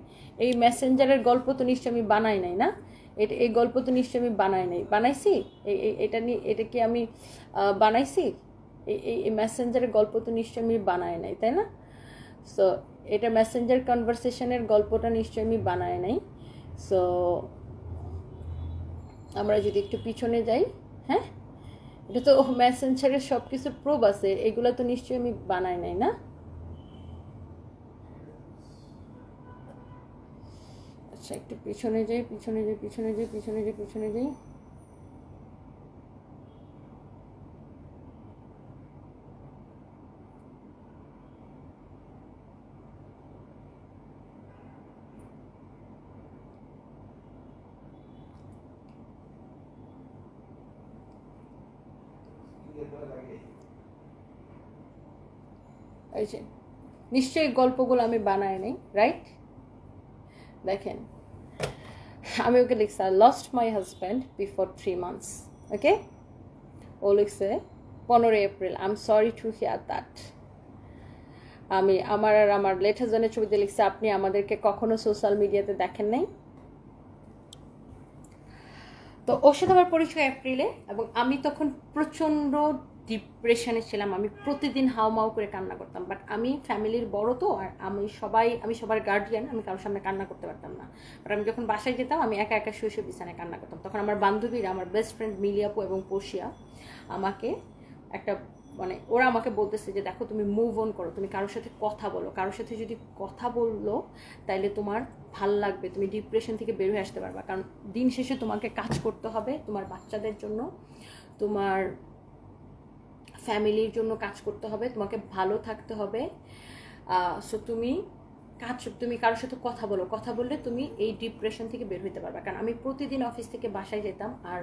এই মেসেঞ্জারের গল্প তো নিশ্চয় আমি বানাই নাই না। এই গল্প তো নিশ্চয় আমি বানাই নাই, বানাইছি? এটা কি আমি বানাইছি? এই মেসেঞ্জারের গল্প তো নিশ্চয় আমি বানাই নাই, তাই না? সো এটা মেসেঞ্জার কনভারসেশনের গল্পটা নিশ্চয় আমি বানাই নাই। সো আমরা যদি একটু পিছনে যাই, হ্যাঁ, এটা তো মেসেঞ্জারের সব কিছু প্রুফ আছে, এগুলো তো নিশ্চয়ই আমি বানাই নাই না। আচ্ছা, একটু পিছনে যাই। এই যে নিশ্চয়ই গল্পগুলো আমি বানাই নাই, রাইট? দেখেন, আমি ওকে লিখছি I lost my husband before 3 months। Okay, ও লিখছে 15 April, I am sorry to hear that. আমি আমার লেটার জনের ছবিতে লিখছি আপনি আমাদেরকে কখনো সোশ্যাল মিডিয়াতে দেখেন নাই। তো ওর সাথে আমার পরিচয় এপ্রিলে, এবং আমি তখন প্রচণ্ড ডিপ্রেশনে ছিলাম। আমি প্রতিদিন হাউমাউ করে কান্না করতাম, বাট আমি ফ্যামিলির বড় তো, আর আমি সবার গার্ডিয়ান, আমি কারোর সামনে কান্না করতে পারতাম না। বাট আমি যখন বাসায় যেতাম, আমি একা একা শুয়ে বিছানায় কান্না করতাম। তখন আমার বান্ধবীরা, আমার বেস্ট ফ্রেন্ড মিলিয়াপু এবং পর্ষিয়া আমাকে ওরা আমাকে বলতেছে যে দেখো তুমি মুভ অন করো, তুমি কারোর সাথে কথা বলো, কারোর সাথে যদি কথা বললো তাইলে তোমার ভাল লাগবে, তুমি ডিপ্রেশন থেকে বের হয়ে আসতে পারবা। কারণ দিন শেষে তোমাকে কাজ করতে হবে, তোমার বাচ্চাদের জন্য, তোমার ফ্যামিলির জন্য কাজ করতে হবে, তোমাকে ভালো থাকতে হবে। সো তুমি কারোর সাথে কথা বললে তুমি এই ডিপ্রেশন থেকে বের হইতে পারবে। কারণ আমি প্রতিদিন অফিস থেকে বাসায় যেতাম, আর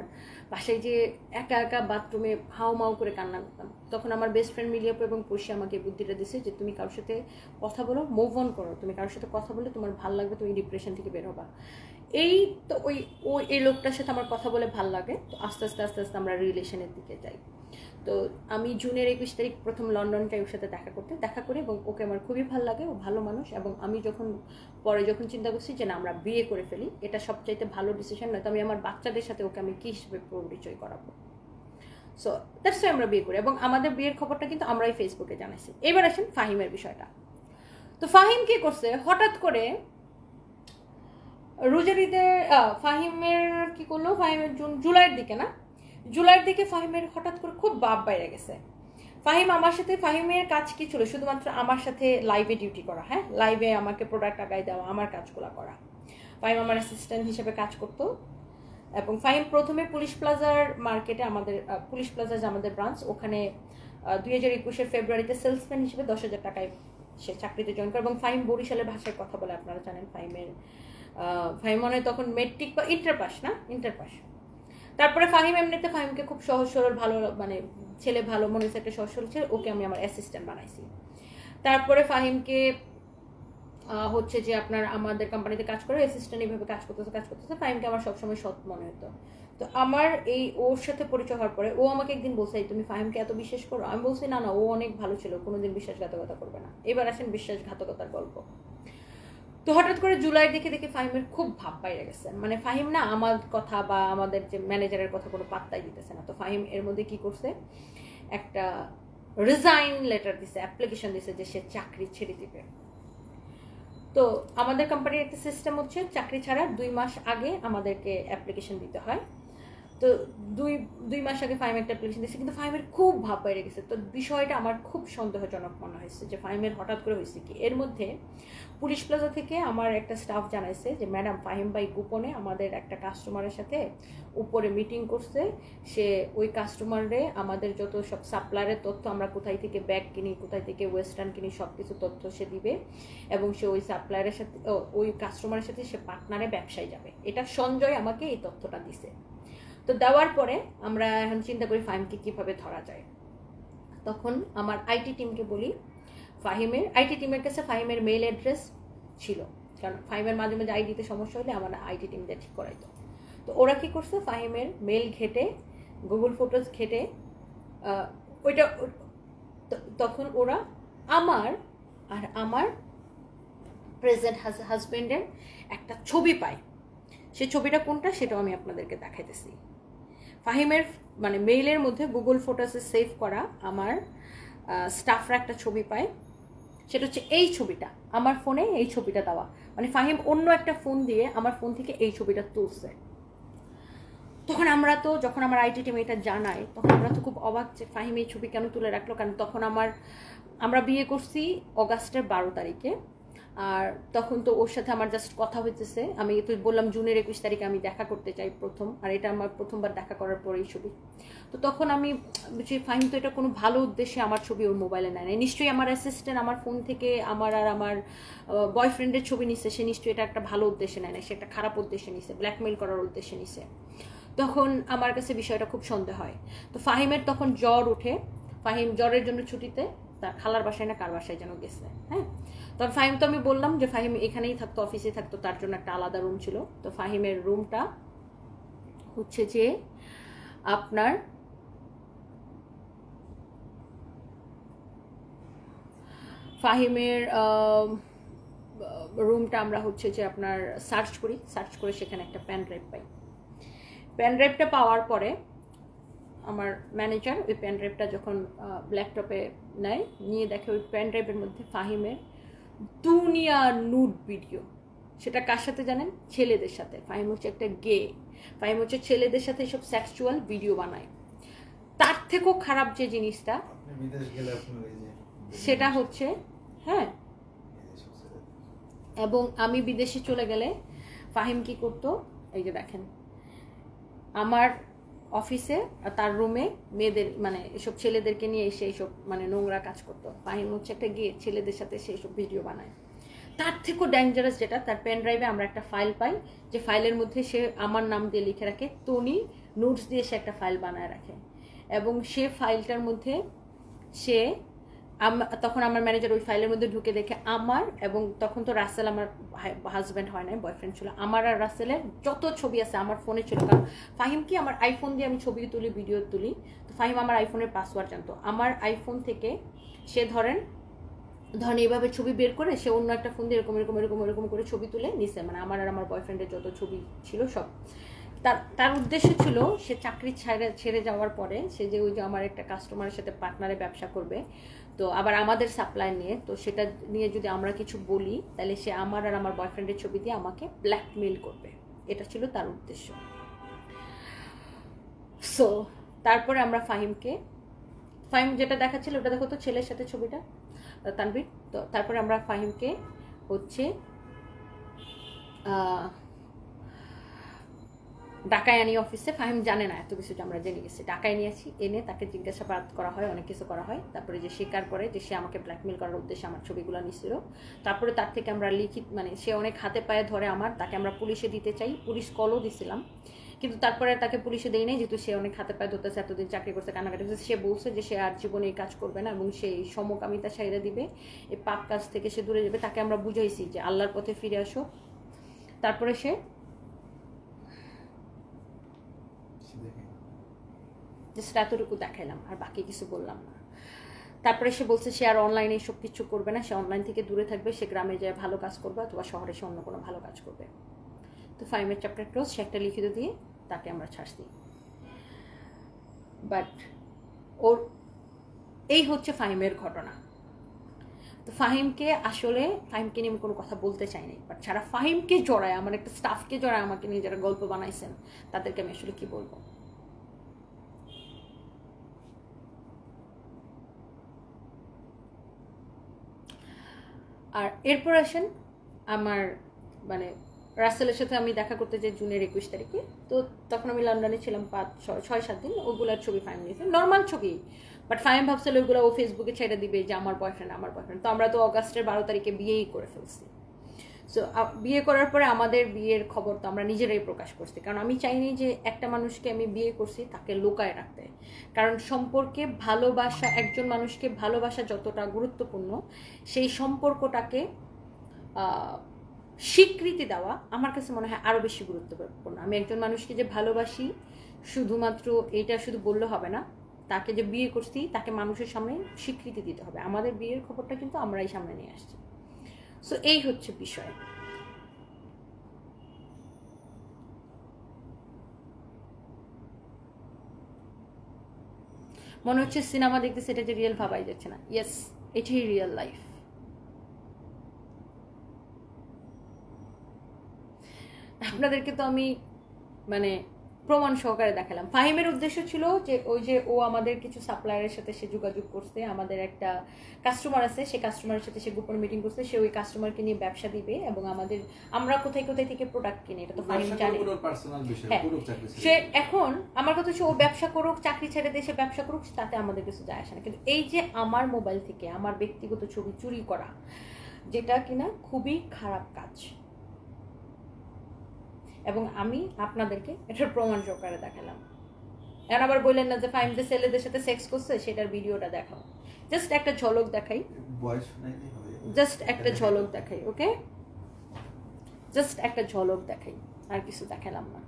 বাসায় যে একা একা বাথরুমে হাউমাউ করে কান্না করতাম। তখন আমার বেস্ট ফ্রেন্ড মিলিয়াপু এবং পড়শি আমাকে বুদ্ধিটা দিছে যে তুমি কারোর সাথে কথা বলো, মুভ অন করো, তুমি কারোর সাথে কথা বললে তোমার ভালো লাগবে, তুমি ডিপ্রেশন থেকে বের হবা। এই তো এই লোকটার সাথে আমার কথা বলে ভাল লাগে। তো আস্তে আস্তে আমরা রিলেশনের দিকে যাই। তো আমি জুনের 21 তারিখ প্রথম লন্ডন যাই ওর সাথে দেখা করে, এবং ওকে আমার খুবই ভালো লাগে, ও ভালো মানুষ। এবং আমি যখন চিন্তা করছি যে না আমরা বিয়ে করে ফেলি, এটা সবচাইতে ভালো ডিসিশন, নয়তো আমি আমার বাচ্চাদের সাথে ওকে আমি কি হিসেবে পরিচয় করাবো। সো দ্যাটস ওয়াই আমরা বিয়ে করি, এবং আমাদের বিয়ের খবরটা কিন্তু আমরাই ফেসবুকে জানাইছি। এবার আসেন ফাহিমের বিষয়টা। তো ফাহিম কি করছে, হঠাৎ করে রোজার ঈদে ফাহিমের কি করলো, ফাহিমের জুলাইয়ের দিকে ফাহিমের হঠাৎ করে খুব বাপ বাইরে গেছে। ফাহিম আমার সাথে, ফাহিমের কাজ কি ছিল শুধুমাত্র আমার সাথে লাইভে ডিউটি করা, হ্যাঁ, লাইভে আমাকে প্রোডাক্ট আগায় দেওয়া, আমার কাজগুলো করা। ফাহিম আমার অ্যাসিস্ট্যান্ট হিসেবে কাজ করতো। এবং ফাহিম প্রথমে পুলিশ প্লাজার মার্কেটে, আমাদের পুলিশ প্লাজা যে আমাদের ব্রাঞ্চ, ওখানে 2021 ফেব্রুয়ারিতে সেলসম্যান হিসেবে 10,000 টাকায় সে চাকরিতে জয়েন করে। এবং ফাহিম বরিশালের ভাষায় কথা বলে, আপনারা জানেন। ফাহিম মনে হয় তখন মেট্রিক বা ইন্টার পাস, না ইন্টার পাস। তারপরে ফাহিম এমনিতে, ফাহিমকে খুব সহজ সরল, ভালো মানে ছেলে, ভালো মনে হচ্ছে একটা সহজ সরল ছেলে, ওকে আমি আমার অ্যাসিস্ট্যান্ট বানাইছি। তারপরে ফাহিমকে হচ্ছে যে আপনার আমাদের কোম্পানিতে কাজ করে অ্যাসিস্ট্যান্ট এইভাবে কাজ করতেছে। ফাহিমকে আমার সবসময় সৎ মনে হতো। তো আমার এই ওর সাথে পরিচয় হওয়ার পরে ও আমাকে একদিন বলছে, তুমি ফাহিমকে এত বিশ্বাস করো? আমি বলছি না, ও অনেক ভালো ছিল, কোনোদিন বিশ্বাসঘাতকতা করবে না। এবার আসেন বিশ্বাসঘাতকতার গল্প। তো হঠাৎ করে জুলাইয়ের দেখে ফাহিমের খুব ভাব বাইরে গেছে। মানে ফাহিম না আমার কথা বা আমাদের যে ম্যানেজারের কথা কোনো পাত্তাই দিতেছে না। তো ফাহিম এর মধ্যে কি করছে, একটা রিজাইন লেটার দিছে, অ্যাপ্লিকেশন দিছে যে সে চাকরি ছেড়ে দিবে। তো আমাদের কোম্পানির একটা সিস্টেম হচ্ছে, চাকরি ছাড়ার 2 মাস আগে আমাদেরকে অ্যাপ্লিকেশন দিতে হয়। তো দুই মাস আগে ফাহিম একটা অ্যাপ্লিকেশন দিচ্ছে, কিন্তু ফাহিমের খুব ভাব বাইরে গেছে। তো বিষয়টা আমার খুব সন্দেহজনক মনে হয়েছে যে ফাহিমের হঠাৎ করে হয়েছে কি। এর মধ্যে পুলিশ প্লাজা থেকে আমার একটা স্টাফ জানাইছে যে ম্যাডাম, ফাহিম ভাই গোপনে আমাদের একটা কাস্টমারের সাথে উপরে মিটিং করছে। সে ওই কাস্টমারে আমাদের যত সব সাপ্লায়ারের তথ্য, আমরা কোথায় থেকে ব্যাগ কিনি, কোথায় থেকে ওয়েস্টার্ন কিনি, সব কিছু তথ্য সে দিবে। এবং সে ওই সাপ্লায়ারের সাথে, ওই কাস্টমারের সাথে সে পার্টনারে ব্যবসায় যাবে। এটা সঞ্জয় আমাকে এই তথ্যটা দিছে। তো দেওয়ার পরে আমরা এখন চিন্তা করি ফাহিমকে কিভাবে ধরা যায়। তখন আমার আইটি টিমকে বলি, ফাহিমের আইটি টিমের কাছে ফাহিমের মেইল অ্যাড্রেস ছিল, কারণ ফাহিমের মাঝে মাঝে আইডিতে সমস্যা হলে আমার আইটি টিম দিয়ে ঠিক করাইতো। তো ওরা কি করছে, ফাহিমের মেইল ঘেটে, গুগল ফটোস ঘেটে, ওইটা তখন ওরা আমার প্রেজেন্ট হাজব্যান্ডের একটা ছবি পায়। সেই ছবিটা কোনটা সেটাও আমি আপনাদেরকে দেখাইতেছি। ফাহিমের মানে মেইলের মধ্যে গুগল ফটোসে সেভ করা আমার স্টাফরা একটা ছবি পায়। সেটা হচ্ছে এই ছবিটা, আমার ফোনে এই ছবিটা দেওয়া। মানে ফাহিম অন্য একটা ফোন দিয়ে আমার ফোন থেকে এই ছবিটা তুলছে। তখন আমরা তো, যখন আমার আইটি টিম এটা জানায়, তখন আমরা তো খুব অবাক যে ফাহিম এই ছবি কেন তুলে রাখলো। কারণ তখন আমরা বিয়ে করছি অগাস্টের 12 তারিখে। আর তখন তো ওর সাথে আমার জাস্ট কথা হইতেছে। আমি তো বললাম জুনের 21 তারিখে আমি দেখা করতে চাই প্রথম, আর এটা আমার প্রথমবার দেখা করার পরেই ছবি। তো তখন আমি ফাহিম তো এটা কোনো ভালো উদ্দেশ্যে আমার ছবি ওর মোবাইলে নেয় নাই। নিশ্চয়ই আমার অ্যাসিস্ট্যান্ট আমার ফোন থেকে আমার বয়ফ্রেন্ডের ছবি নিচ্ছে, সে নিশ্চয়ই এটা একটা ভালো উদ্দেশ্যে নেয় না, সে একটা খারাপ উদ্দেশ্যে নিছে, ব্ল্যাকমেইল করার উদ্দেশ্যে নিছে। তখন আমার কাছে বিষয়টা খুব সন্দেহ হয়। তো ফাহিমের তখন জ্বর ওঠে। ফাহিম জ্বরের জন্য ছুটিতে তার খালার বাসায় না কার বাসায় যেন গেছে। হ্যাঁ, তখন ফাহিম তো আমি বললাম যে ফাহিম এখানেই থাকতো, অফিসে থাকতো, তার জন্য একটা আলাদা রুম ছিল। তো ফাহিমের রুমটা হচ্ছে যে আপনার ফাহিমের রুমটা আমরা হচ্ছে যে আপনার সার্চ করে সেখানে একটা প্যান ড্রাইভ পাই। প্যান ড্রাইভটা পাওয়ার পরে আমার ম্যানেজার ওই প্যান ড্রাইভটা যখন ল্যাপটপে নেয়, নিয়ে দেখে ওই প্যান ড্রাইভের মধ্যে ফাহিমের দুনিয়া নুড ভিডিও। সেটা কার সাথে জানেন? ছেলেদের সাথে। ফাহিম হচ্ছে একটা গে। ফাহিম হচ্ছে ছেলেদের সাথে সব সেক্সুয়াল ভিডিও বানায়। তার থেকেও খারাপ যে জিনিসটা সেটা হচ্ছে, হ্যাঁ, এবং আমি বিদেশে চলে গেলে ফাহিম কি করতো, এই যে দেখেন আমার অফিসে তার রুমে মেয়েদের মানে এসব ছেলেদেরকে নিয়ে এসে এইসব মানে নোংরা কাজ করতো। ফাহিম হচ্ছে একটা গিয়ে ছেলেদের সাথে সেই সব ভিডিও বানায়। তার থেকেও ডেঞ্জারাস যেটা, তার পেন ড্রাইভে আমরা একটা ফাইল পাই, যে ফাইলের মধ্যে সে আমার নাম দিয়ে লিখে রাখে টনি নোটস দিয়ে সে একটা ফাইল বানায় রাখে। এবং সে ফাইলটার মধ্যে সে তখন আমার ম্যানেজার ওই ফাইলের মধ্যে ঢুকে দেখে আমার, এবং তখন তো রাসেল আমার হাজব্যান্ড হয় নাই, বয়ফ্রেন্ড ছিল, আমার আর রাসেলের যত ছবি আছে আমার ফোনে ছিল। কারণ ফাহিম কি আমার আইফোন দিয়ে আমি ছবি তুলি, ভিডিও তুলি। তো ফাহিম আমার আইফোনের পাসওয়ার্ড জানতো। আমার আইফোন থেকে সে ধরেন এইভাবে ছবি বের করে সে অন্য একটা ফোন দিয়ে এরকম করে ছবি তুলে নিছে। মানে আমার আর আমার বয়ফ্রেন্ডের যত ছবি ছিল সব। তার উদ্দেশ্য ছিল সে চাকরি ছেড়ে যাওয়ার পরে সে যে ওই যে আমার একটা কাস্টমারের সাথে পার্টনারে ব্যবসা করবে, তো আবার আমাদের সাপ্লাই নিয়ে, তো সেটা নিয়ে যদি আমরা কিছু বলি তাহলে সে আমার আর আমার বয়ফ্রেন্ডের ছবি দিয়ে আমাকে ব্ল্যাকমেইল করবে। এটা ছিল তার উদ্দেশ্য। সো তারপরে আমরা ফাহিম যেটা দেখাচ্ছিল ওটা দেখো তো, ছেলের সাথে ছবিটা, তানভীর। তো তারপরে আমরা ফাহিমকে হচ্ছে ঢাকায় আনি অফিসে। ফাহিম জানে না এত কিছু, আমরা জেনে গেছি। ঢাকায় নিয়েছি, এনে তাকে জিজ্ঞাসাবাদ করা হয়, অনেক কিছু করা হয়। তারপরে যে স্বীকার করে যে সে আমাকে ব্ল্যাকমেল করার উদ্দেশ্যে আমার ছবিগুলো নিছিল। তারপরে তার থেকে আমরা লিখিত, মানে সে অনেক হাতে পায়ে ধরে আমার, তাকে আমরা পুলিশে দিতে চাই, পুলিশ কলও দিছিলাম, কিন্তু তারপরে তাকে পুলিশে দেয় নাই, যেহেতু সে অনেক হাতে পায়ে ধরতেছে, এতদিন চাকরি করছে, কান্নাকাটি করছে। সে বলছে যে সে আর জীবনে এই কাজ করবে না এবং সেই সমকামিতা সাইরা দিবে, এই পাপ কাজ থেকে সে দূরে যাবে। তাকে আমরা বুঝাইছি যে আল্লাহর পথে ফিরে আসো। তারপরে সে জাস্ট এতটুকু দেখাইলাম, আর বাকি কিছু বললাম না। তারপরে সে বলছে সে আর অনলাইনে সব কিছু করবে না, সে অনলাইন থেকে দূরে থাকবে, সে গ্রামে যায় ভালো কাজ করবে অথবা শহরে সে অন্য কোনো ভালো কাজ করবে। তো ফাহিমের চ্যাপ্টার ক্লোজ, সে একটা লিখিত দিয়ে তাকে আমরা ছাড়ছি। বাট ওর এই হচ্ছে ফাহিমের ঘটনা। তো ফাহিমকে নিয়ে আমি কোনো কথা বলতে চাই নাই, বাট যারা ফাহিমকে জড়ায়, আমার একটা স্টাফকে জড়ায় আমাকে নিয়ে, যারা গল্প বানাইছেন, তাদেরকে আমি আসলে কি বলবো। আর এরপর আসেন আমার মানে রাসেলের সাথে আমি দেখা করতে যাই জুনের 21 তারিখে। তো তখন আমি লন্ডনে ছিলাম 6-7 দিন। ওগুলার ছবি ফাহিম নিয়েছে, নর্মাল ছবি, বাট ফাহিম ভাবছিল ওইগুলো ও ফেসবুকে ছেড়ে দিবে যে আমার বয়ফ্রেন্ড। তো আমরা তো অগাস্টের 12 তারিখে বিয়েই করে ফেলছি। সো বিয়ে করার পরে আমাদের বিয়ের খবর তো আমরা নিজেরাই প্রকাশ করছি, কারণ আমি চাইনি যে একটা মানুষকে আমি বিয়ে করছি তাকে লুকায় রাখতে। কারণ সম্পর্কে ভালোবাসা, একজন মানুষকে ভালোবাসা যতটা গুরুত্বপূর্ণ, সেই সম্পর্কটাকে স্বীকৃতি দেওয়া আমার কাছে মনে হয় আরও বেশি গুরুত্বপূর্ণ। আমি একজন মানুষকে যে ভালোবাসি শুধুমাত্র এইটা শুধু বললে হবে না, তাকে যে বিয়ে করছি তাকে মানুষের সামনে স্বীকৃতি দিতে হবে। আমাদের বিয়ের খবরটা কিন্তু আমরাই সামনে নিয়ে আসছি। সো এই হচ্ছে বিষয়। মনে হচ্ছে সিনেমা দেখতে, সেটা যে রিয়েল ভাবাই যাচ্ছে না। ইয়েস, এটাই রিয়েল লাইফ। আপনাদেরকে তো আমি মানে প্রমাণ সহকারে দেখালাম। ফাহিমের উদ্দেশ্য ছিল যে ওই যে ও আমাদের কিছু সাপ্লায়ারের সাথে সে যোগাযোগ করছে, আমাদের একটা কাস্টমার আছে, সে কাস্টমারের সাথে সে গোপন মিটিং করছে, সে ওই কাস্টমারকে নিয়ে ব্যবসা দিবে এবং আমরা কোথায় কোথায় থেকে প্রোডাক্ট কিনি এটা তো ফাহিম জানে। সে এখন আমার কথা হচ্ছে ও ব্যবসা করুক, চাকরি ছেড়ে দিয়ে সে ব্যবসা করুক, তাতে আমাদের কিছু যায় আসে না। কিন্তু এই যে আমার মোবাইল থেকে আমার ব্যক্তিগত ছবি চুরি করা, যেটা কিনা খুবই খারাপ কাজ, এবং আমি আপনাদেরকে এটার প্রমাণ সহকারে দেখালাম। এখন আবার বললেন না যে ফাহিম যে ছেলেদের সাথে সেক্স করছে সেটার ভিডিওটা দেখাও, জাস্ট একটা ঝলক দেখাই, ওকে, জাস্ট একটা ঝলক দেখাই, আর কিছু দেখালাম না।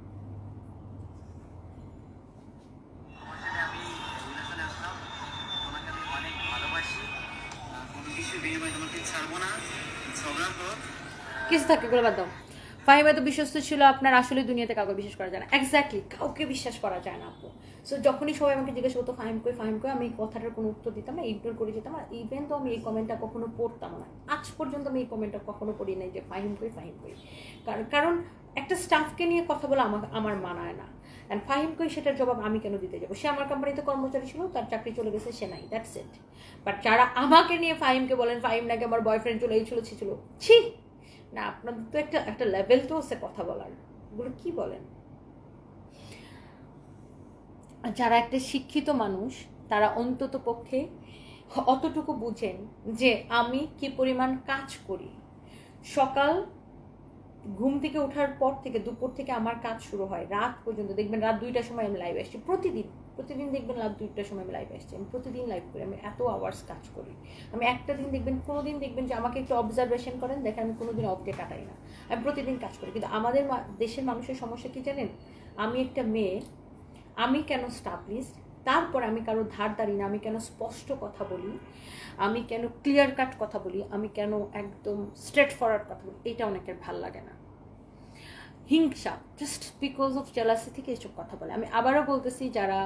কিছু থাকে এগুলো বাদ দাও। ফাহিম এত বিশ্বস্ত ছিল, আপনার আসলে দুনিয়াতে কাউকে বিশ্বাস করা যায় না। এক্স্যাক্টলি, কাউকে বিশ্বাস করা যায় না আপু। সো যখনই সবাই আমাকে জিজ্ঞেস করতো ফাহিম কই, আমি এই কথাটার কোনো উত্তর দিতাম না, ইগনোর করে যেতাম। আর ইভেন তো আমি এই কমেন্টটা কখনো পড়তাম না, আজ পর্যন্ত আমি এই কমেন্টটা কখনো পড়ি নাই যে ফাহিম কই। কারণ একটা স্টাফকে নিয়ে কথা বলা আমার মানায় না। অ্যান্ড ফাহিম কই সেটার জবাব আমি কেন দিতে যাবো? সে আমার কোম্পানিতে কর্মচারী ছিল, তার চাকরি চলে গেছে, সে নাই, দ্যাটস ইট। বাট যারা আমাকে নিয়ে ফাহিমকে বলেন ফাহিম নাকি আমার বয়ফ্রেন্ড চলে এই ছিল, ছি না, আপনাদের তো একটা লেভেল তো আছে কথা বলার, এগুলো কি বলেন? যারা একটা শিক্ষিত মানুষ তারা অন্তত পক্ষে অতটুকু বুঝেন যে আমি কি পরিমাণ কাজ করি। সকাল ঘুম থেকে ওঠার পর থেকে দুপুর থেকে আমার কাজ শুরু হয়, রাত পর্যন্ত দেখবেন রাত 2টার সময় আমি লাইভ আসছি। প্রতিদিন দেখবেন রাত 2টার সময় আমি লাইভ আসছি, আমি প্রতিদিন লাইভ করি, আমি এত আওয়ার্স কাজ করি। আমি একটা দিন দেখবেন, কোনোদিন দেখবেন যে আমাকে একটু অবজারভেশন করেন, দেখেন আমি কোনোদিন অফ ডে কাটাই না, আমি প্রতিদিন কাজ করি। কিন্তু আমাদের দেশের মানুষের সমস্যা কি জানেন? আমি একটা মেয়ে, আমি কেন স্টাবলিশড, তারপর আমি কারো ধার ধারি না, আমি কেন স্পষ্ট কথা বলি, আমি কেন ক্লিয়ার কাট কথা বলি, আমি কেন একদম স্ট্রেট ফরওয়ার্ড কথা বলি, এটা অনেকের ভাল লাগে না। হিংসা, জাস্ট বিকজ অফ জেলাসি থেকে এসব কথা বলে। আমি আবারও বলতেছি, যারা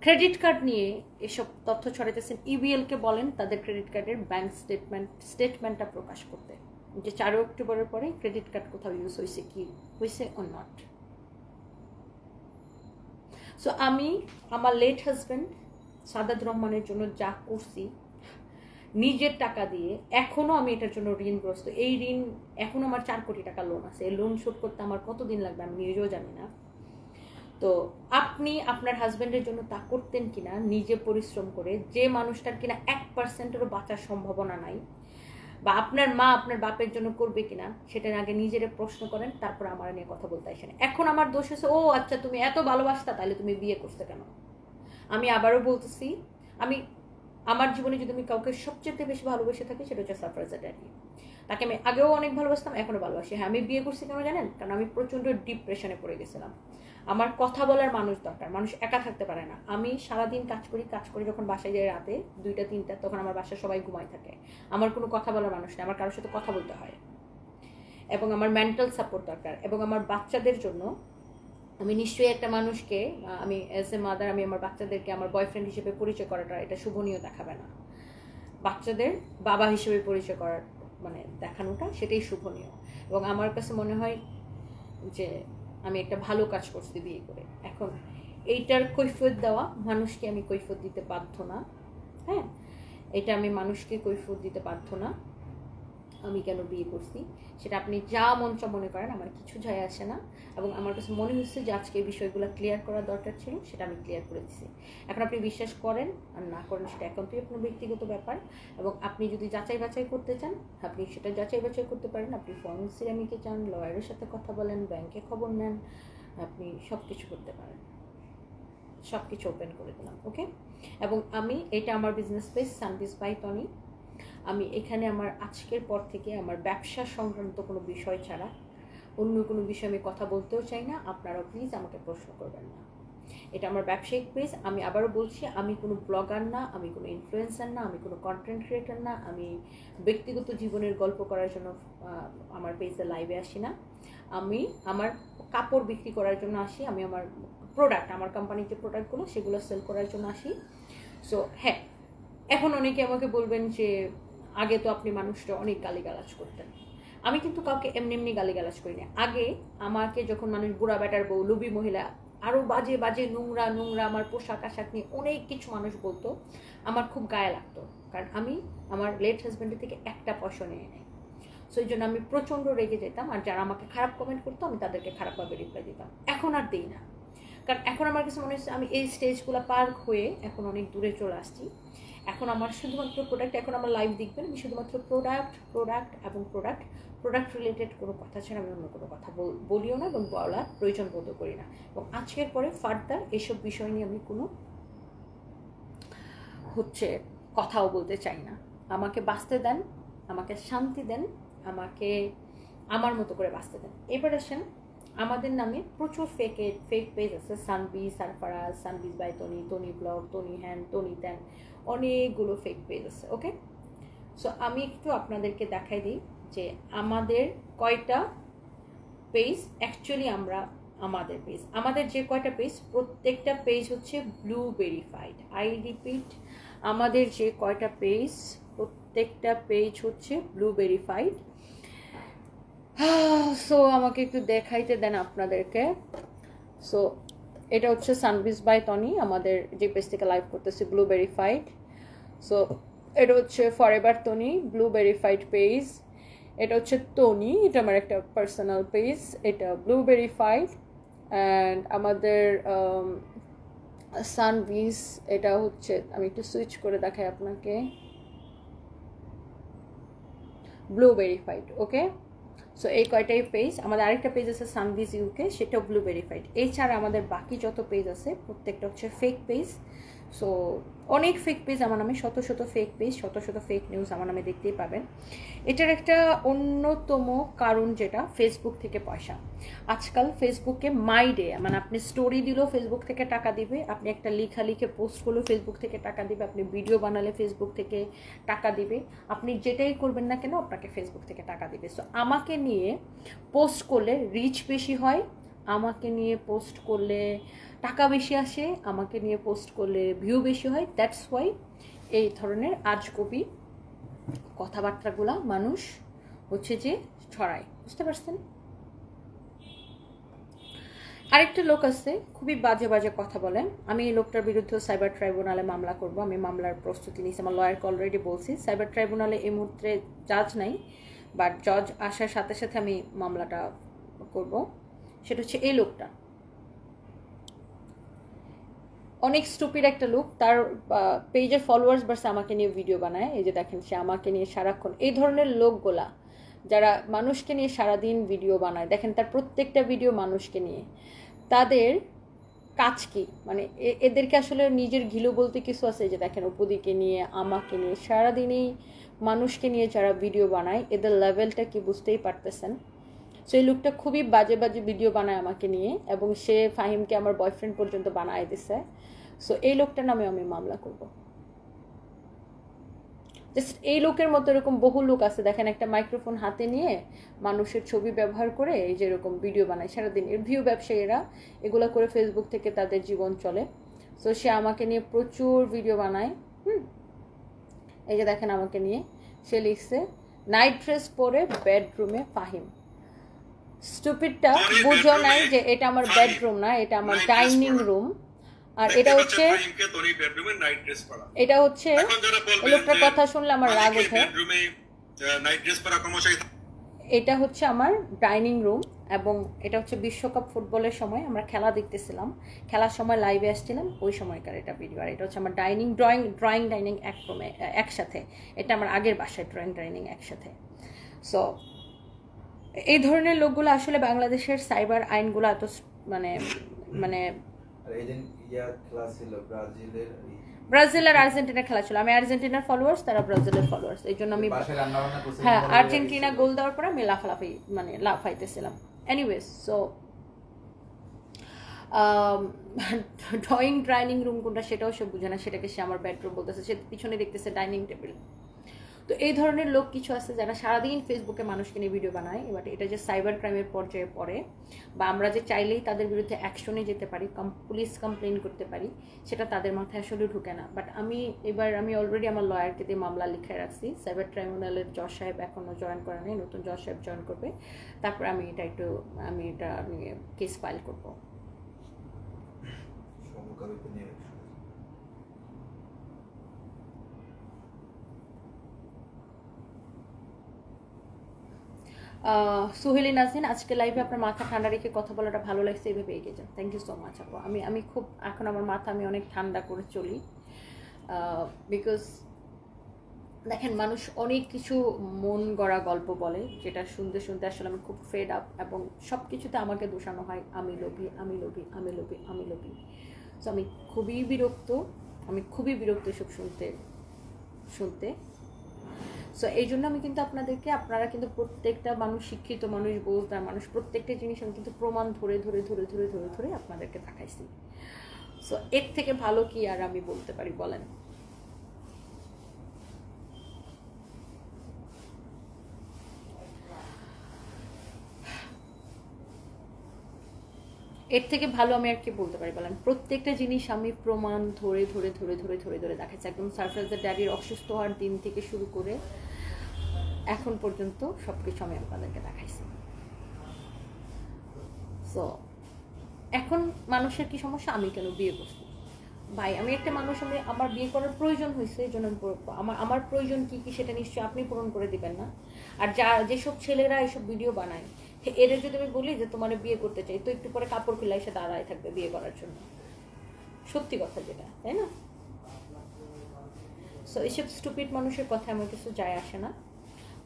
ক্রেডিট কার্ড নিয়ে এসব তথ্য ছড়াইতেছেন, ইবিএলকে বলেন তাদের ক্রেডিট কার্ডের ব্যাংক স্টেটমেন্টটা প্রকাশ করতে, যে 4 অক্টোবরের পরে ক্রেডিট কার্ড কোথাও ইউজ হয়েছে কি হয়েছে অর নট। সো আমি আমার লেট হাজব্যান্ড সাদাত রহমানের জন্য যা করছি নিজের টাকা দিয়ে, এখনও আমি এটার জন্য ঋণগ্রস্ত। এই ঋণ এখনও আমার 4 কোটি টাকা লোন আছে। এই লোন শোধ করতে আমার কতদিন লাগবে আমি নিজেও জানি না। তো আপনি আপনার হাজব্যান্ডের জন্য তা করতেন কিনা নিজে পরিশ্রম করে, যে মানুষটার কিনা 1%-এরও বাঁচার সম্ভাবনা নাই, বা আপনার মা আপনার বাপের জন্য করবে কিনা সেটা আগে নিজের প্রশ্ন করেন, তারপর আমার নিয়ে কথা বলতে আসেন। এখন আমার দোষ হচ্ছে, ও আচ্ছা তুমি এত ভালোবাসতা তাহলে তুমি বিয়ে করতে কেন? আমি আবারও বলতেছি, আমি আমার জীবনে যদি আমি কাউকে সবচেয়ে বেশি ভালোবেসে থাকি সেটা হচ্ছে সারফরাজ ড্যাডি। তাকে আমি আগেও অনেক ভালোবাসতাম, এখনো ভালোবাসি। হ্যাঁ, আমি বিয়ে করছি কেন জানেন? কারণ আমি প্রচণ্ড ডিপ্রেশনে পড়ে গেছিলাম। আমার কথা বলার মানুষ দরকার, মানুষ একা থাকতে পারে না। আমি সারাদিন কাজ করি, যখন বাসায় যাই রাতে 2টা-3টা, তখন আমার বাসায় সবাই ঘুমাই থাকে। আমার কোনো কথা বলার মানুষ নেই, আমার কারোর সাথে কথা বলতে হয়, এবং আমার মেন্টাল সাপোর্ট দরকার। এবং আমার বাচ্চাদের জন্য আমি নিশ্চয়ই একটা মানুষকে, আমি অ্যাজ এ মাদার, আমি আমার বাচ্চাদেরকে আমার বয়ফ্রেন্ড হিসেবে পরিচয় করাটা এটা শুভনীয় দেখাবে না। বাচ্চাদের বাবা হিসেবে পরিচয় করার মানে দেখানোটা সেটাই শুভনীয়। এবং আমার কাছে মনে হয় যে আমি একটা ভালো কাজ করছি বিয়ে করে। এখন এইটার কৈফিয়ত দেওয়া মানুষকে আমি কৈফিয়ত দিতে বাধ্য না। হ্যাঁ, এটা আমি মানুষকে কৈফিয়ত দিতে বাধ্য না আমি কেন বিয়ে করছি। সেটা আপনি যা মন চা মনে করেন, আমার কিছু যায় আসে না। এবং আমার কাছে মনে হচ্ছে যে আজকে এই বিষয়গুলো ক্লিয়ার করা দরকার ছিল, সেটা আমি ক্লিয়ার করে দিচ্ছি। এখন আপনি বিশ্বাস করেন আর না করেন সেটা একান্তই আপনার ব্যক্তিগত ব্যাপার। এবং আপনি যদি যাচাই বাছাই করতে চান, আপনি সেটা যাচাই বাছাই করতে পারেন। আপনি ফরেন্সিক সিরামিকে যান, লয়ারের সাথে কথা বলেন, ব্যাংকে খবর নেন, আপনি সব কিছু করতে পারেন। সব কিছু ওপেন করে দিলাম, ওকে। এবং আমি এটা আমার বিজনেস পেজ সানবিজ বাই তনি। আমি এখানে আমার আজকের পর থেকে আমার ব্যবসা সংক্রান্ত কোনো বিষয় ছাড়া অন্য কোনো বিষয়ে আমি কথা বলতেও চাই না। আপনারাও প্লিজ আমাকে প্রশ্ন করবেন না। এটা আমার ব্যবসায়িক পেজ। আমি আবারও বলছি, আমি কোনো ব্লগার না, আমি কোনো ইনফ্লুয়েন্সার না, আমি কোনো কন্টেন্ট ক্রিয়েটার না, আমি ব্যক্তিগত জীবনের গল্প করার জন্য আমার পেজে লাইভে আসি না। আমি আমার কাপড় বিক্রি করার জন্য আসি, আমি আমার প্রোডাক্ট, আমার কোম্পানির যে প্রোডাক্টগুলো সেগুলো সেল করার জন্য আসি। সো হ্যাঁ, এখন অনেকে আমাকে বলবেন যে আগে তো আপনি মানুষটা অনেক গালিগালাজ করতেন। আমি কিন্তু কাউকে এমনি এমনি গালিগালাজ করি না। আগে আমাকে যখন মানুষ বুড়া বেটার বউ, লুবি মহিলা, আরও বাজে বাজে নোংরা নোংরা আমার পোশাক আশাক নিয়ে অনেক কিছু মানুষ বলতো, আমার খুব গায়ে লাগতো। কারণ আমি আমার লেট হাজব্যান্ডের থেকে একটা পয়সা নিয়ে নেই। সো এই জন্য আমি প্রচণ্ড রেগে যেতাম, আর যারা আমাকে খারাপ কমেন্ট করতো আমি তাদেরকে খারাপভাবে রিপ্লাই দিতাম। এখন আর দিই না, কারণ এখন আমার কাছে মনে হচ্ছে আমি এই স্টেজগুলো পার হয়ে এখন অনেক দূরে চলে আসছি। এখন আমার শুধুমাত্র প্রোডাক্ট, এখন আমার লাইভ দেখবেন আমি শুধুমাত্র প্রোডাক্ট রিলেটেড কোনো কথা ছাড়া আমি অন্য কোনো কথা বলিও না এবং বলার প্রয়োজন বোধ করি না। এবং আজকের পরে ফার্দার এসব বিষয় নিয়ে আমি কোনো কথাও বলতে চাই না। আমাকে বাঁচতে দেন, আমাকে শান্তি দেন, আমাকে আমার মতো করে বাঁচতে দেন। এবার আসেন, আমাদের নামে প্রচুর ফেক পেজ আছে, সানবি, সারফরাজ, সানবিজ বাই তনি, তনি ব্লগ, তনি হ্যান, তনি ত্যান, অনেকগুলো ফেক পেজ আছে, ওকে। সো আমি একটু আপনাদেরকে দেখাই দিই যে আমাদের কয়টা পেজ অ্যাকচুয়ালি আমাদের যে কয়টা পেজ, প্রত্যেকটা পেজ হচ্ছে ব্লু ভেরিফাইড। আই রিপিট, আমাদের যে কয়টা পেজ, প্রত্যেকটা পেজ হচ্ছে ব্লু ভেরিফাইড। সো আমাকে একটু দেখাইতে দেন আপনাদেরকে। সো এটা হচ্ছে সানবিজ বাই তনি, আমাদের যে পেজ থেকে লাইভ করতেছি, ব্লু ভেরিফাইড। সো এটা হচ্ছে forever Toni, blue verified page. এটা হচ্ছে তনি, এটা আমার একটা পার্সোনাল পেজ, এটা ব্লু ভেরিফাইড। অ্যান্ড আমাদের সানবিজ, এটা হচ্ছে, আমি একটু সুইচ করে দেখাই আপনাকে, ব্লু ভেরিফাইড, ওকে। সো এই কয়টাই পেজ। আমাদের আরেকটা পেজ আছে সানবিজ ইউকে, সেটাও ব্লু ভেরিফাইড। এছাড়া আমাদের বাকি যত পেজ আছে প্রত্যেকটা হচ্ছে ফেক পেজ। সো অনেক ফেক পেজ আমার নামে, শত শত ফেক পেজ, শত শত ফেক নিউজ আমার নামে দেখতেই পাবেন। এটার একটা অন্যতম কারণ যেটা ফেসবুক থেকে পয়সা। আজকাল ফেসবুকে মাই ডে, মানে আপনি স্টোরি দিলেও ফেসবুক থেকে টাকা দিবে, আপনি একটা লেখা লিখে পোস্ট করলেও ফেসবুক থেকে টাকা দিবে, আপনি ভিডিও বানালে ফেসবুক থেকে টাকা দিবে, আপনি যেটাই করবেন না কেন আপনাকে ফেসবুক থেকে টাকা দিবে। সো আমাকে নিয়ে পোস্ট করলে রিচ বেশি হয়, আমাকে নিয়ে পোস্ট করলে টাকা বেশি আসে, আমাকে নিয়ে পোস্ট করলে ভিউ বেশি হয়। দ্যাটস ওয়াই এই ধরনের আজগুবি কথাবার্তাগুলা মানুষ যে ছড়ায়, বুঝতে পারছেন? আরেকটা লোক আছে খুবই বাজে বাজে কথা বলেন, আমি এই লোকটার বিরুদ্ধে সাইবার ট্রাইব্যুনালে মামলা করব। আমি মামলার প্রস্তুতি নিয়েছি, আমার লয়ারকে অলরেডি বলছি। সাইবার ট্রাইব্যুনালে এই মুহূর্তে জাজ নাই, বাট জজ আসার সাথে সাথে আমি মামলাটা করব। সেটা হচ্ছে এই লোকটা অনেক স্টুপিড একটা লোক, তার পেজের ফলোয়ার্স বার্স আমাকে নিয়ে ভিডিও বানায়। এই যে দেখেন, সে আমাকে নিয়ে সারাক্ষণ, এই ধরনের লোকগুলা যারা মানুষকে নিয়ে সারাদিন ভিডিও বানায়, দেখেন তার প্রত্যেকটা ভিডিও মানুষকে নিয়ে, তাদের কাজ কি? মানে এদেরকে আসলে নিজের ঘিলু বলতে কিছু আছে? যে দেখেন উপদিকে নিয়ে, আমাকে নিয়ে, সারাদিনই মানুষকে নিয়ে যারা ভিডিও বানায়, এদের লেভেলটা কি বুঝতেই পারতেছেন। সো এই লোকটা খুবই বাজে বাজে ভিডিও বানায় আমাকে নিয়ে, এবং সে ফাহিমকে আমার বয়ফ্রেন্ড পর্যন্ত বানায় দিছে। সো এই লোকটার নামে আমি মামলা করব। জাস্ট এই লোকের মতো এরকম বহু লোক আছে, দেখেন একটা মাইক্রোফোন হাতে নিয়ে মানুষের ছবি ব্যবহার করে এই যে এরকম ভিডিও বানায় সারাদিন। এর ভিউ ব্যবসায়ীরা এগুলো করে ফেসবুক থেকে তাদের জীবন চলে। সো সে আমাকে নিয়ে প্রচুর ভিডিও বানায়। এই যে দেখেন আমাকে নিয়ে সে লিখছে নাইট ড্রেস পরে বেডরুমে ফাহিম। স্টুপিডটা বুঝো নাই যে এটা আমার বেডরুম না, এটা আমার ডাইনিং রুম। আর এটা হচ্ছে লোকটার কথা শুনলে আমার রাগ ওঠে। এটা হচ্ছে আমার ডাইনিং রুম, এবং এটা হচ্ছে বিশ্বকাপ ফুটবলের সময় আমরা খেলা দেখতেছিলাম, খেলার সময় লাইভে আসছিলাম, ওই সময়কার এটা ভিডিও। আর এটা হচ্ছে আমার ডাইনিং, ড্রয়িং ডাইনিং এক রুমে একসাথে। এটা আমার আগের বাসায় ড্রয়িং ডাইনিং একসাথে। সো এই ধরনের লোকগুলো আসলে বাংলাদেশের সাইবার আইনগুলো এত মানে মানে ব্রাজিল আর আর্জেন্টিনার খেলা ছিল। আমি আর্জেন্টিনার ফলোয়ার্স, তারা ব্রাজিলের ফলোয়ার্স। এই জন্য আমি হ্যাঁ আর্জেন্টিনা গোল দেওয়ার পরে আমি লাফাইতেছিলাম। Anyways, so drawing dining room কোনটা সেটাও সে বুঝে না, সেটাকে সে আমার বেডরুম বলতেছে। সে পিছনে দেখতেছে ডাইনিং টেবিল। তো এই ধরনের লোক কিছু আছে যারা সারাদিন ফেসবুকে মানুষকে নিয়ে ভিডিও বানায়। এবার এটা যে সাইবার ক্রাইমের পর্যায়ে পড়ে, বা আমরা যে চাইলেই তাদের বিরুদ্ধে অ্যাকশনে যেতে পারি, পুলিশ কমপ্লেন করতে পারি, সেটা তাদের মাথায় আসলে ঢুকে না। বাট আমি অলরেডি আমার লয়ারকে দিয়ে মামলা লিখে রাখছি। সাইবার ট্রাইব্যুনালের জজ সাহেব এখনও জয়েন করে নাই, নতুন জজ সাহেব জয়েন করবে, তারপর আমি এটা নিয়ে কেস ফাইল করবো। সুহেলি নাজনীন, আজকে লাইভে আপনার মাথা ঠান্ডা রেখে কথা বলাটা ভালো লাগছে, এইভাবে এগিয়ে যান। থ্যাংক ইউ সো মাচ আপু। আমি খুব এখন আমার মাথা আমি অনেক ঠান্ডা করে চলি, বিকজ দেখেন মানুষ অনেক কিছু মন গড়া গল্প বলে, যেটা শুনতে শুনতে আসলে আমি খুব ফেড আপ, এবং সব কিছুতে আমাকে দোষানো হয় আমি লোভী, আমি লোভী, আমি লোভী, আমি লোভী। সো আমি খুবই বিরক্ত এসব শুনতে। সো এই জন্য আমি কিন্তু আপনারা কিন্তু প্রত্যেকটা মানুষ, শিক্ষিত মানুষ, বোঝদার মানুষ, প্রত্যেকটা জিনিস আমি কিন্তু প্রমাণ ধরে আপনাদেরকে দেখাইছি। সো এর থেকে ভালো কি আর আমি বলতে পারি বলেন? এর থেকে ভালো আমি আর কি বলতে পারি বলেন? প্রত্যেকটা জিনিস আমি প্রমাণ ধরে দেখাচ্ছি। একদম সারফরাজের ড্যাডির অসুস্থ হওয়ার দিন থেকে শুরু করে এখন পর্যন্ত সবকিছু আমি আপনাদেরকে দেখাইছি। সো এখন মানুষের কি সমস্যা? আমি কেন বিয়ে করছি? ভাই আমি একটা মানুষ, আমার বিয়ে করার প্রয়োজন হয়েছে, এই জন্য আমার প্রয়োজন কি সেটা নিশ্চয়ই আপনি পূরণ করে দিবেন না। আর যেসব ছেলেরা এসব ভিডিও বানায়, এদের যদি আমি বলি যে তোমার বিয়ে করতে চাই, তো একটু পরে কাপড় খুলে এসে দাঁড়ায় থাকবে বিয়ে করার জন্য। সত্যি কথা যেটা, তাই না? সো এইসব স্টুপিড মানুষের কথা আমার কিছু যায় আসে না।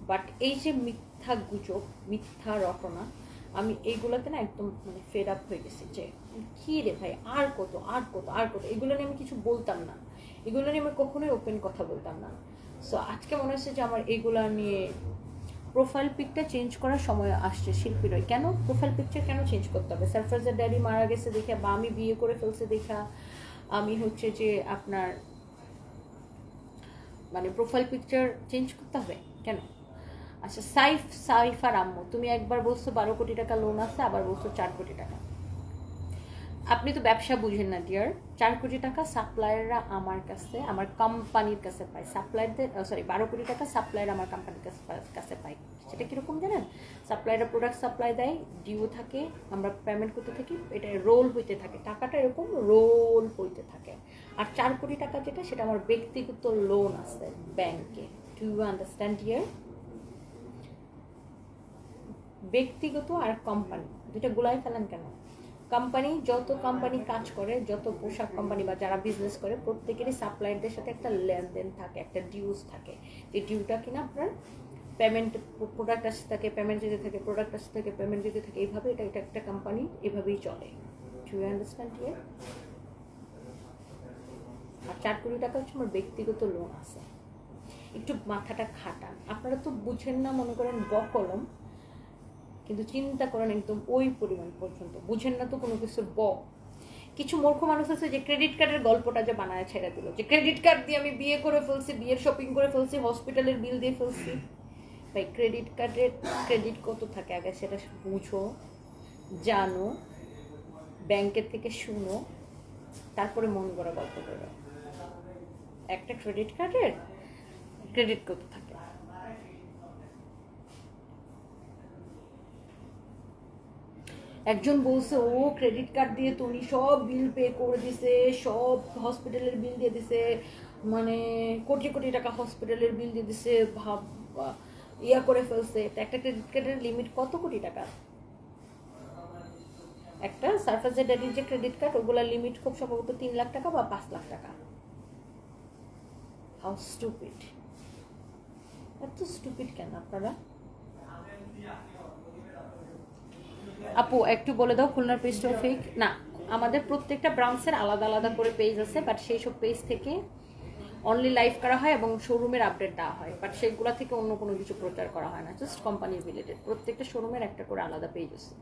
বাট এই যে মিথ্যা গুজব, মিথ্যা রটনা, আমি এইগুলোতে না একদম মানে ফেড আপ হয়ে গেছি। যে কি রে ভাই, আর কত, এগুলো নিয়ে আমি কিছু বলতাম না, এগুলো নিয়ে আমি কখনোই ওপেন কথা বলতাম না। সো আজকে মনে হচ্ছে যে আমার এইগুলা নিয়ে প্রোফাইল পিকটা চেঞ্জ করার সময় আসছে শিল্পীরা। কেন প্রোফাইল পিকচার কেন চেঞ্জ করতে হবে? সারফরাজের ড্যাডি মারা গেছে দেখা, বা আমি বিয়ে করে ফেলছে দেখা আমি হচ্ছে যে আপনার মানে প্রোফাইল পিকচার চেঞ্জ করতে হবে কেন? আচ্ছা, সাইফার আম্মু, তুমি একবার বলছো 12 কোটি টাকা লোন আছে, আবার বলছো 4 কোটি টাকা। আপনি তো ব্যবসা বুঝেন না ডিয়ার। 4 কোটি টাকা সাপ্লায়াররা আমার কাছে, আমার কোম্পানির কাছে পায়। সাপ্লায়ারদের 12 কোটি টাকা সাপ্লায়ার আমার কোম্পানির কাছে পায়। সেটা কীরকম জানেন? সাপ্লায়াররা প্রোডাক্ট সাপ্লাই দেয়, ডিউ থাকে, আমরা পেমেন্ট করতে থাকি, এটা রোল হইতে থাকে, টাকাটা এরকম রোল হইতে থাকে। আর 4 কোটি টাকা যেটা, সেটা আমার ব্যক্তিগত লোন আছে ব্যাংকে। Do you understand dear? ব্যক্তিগত আর কোম্পানি দুটো গুলাই ফেলেন কেন? কোম্পানি, যত কোম্পানি কাজ করে, যত পোশাক কোম্পানি বা যারা বিজনেস করে, প্রত্যেকেরই সাপ্লায়ারদের সাথে একটা লেনদেন থাকে, একটা ডিউস থাকে। যে ডিউটা কিনা আপনার পেমেন্ট, প্রোডাক্ট আসতে থাকে, পেমেন্ট যেতে থাকে, প্রোডাক্ট আসতে থাকে, পেমেন্ট যেতে থাকে, এইভাবে এটা একটা কোম্পানি এভাবেই চলে। Do you understand here? আর 4 কোটি টাকা হচ্ছে আমার ব্যক্তিগত লোন আছে। একটু মাথাটা খাটান। আপনারা তো বুঝেন না, মনে করেন বকলম, কিন্তু চিন্তা করেন একদম ওই পরিমাণ পর্যন্ত বুঝেন না তো কোনো কিছুর কিছু মূর্খ মানুষ আছে যে ক্রেডিট কার্ডের গল্পটা যে বানায় ছেড়ে দিল, যে ক্রেডিট কার্ড দিয়ে আমি বিয়ে করে ফেলছি, বিয়ের শপিং করে ফেলছি, হসপিটালের বিল দিয়ে ফেলছি। ভাই ক্রেডিট কার্ডের ক্রেডিট কত থাকে আগে সেটা বুঝো, জানো, ব্যাংকের থেকে শুনো, তারপরে মন করা গল্প করো। একটা ক্রেডিট কার্ডের ক্রেডিট কত থাকে? একজন বলছে ও ক্রেডিট কার্ড দিয়ে তুমি সব বিল পে করে দিছে, সব হসপিটালের বিল দিয়ে দিছে, মানে কোটি কোটি টাকা হসপিটালের বিল দিয়ে দিছে, ভাব ইয়া করে ফেলছে। একটা ক্রেডিট কার্ডের লিমিট কত কোটি টাকা? একটা সারফেস ড্যাডির যে ক্রেডিট কার্ড, ওগুলার লিমিট খুব সম্ভবত 3 লাখ টাকা বা 5 লাখ টাকা। How stupid! এত স্টুপিড কেন আপনারা? আপু একটু বলে দাও খুলনার পেজটা ফেক না? আমাদের প্রত্যেকটা ব্রাঞ্চের আলাদা আলাদা করে পেজ আছে, বাট সেই সব পেজ থেকে অনলি লাইভ করা হয় এবং শোরুমের আপডেট দেওয়া হয়, বাট সেইগুলো থেকে অন্য কোনো কিছু প্রচার করা হয় না, জাস্ট কোম্পানি রিলেটেড। প্রত্যেকটা শোরুমের একটা করে আলাদা পেজ আছে,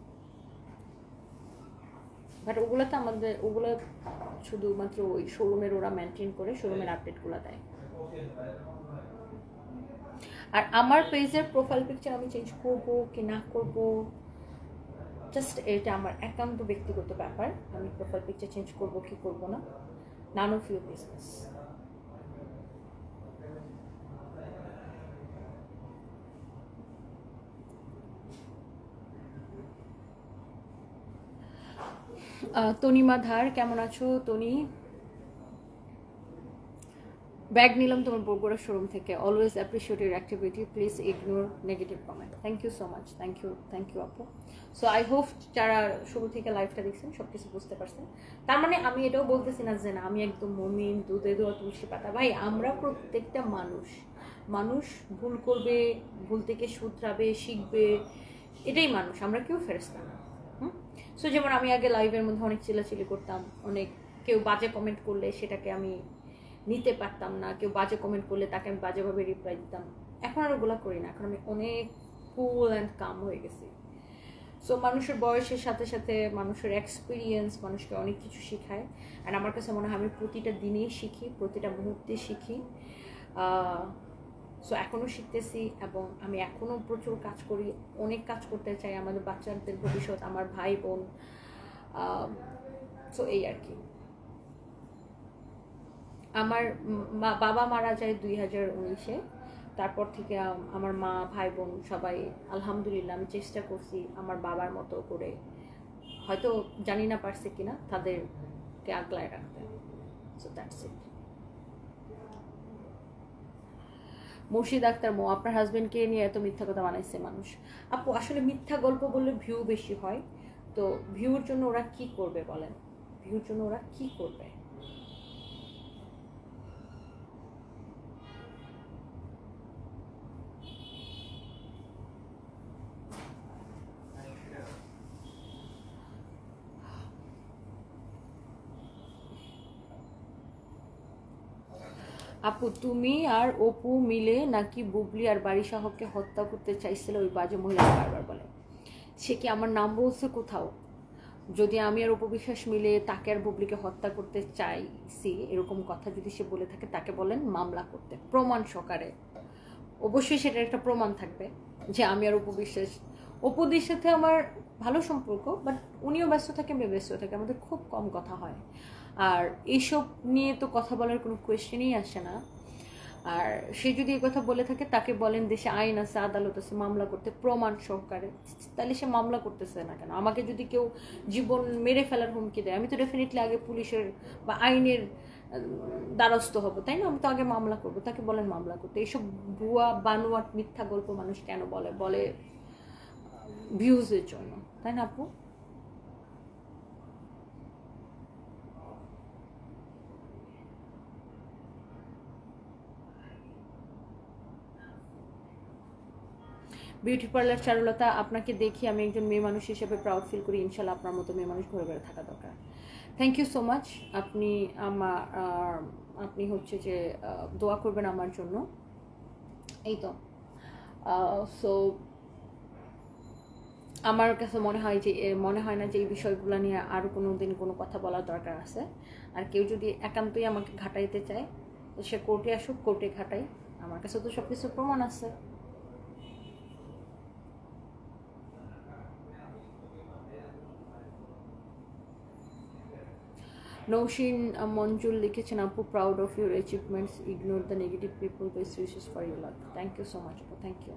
বাট ওগুলোতে আমাদের ওগুলো শুধুমাত্র ওই শোরুমের ওরা মেনটেন করে শোরুমের আপডেটগুলো দেয়। আর আমার পেজের প্রোফাইল পিকচার আমি চেঞ্জ করব কি না করব, জাস্ট এটা আমার একান্ত ব্যক্তিগত ব্যাপার। আমি প্রোফাইল পিকচার চেঞ্জ করব কি করব না, none of your business. Tanima Dhar, কেমন আছো তনি? ব্যাগ নিলাম তোমার বগুড়া শোরুম থেকে। Always appreciate your activity, please ignore negative comment. Thank you so much, thank you আপু। সো আই হোপ যারা শুরু থেকে লাইভটা দেখছেন সব কিছু বুঝতে পারছেন। তার মানে আমি এটাও বলতেছি না যে না আমি একদম মুমিন, দুধে দোয়া তুলসী পাতা। ভাই আমরা প্রত্যেকটা মানুষ ভুল করবে, ভুল থেকে শুধরাবে, শিখবে, এটাই মানুষ, আমরা কেউ ফেরেশতা না। সো যেমন আমি আগে লাইভের মধ্যে অনেক চিল্লাচিল্লি করতাম, অনেক কেউ বাজে কমেন্ট করলে সেটাকে আমি নিতে পারতাম না, কেউ বাজে কমেন্ট করলে তাকে আমি বাজেভাবে রিপ্লাই দিতাম। এখন আর ওগুলো করি না, এখন আমি অনেক কুল অ্যান্ড কাম হয়ে গেছি। সো মানুষের বয়সের সাথে সাথে মানুষের এক্সপিরিয়েন্স মানুষকে অনেক কিছু শেখায়। অ্যান্ড আমার কাছে মনে হয় আমি প্রতিটা দিনেই শিখি, প্রতিটা মুহূর্তে শিখি। সো এখনও শিখতেছি এবং আমি এখনও প্রচুর কাজ করি, অনেক কাজ করতে চাই আমাদের বাচ্চাদের ভবিষ্যৎ, আমার ভাই বোন। সো এই আর কি। আমার বাবা মারা যায় 2019-এ। তারপর থেকে আমার মা, ভাই বোন সবাই আলহামদুলিল্লাহ আমি চেষ্টা করছি আমার বাবার মতো করে, হয়তো জানি না পারছে কিনা, তাদেরকে আগলায় রাখতে। So that's it. মুর্শিদ আক্তার মো, আপনার হাজবেন্ডকে নিয়ে এত মিথ্যা কথা বানাইছে মানুষ। আপু আসলে মিথ্যা গল্প বললে ভিউ বেশি হয়, তো ভিউর জন্য ওরা কি করবে বলেন? ভিউর জন্য ওরা কি করবে? আপু তুমি আর অপু মিলে নাকি বুবলি আর বারিশাহকে হত্যা করতে চাইছিল ওই বাজে মহিলা বারবার বলে। সে কি আমার নাম বলছে কোথাও? যদি আমি আর অপু বিশ্বাস মিলে তাকে আর বুবলিকে হত্যা করতে চাইছি এরকম কথা যদি সে বলে থাকে, তাকে বলেন মামলা করতে প্রমাণ সহকারে। অবশ্যই সেটার একটা প্রমাণ থাকবে যে আমি আর অপু বিশ্বাস অপুদির সাথে আমার ভালো সম্পর্ক, বাট উনিও ব্যস্ত থাকে, আমি ব্যস্ত থাকি, আমাদের খুব কম কথা হয়। আর এইসব নিয়ে তো কথা বলার কোনো কোয়েশ্চেনই আসে না। আর সে যদি এই কথা বলে থাকে, তাকে বলেন দেশে আইন আছে, আদালত আছে, মামলা করতে প্রমাণ সহকারে, তাহলে সে মামলা করতেছে না কেন? আমাকে যদি কেউ জীবন মেরে ফেলার হুমকি দেয়, আমি তো ডেফিনেটলি আগে পুলিশের বা আইনের দ্বারস্থ হব, তাই না? আমি তো আগে মামলা করবো। তাকে বলেন মামলা করতে। এইসব ভুয়া বানোয়াট মিথ্যা গল্প মানুষ কেন বলে? বলে ভিউজের জন্য, তাই না আপু? বিউটি পার্লার চারুলতা, আপনাকে দেখি আমি একজন মেয়ে মানুষ হিসেবে প্রাউড ফিল করি। ইনশাল্লাহ আপনার মতো মেয়ে মানুষ ঘরে ঘরে থাকা দরকার। Thank you so much. আপনি হচ্ছে যে দোয়া করবেন আমার জন্য, এই তো। সো আমার কাছে মনে হয় না যে এই বিষয়গুলো নিয়ে আরও কোনো দিন কোনো কথা বলার দরকার আছে। আর কেউ যদি একান্তই আমাকে ঘাটাইতে চায়, তো সে কোর্টে আসুক, কোর্টে ঘাটাই। আমার কাছে তো সব কিছু প্রমাণ আছে। নৌশিন মঞ্জুল লিখেছেন, আপু proud of your achievements, ignore the negative people, best wishes for your life. Thank you so much আপু, থ্যাংক ইউ।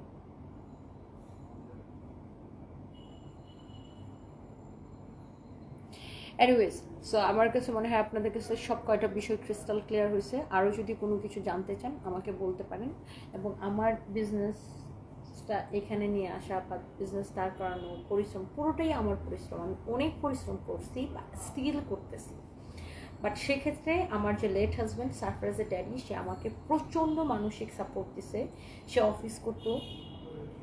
এনিওয়েজ, সো আমার কাছে মনে হয় আপনাদের কাছে সব কয়টা বিষয় ক্রিস্টাল ক্লিয়ার হয়েছে। আরও যদি কোনো কিছু জানতে চান আমাকে বলতে পারেন, এবং আমার বিজনেসটা এখানে নিয়ে আসা বা বিজনেস দাঁড় করানো পরিশ্রম পুরোটাই আমার পরিশ্রম। আমি অনেক পরিশ্রম করছি বা স্টিল করতেছি। বাট সেক্ষেত্রে আমার যে লেট হাজব্যান্ড সারফরাজের ড্যাডি, সে আমাকে প্রচণ্ড মানসিক সাপোর্ট দিছে। সে অফিস করতো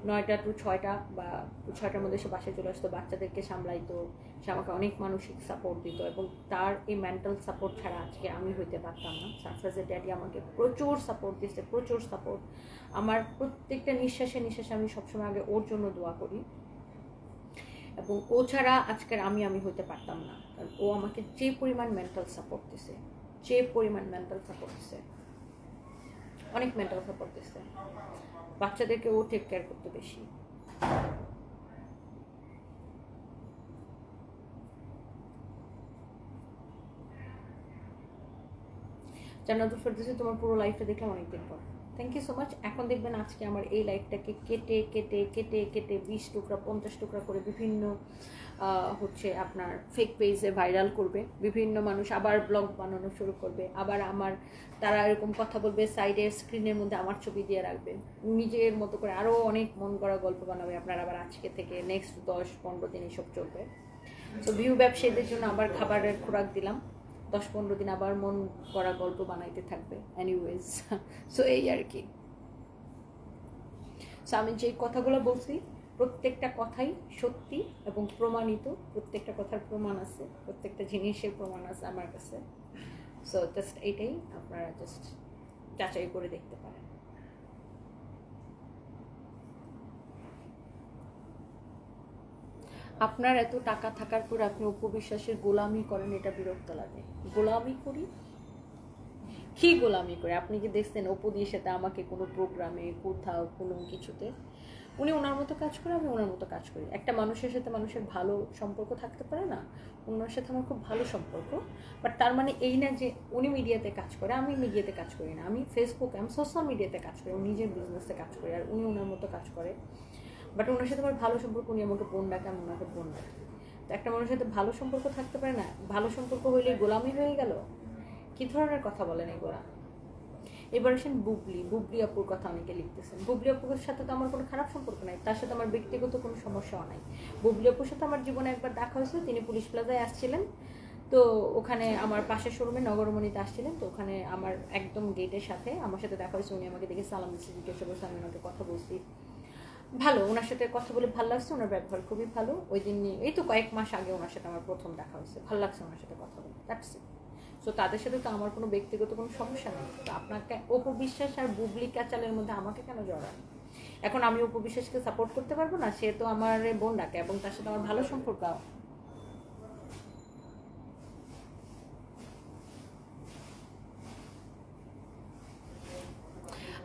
9টা to 6টা বা 6টার মধ্যে সে বাসায় চলে আসতো, বাচ্চাদেরকে সামলাইতো, সে আমাকে অনেক মানসিক সাপোর্ট দিত। এবং তার এই মেন্টাল সাপোর্ট ছাড়া আজকে আমি হইতে পারতাম না। সারফরাজের ড্যাডি আমাকে প্রচুর সাপোর্ট দিচ্ছে, প্রচুর সাপোর্ট। আমার প্রত্যেকটা নিঃশ্বাসে আমি সবসময় আগে ওর জন্য দোয়া করি, এবং ও ছাড়া আজকের আমি হইতে পারতাম না। কারণ ও আমাকে যে পরিমাণ মেন্টাল সাপোর্ট দিছে, অনেক মেন্টাল সাপোর্ট দিছে। বাচ্চাদেরকে ও টেক কেয়ার করতে বেশি। জান্নাতুল ফেরদৌসী, তোমার পুরো লাইফটা দেখলাম অনেকদিন পর। Thank you so much. এখন দেখবেন আজকে আমার এই লাইফটাকে কেটে কেটে কেটে কেটে 20 টুকরা 50 টুকরা করে বিভিন্ন হচ্ছে আপনার ফেক পেজে ভাইরাল করবে। বিভিন্ন মানুষ আবার ব্লগ বানানো শুরু করবে, আবার তারা এরকম কথা বলবে, সাইডের স্ক্রিনের মধ্যে আমার ছবি দিয়ে রাখবে, নিজের মতো করে আরও অনেক মন করা গল্প বানাবে আপনার। আবার আজকে থেকে নেক্সট 10-15 দিন এসব চলবে। তো ভিউ ব্যবসায়ীদের জন্য আবার খাবারের খোরাক দিলাম, 10-15 দিন আবার মন করা গল্প বানাইতে থাকবে। এনিওয়েজ, সো এই আর কি। সো আমি যে কথাগুলো বলছি প্রত্যেকটা কথাই সত্যি এবং প্রমাণিত। প্রত্যেকটা কথার প্রমাণ আছে, প্রত্যেকটা জিনিসের প্রমাণ আছে আমার কাছে। সো জাস্ট এইটাই, আপনারা জাস্ট যাচাই করে দেখতে পারেন। আপনার এত টাকা থাকার পর আপনি উপবিশ্বাসের গোলামি করেন, এটা বিরক্ত লাগে। গোলামি করি? কি গোলামি করে? আপনি কি দেখছেন অপুদির সাথে আমাকে কোনো প্রোগ্রামে, কোথাও, কোনো কিছুতে? উনি ওনার মতো কাজ করে, আমি ওনার মতো কাজ করি। একটা মানুষের সাথে মানুষের ভালো সম্পর্ক থাকতে পারে না? ওনার সাথে আমার খুব ভালো সম্পর্ক, বাট তার মানে এই না যে উনি মিডিয়াতে কাজ করে, আমি মিডিয়াতে কাজ করি না। আমি ফেসবুকে, আমি সোশ্যাল মিডিয়াতে কাজ করি, আমি নিজের বিজনেসে কাজ করি, আর উনি ওনার মতো কাজ করে। বাট ওনার সাথে আমার ভালো সম্পর্ক, উনি আমাকে বোন ডাকে, আমি ওনাকে বোন ডাকি। তো একটা মানুষের সাথে ভালো সম্পর্ক থাকতে পারে না? ভালো সম্পর্ক হইলে গোলামি হয়ে গেল? কি ধরনের কথা বলেন এগুলা? এবার আসেন বুবলি আপুর কথা অনেকে লিখতেছেন। বুবলি আপুর সাথে তো আমার কোনো খারাপ সম্পর্ক নাই, তার সাথে আমার ব্যক্তিগত কোনো সমস্যাও নাই। বুবলি আপুর সাথে আমার জীবনে একবার দেখা হয়েছিল, তিনি পুলিশ প্লাজায় আসছিলেন। তো ওখানে আমার পাশের শোরুমে নগরমণিতে আসছিলেন, তো ওখানে আমার একদম গেটের সাথে আমার সাথে দেখা হয়েছে। উনি আমাকে দেখে সালাম দিচ্ছে, জিজ্ঞাসা করছে, আমি ওনাকে কথা বলছি। ভালো, ওনার সাথে কথা বলে ভালো লাগছে, ওনার ব্যবহার খুবই ভালো। ওই দিন এই তো কয়েক মাস আগে ওনার সাথে আমার প্রথম দেখা হয়েছে, ভালো লাগছে ওনার সাথে কথা বলে, দ্যাটস ইট। সো তাদের সাথে তো আমার কোনো ব্যক্তিগত কোনো সমস্যা নেই। তো আপনাকে অপবিশ্বাস আর বুবলি ক্যাচালের মধ্যে আমাকে কেন জড়ান? এখন আমি অপবিশ্বাসকে সাপোর্ট করতে পারবো না? সে তো আমার বোন ডাকে এবং তার সাথে আমার ভালো সম্পর্ক।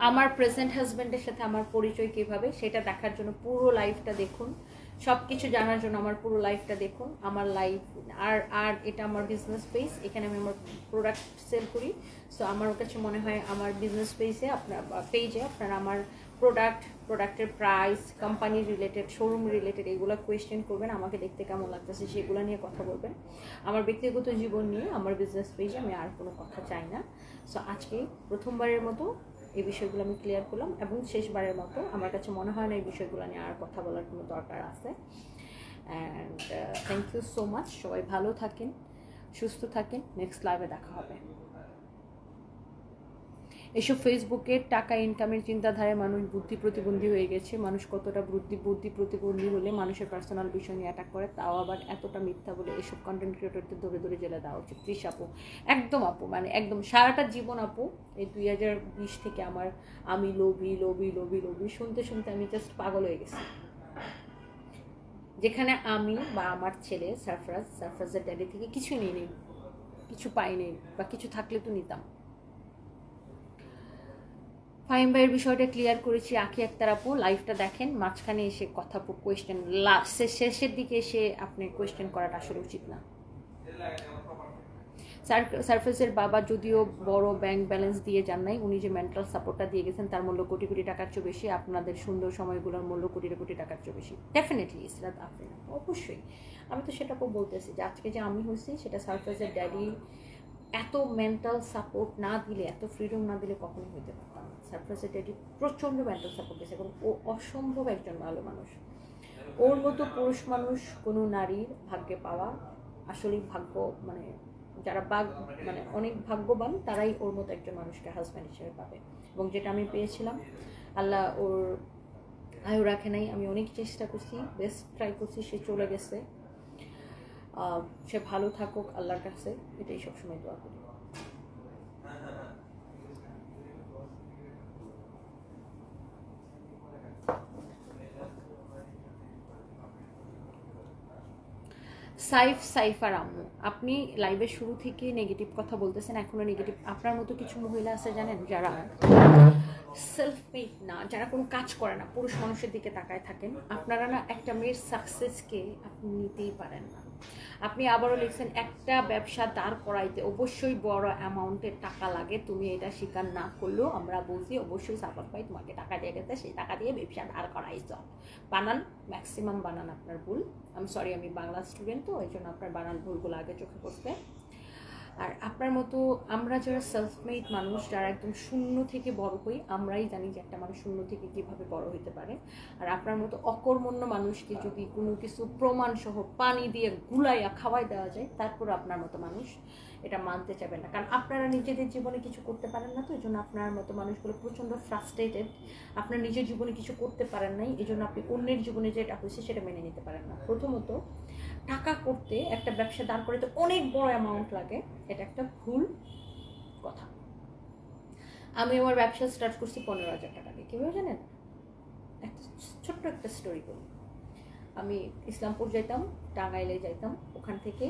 আমার প্রেজেন্ট হাজব্যান্ডের সাথে আমার পরিচয় কীভাবে সেটা দেখার জন্য পুরো লাইফটা দেখুন, সব কিছু জানার জন্য আমার পুরো লাইফটা দেখুন। আমার লাইফ আর এটা আমার বিজনেস পেজ, এখানে আমি আমার প্রোডাক্ট সেল করি। সো আমার কাছে মনে হয় আমার বিজনেস পেজে আপনারা আমার প্রোডাক্টের price, company related, showroom related এগুলো কোয়েশ্চেন করবেন, আমাকে দেখতে কেমন লাগতেছে সেগুলো নিয়ে কথা বলবেন। আমার ব্যক্তিগত জীবন নিয়ে আমার বিজনেস পেজে আমি আর কোনো কথা চাই না। সো আজকে প্রথমবারের মতো এই বিষয়গুলো আমি ক্লিয়ার করলাম, এবং শেষবারের মতো আমার কাছে মনে হয় না এই বিষয়গুলো নিয়ে আর কথা বলার কোনো দরকার আছে। And thank you so much. সবাই ভালো থাকেন, সুস্থ থাকেন। নেক্সট লাইভে দেখা হবে। এসব ফেসবুকের টাকা ইনকামের চিন্তাধারায় মানুষ বুদ্ধি প্রতিবন্ধী হয়ে গেছে। মানুষ কতটা বুদ্ধি প্রতিবন্ধী হলে মানুষের পার্সোনাল বিষয় নিয়ে অ্যাটাক করে, তাও আবার এতটা মিথ্যা বলে এসব কন্টেন্ট ক্রিয়েটরদের ধরে ধরে জেলে দেওয়া উচিত। প্লিজ আপু, একদম আপু, মানে একদম সারাটা জীবন আপু, এই 2020 থেকে আমি লোভি শুনতে শুনতে আমি জাস্ট পাগল হয়ে গেছি। যেখানে আমি বা আমার ছেলে সারফরাজের ড্যাডি থেকে কিছুই নেই, কিছু পাইনি, বা কিছু থাকলে তো নিতাম। ফাহিম ভাইয়ের বিষয়টা ক্লিয়ার করেছি। আঁখি আক্তার আপু লাইভটা দেখেন, মাঝখানে এসে কথা কোয়েশ্চেন, শেষের দিকে এসে আপনি কোয়েশ্চেন করাটা আসলে উচিত না। সারফেসের বাবা যদিও বড় ব্যাংক ব্যালেন্স দিয়ে যান নাই, উনি যে মেন্টাল সাপোর্টটা দিয়ে গেছেন তার মূল্য কোটি কোটি টাকার চেয়ে বেশি। আপনাদের সুন্দর সময়গুলোর মূল্য কোটি কোটি টাকার চেয়ে বেশি। ডেফিনেটলি ইসরাত আফরিন, অবশ্যই। আমি তো সেটাকেও বলতেছি যে আজকে যে আমি হয়েছি সেটা সারফেসের ড্যাডি এত মেন্টাল সাপোর্ট না দিলে, এত ফ্রিডম না দিলে কখনো হইতে পারতাম না। সারফেসের ড্যাডি প্রচণ্ড মেন্টাল সাপোর্ট দিয়েছে, এবং ও অসম্ভব একজন ভালো মানুষ। ওর মতো পুরুষ মানুষ কোনো নারীর ভাগ্যে পাওয়া আসলেই ভাগ্য, মানে যারা মানে অনেক ভাগ্যবান তারাই ওর মতো একজন মানুষকে হাজব্যান্ড হিসেবে পাবে। এবং যেটা আমি পেয়েছিলাম, আল্লাহ ওর আয়ু রাখে নাই। আমি অনেক চেষ্টা করছি, বেস্ট ট্রাই করছি, সে চলে গেছে। সে ভালো থাকুক আল্লাহর কাছে, এটাই সবসময় দোয়া করি। সাইফার আম্মু, আপনি লাইভের শুরু থেকে নেগেটিভ কথা বলতেছেন, এখনো নেগেটিভ। আপনার মতো কিছু মহিলা আছে জানেন, যারা সেলফ মেড না, যারা কোনো কাজ করে না, পুরুষ মানুষের দিকে তাকায় থাকেন। আপনারা না একটা মেয়ের সাকসেসকে আপনি নিতেই পারেন না। আপনি আবারও লিখছেন একটা ব্যবসা দাঁড় করাইতে অবশ্যই বড় অ্যামাউন্টের টাকা লাগে। তুমি এটা স্বীকার না করলেও আমরা বুঝি, অবশ্যই সাপোর্ট পাই, তোমাকে টাকা দিয়ে গেছে, সেই টাকা দিয়ে ব্যবসা দাঁড় করাইছ। বানান, ম্যাক্সিমাম বানান আপনার ভুল। আমি সরি, আমি বাংলা স্টুডেন্ট তো, ওই জন্য আপনার বানান ভুলগুলো আগে চোখে পড়ছে। আর আপনার মতো আমরা যারা সেলফ মেড মানুষ, যারা একদম শূন্য থেকে বড় হই, আমরাই জানি যে একটা মানুষ শূন্য থেকে কিভাবে বড় হইতে পারে। আর আপনার মতো অকর্মণ্য মানুষকে যদি কোনো কিছু প্রমাণ সহ পানি দিয়ে গুলাইয়া খাওয়াই দেওয়া যায়, তারপর আপনার মতো মানুষ এটা মানতে চাইবেন না। কারণ আপনারা নিজেদের জীবনে কিছু করতে পারেন না, তো এই জন্য আপনার মতো মানুষগুলো প্রচণ্ড ফ্রাস্ট্রেটেড। আপনার নিজের জীবনে কিছু করতে পারেন নাই, এই জন্য আপনি অন্যের জীবনে যেটা হয়েছে সেটা মেনে নিতে পারেন না। প্রথমত, টাকা করতে একটা ব্যবসা দাঁড় করতে অনেক বড় অ্যামাউন্ট লাগে, এটা একটা ভুল কথা। আমি আমার ব্যবসা স্টার্ট করছি 15,000 টাকা দিয়ে। কীভাবে জানেন? একটা ছোট্ট একটা স্টোরি করি। আমি ইসলামপুর যাইতাম, টাঙ্গাইলে যাইতাম, ওখান থেকে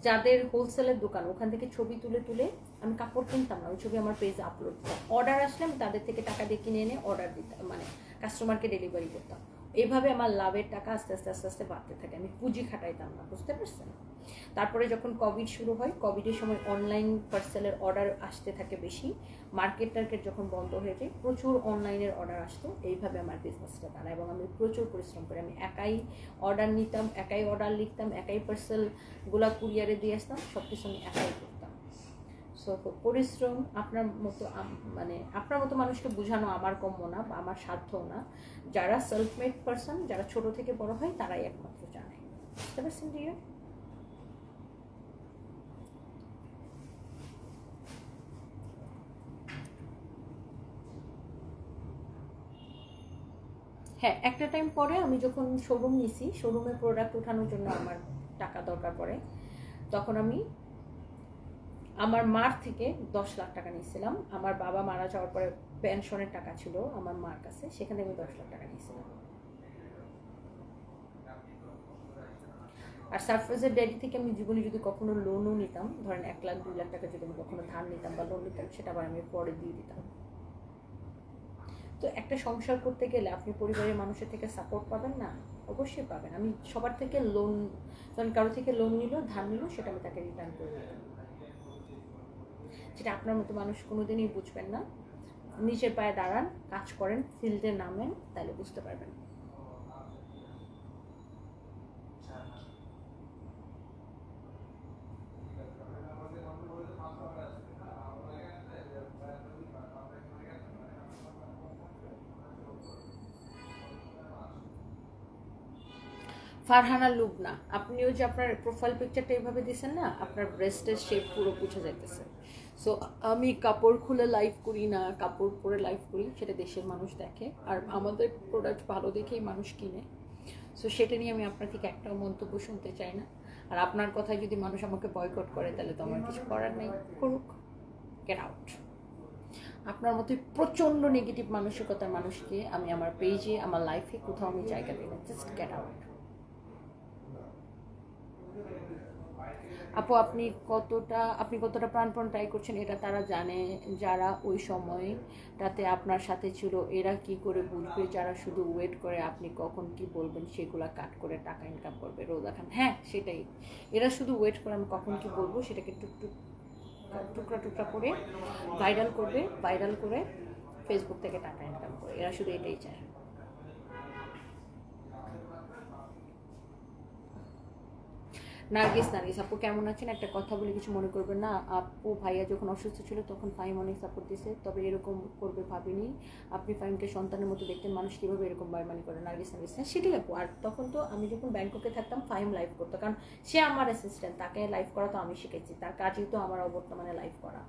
যাদের হোলসেলের দোকান, ওখান থেকে ছবি তুলে তুলে আমি কাপড় কিনতাম না, ওই ছবি আমার পেজে আপলোড করতাম। অর্ডার আসলে আমি তাদের থেকে টাকা দিয়ে কিনে এনে অর্ডার দিতাম, মানে কাস্টমারকে ডেলিভারি করতাম। এইভাবে আমার লাভের টাকা আস্তে আস্তে আস্তে আস্তে বাড়তে থাকে। আমি পুঁজি খাটাইতাম না, বুঝতে পারছেন? তারপরে যখন কোভিড শুরু হয়, কোভিডের সময় অনলাইন পার্সেলের অর্ডার আসতে থাকে বেশি। মার্কেট টার্কেট যখন বন্ধ হয়ে যায়, প্রচুর অনলাইনের অর্ডার আসতো। এইভাবে আমার বিজনেসটা দাঁড়ায়, এবং আমি প্রচুর পরিশ্রম করি। আমি একাই অর্ডার নিতাম, একাই অর্ডার লিখতাম, একাই পার্সেলগুলো কুরিয়ারে দিয়ে আসতাম, সব কিছু আমি একাই করতাম। সো পরিশ্রম আপনার মতো, মানে আপনার মতো মানুষকে বোঝানো আমার কম্য না বা আমার সাধ্যও না। যারা সেলফ মেড পার্সন, যারা ছোট থেকে বড় হয়, তারাই একমাত্র জানে। বুঝতে পারছেন ডিয়ার? হ্যাঁ, একটা টাইম পরে আমি যখন শোরুম নিছি, শোরুমে প্রোডাক্ট ওঠানোর জন্য আমার টাকা দরকার পড়ে, তখন আমি আমার মার থেকে 10 লাখ টাকা নিয়েছিলাম। আমার বাবা মারা যাওয়ার পরে পেনশনের টাকা ছিল আমার মার কাছে, সেখান থেকে আমি 10 লাখ টাকা নিয়েছিলাম। আর সারফেসের ড্যাডি থেকে আমি জীবনে যদি কখনো লোনও নিতাম, ধরেন 1 লাখ 2 লাখ টাকা যদি আমি কখনো ধার নিতাম বা লোন নিতাম, সেটা আবার আমি পরে দিয়ে দিতাম। তো একটা সংসার করতে গেলে আপনি পরিবারের মানুষের থেকে সাপোর্ট পাবেন না? অবশ্যই পাবেন। আমি সবার থেকে লোন, কারণ কারো থেকে লোন নিল, ধার নিল, সেটা আমি তাকে রিটার্ন করে দিলাম। যেটা আপনার মতো মানুষ কোনোদিনই বুঝবেন না। নিজের পায়ে দাঁড়ান, কাজ করেন, ফিল্ডে নামেন, তাহলে বুঝতে পারবেন। ফারহানা লুবনা, আপনিও যে আপনার প্রোফাইল পিকচারটা এইভাবে দিচ্ছেন না, আপনার ব্রেস্টের শেপ পুরো বুঝে যাইতেছে। সো আমি কাপড় খুলে লাইভ করি না, কাপড় পরে লাইভ করি, সেটা দেশের মানুষ দেখে, আর আমাদের প্রোডাক্ট ভালো দেখেই মানুষ কিনে। সো সেটা নিয়ে আমি আপনার থেকে একটাও মন্তব্য শুনতে চাই না। আর আপনার কথায় যদি মানুষ আমাকে বয়কট করে, তাহলে তো আমার কিছু করার নেই, করুক, গেট আউট। আপনার মতোই প্রচণ্ড নেগেটিভ মানসিকতার মানুষকে আমি আমার পেজে, আমার লাইফে কোথাও আমি জায়গা দিই না, জাস্ট গেট আউট। আপু আপনি কতটা প্রাণপণ ট্রাই করছেন এটা তারা জানে যারা ওই সময়টাতে আপনার সাথে ছিল। এরা কি করে বুঝবে যারা শুধু ওয়েট করে আপনি কখন কি বলবেন সেগুলা কাট করে টাকা ইনকাম করবে? রোজা খান, হ্যাঁ সেটাই, এরা শুধু ওয়েট করে আমি কখন কি বলবো সেটাকে টুকরা টুকরা করে ভাইরাল করে ফেসবুক থেকে টাকা ইনকাম করে। এরা শুধু এটাই চায়। নার্গিস আপু কেমন আছেন? একটা কথা বলে কিছু মনে করবেন না। আপু ভাইয়া যখন অসুস্থ ছিল তখন ফাহিম অনেক সাপোর্ট দিয়েছে, তবে এরকম করবে ভাবিনি। আপনি ফাহিমকে সন্তানের মতো দেখতেন, মানুষ কীভাবে এরকম বায়মানি করে? নার্গিস হ্যাঁ সেটাই আপু। আর তখন তো আমি যখন ব্যাংককে থাকতাম ফাহিম লাইভ করতো, কারণ সে আমার অ্যাসিস্ট্যান্ট, তাকে লাইভ করা তো আমি শিখেছি, তার কাজই তো আমার অবর্তমানে লাইভ করা।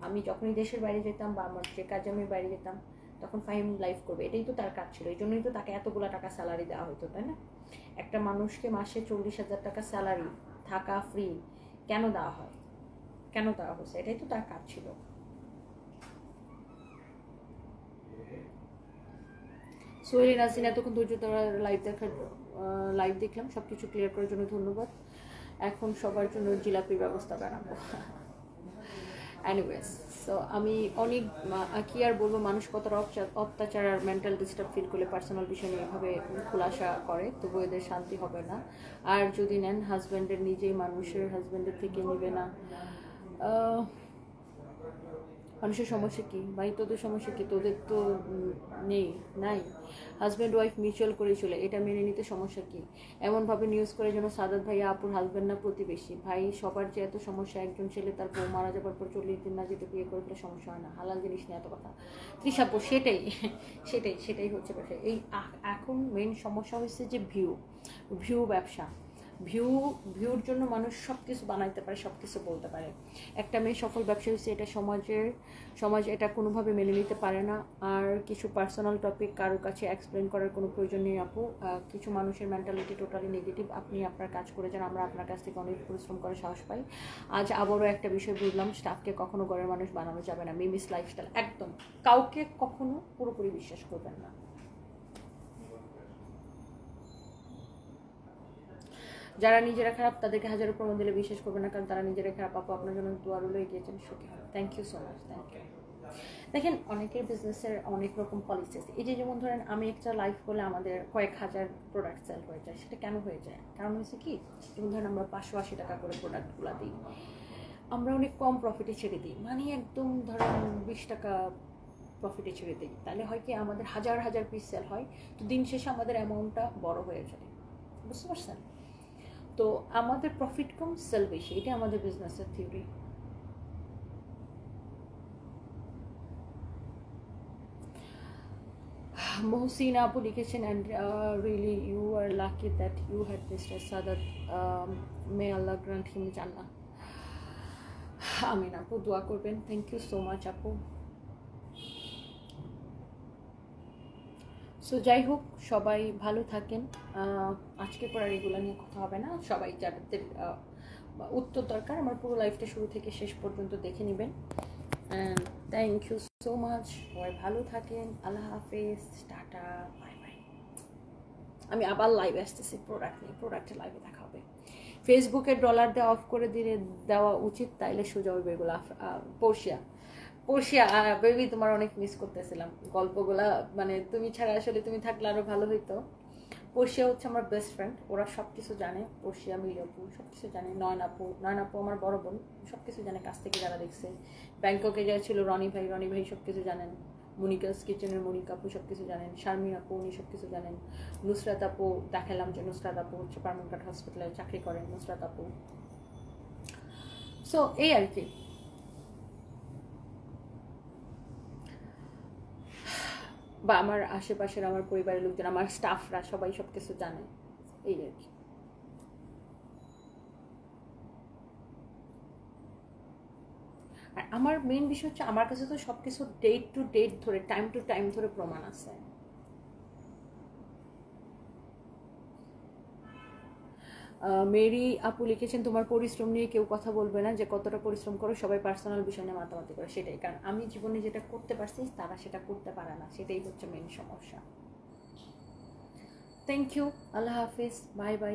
আমি যখনই দেশের বাইরে যেতাম বা আমার যে কাজে আমি বাইরে যেতাম তখন ফাহিম লাইভ করবে, এটাই তো তার কাজ ছিল। এই জন্যই তো তাকে এতগুলো টাকা স্যালারি দেওয়া হতো, তাই না? একটা মানুষকে মাসে 40,000 টাকা স্যালারি, থাকা ফ্রি কেন দেওয়া হয়, কেন দেওয়া হয়েছে? এটাই তো তার কাজ ছিল। সোহেলি নাসরিন, এতক্ষণ ধৈর্য ধরা লাইভ দেখলাম, সব কিছু ক্লিয়ার করার জন্য ধন্যবাদ। এখন সবার জন্য জিলাপির ব্যবস্থা বানাবো। এনিওয়েজ, সো আমি অনেক কি আর বলবো, মানুষ কতটা অত্যাচার আর মেন্টাল ডিস্টার্ব ফিল করলে পার্সোনাল বিষয় নিয়ে এভাবে খোলাসা করে, তবু এদের শান্তি হবে না। আর যদি নেন হাজব্যান্ডের, নিজেই মানুষের হাজব্যান্ডের থেকে নেবে না। মানুষের সমস্যা কি ভাই? তোদের সমস্যা কি? তোদের তো নাই। হাজব্যান্ড ওয়াইফ মিউচুয়াল করে চলে, এটা মেনে নিতে সমস্যা কি? এমনভাবে নিউজ করে যেন সাদাত ভাইয়া আপুর হাজব্যান্ড না প্রতিবেশী। ভাই সবার যে এত সমস্যা, একজন ছেলে তার বউ মারা যাবার পর 40 দিন না যেটা বিয়ে করে ফেলে সমস্যা হয় না, হালাল জিনিস নিয়ে এত কথা। তৃষাপু সেটাই হচ্ছে ব্যবসা। এই এখন মেন সমস্যা হচ্ছে যে ভিউ ব্যবসা। ভিউর জন্য মানুষ সব কিছু বানাইতে পারে, সব কিছু বলতে পারে। একটা মেয়ে সফল ব্যবসা হচ্ছে, এটা সমাজ এটা কোনোভাবে মেনে নিতে পারে না। আর কিছু পার্সোনাল টপিক কারো কাছে এক্সপ্লেন করার কোনো প্রয়োজন নেই আপু। কিছু মানুষের মেন্টালিটি টোটালি নেগেটিভ। আপনি আপনার কাজ করে যান, আমরা আপনার কাছ থেকে অনেক পরিশ্রম করে সাহস পাই। আজ আবারও একটা বিষয় বুঝলাম, স্টাফকে কখনো ঘরের মানুষ বানানো যাবে না। মিমিস লাইফস্টাইল, একদম কাউকে কখনো পুরোপুরি বিশ্বাস করবেন না। যারা নিজেরা খারাপ তাদেরকে হাজারো প্রমাণ দিলে বিশ্বাস করবে না, কারণ তারা নিজেরা খারাপ। আপু আপনার জন্য দোয়া রইল, এগিয়েছেন, সুখী হয়। Thank you so much, thank you. দেখেন অনেকের বিজনেসের অনেক রকম পলিসি আছে। এই যে যেমন ধরেন আমি একটা লাইভ করলে আমাদের কয়েক হাজার প্রোডাক্ট সেল হয়ে যায়, সেটা কেন হয়ে যায়? কারণ হচ্ছে কি, যেমন ধরেন আমরা 580 টাকা করে প্রোডাক্টগুলো দিই, আমরা অনেক কম প্রফিটে ছেড়ে দিই, মানে একদম ধরেন 20 টাকা প্রফিটে ছেড়ে দিই। তাহলে হয় কি, আমাদের হাজার হাজার পিস সেল হয়, তো দিন শেষে আমাদের অ্যামাউন্টটা বড় হয়ে যায়, বুঝতে পারছেন? তো আমাদের প্রফিট কম, সেল বেশি, এটা আমাদের বিজনেসের থিওরি। Mohsin Apu লিখেছেন, and really you are lucky that you had Mr. Sadat. May Allah grant him Jannah. আমিন আপু, দোয়া করবেন। থ্যাংক ইউ সো মাচ আপু। সো যাই হোক, সবাই ভালো থাকেন। আজকে পর আর এগুলো নিয়ে কথা হবে না। সবাই যাদের উত্তর দরকার আমার পুরো লাইফটা শুরু থেকে শেষ পর্যন্ত দেখে নেবেন। থ্যাংক ইউ সো মাচ, সবাই ভালো থাকেন। আল্লাহ হাফেজ, টাটা, বাই বাই। আমি আবার লাইভে আসতেছি প্রোডাক্ট নিয়ে, প্রোডাক্টের লাইভে দেখা হবে। ফেসবুকের ডলার দেওয়া অফ করে দেওয়া উচিত, তাইলে সোজা হইবে এগুলো। পড়শিয়া বেবি তোমার অনেক মিস করতেছিলাম গল্পগুলা, মানে তুমি ছাড়া আসলে তুমি থাকলে আরো ভালো হইতো। পড়শিয়া হচ্ছে আমার বেস্ট ফ্রেন্ড, ওরা সব কিছু জানে। পড়শিয়া, মিলিয়াপু সব কিছু জানে, নয়নাপু আমার বড় বোন সব কিছু জানে, কাছ থেকে যারা দেখছে। ব্যাংককে যা ছিল রনি ভাই সব কিছু জানেন। মনিকাস কিচেনের মনিকা আপু সব কিছু জানেন। শারমিন আপু উনি সব কিছু জানেন। নুসরাত আপু দেখালাম যে নুসরাত আপু হচ্ছে পার্মনকাট হসপিটালে চাকরি করেন নুসরাত আপু। সো এই আর কি। বা আমার আশেপাশের আমার পরিবারের লোকজন, আমার স্টাফরা সবাই সব কিছু জানে, এই আর কি। আর আমার মেইন বিষয় হচ্ছে আমার কাছে তো সব কিছু ডেট টু ডেট ধরে, টাইম টু টাইম ধরে প্রমাণ আছে। মেরি আপু লিখেছেন তোমার পরিশ্রম নিয়ে কেউ কথা বলবে না, যে কতটা পরিশ্রম করো সবাই পার্সোনাল বিষয় নিয়ে মাতামাতি করে, সেটাই। কারণ আমি জীবনে যেটা করতে পারছি তারা সেটা করতে পারে না, সেটাই হচ্ছে মেইন সমস্যা। থ্যাংক ইউ, আল্লাহ হাফিজ, বাই বাই।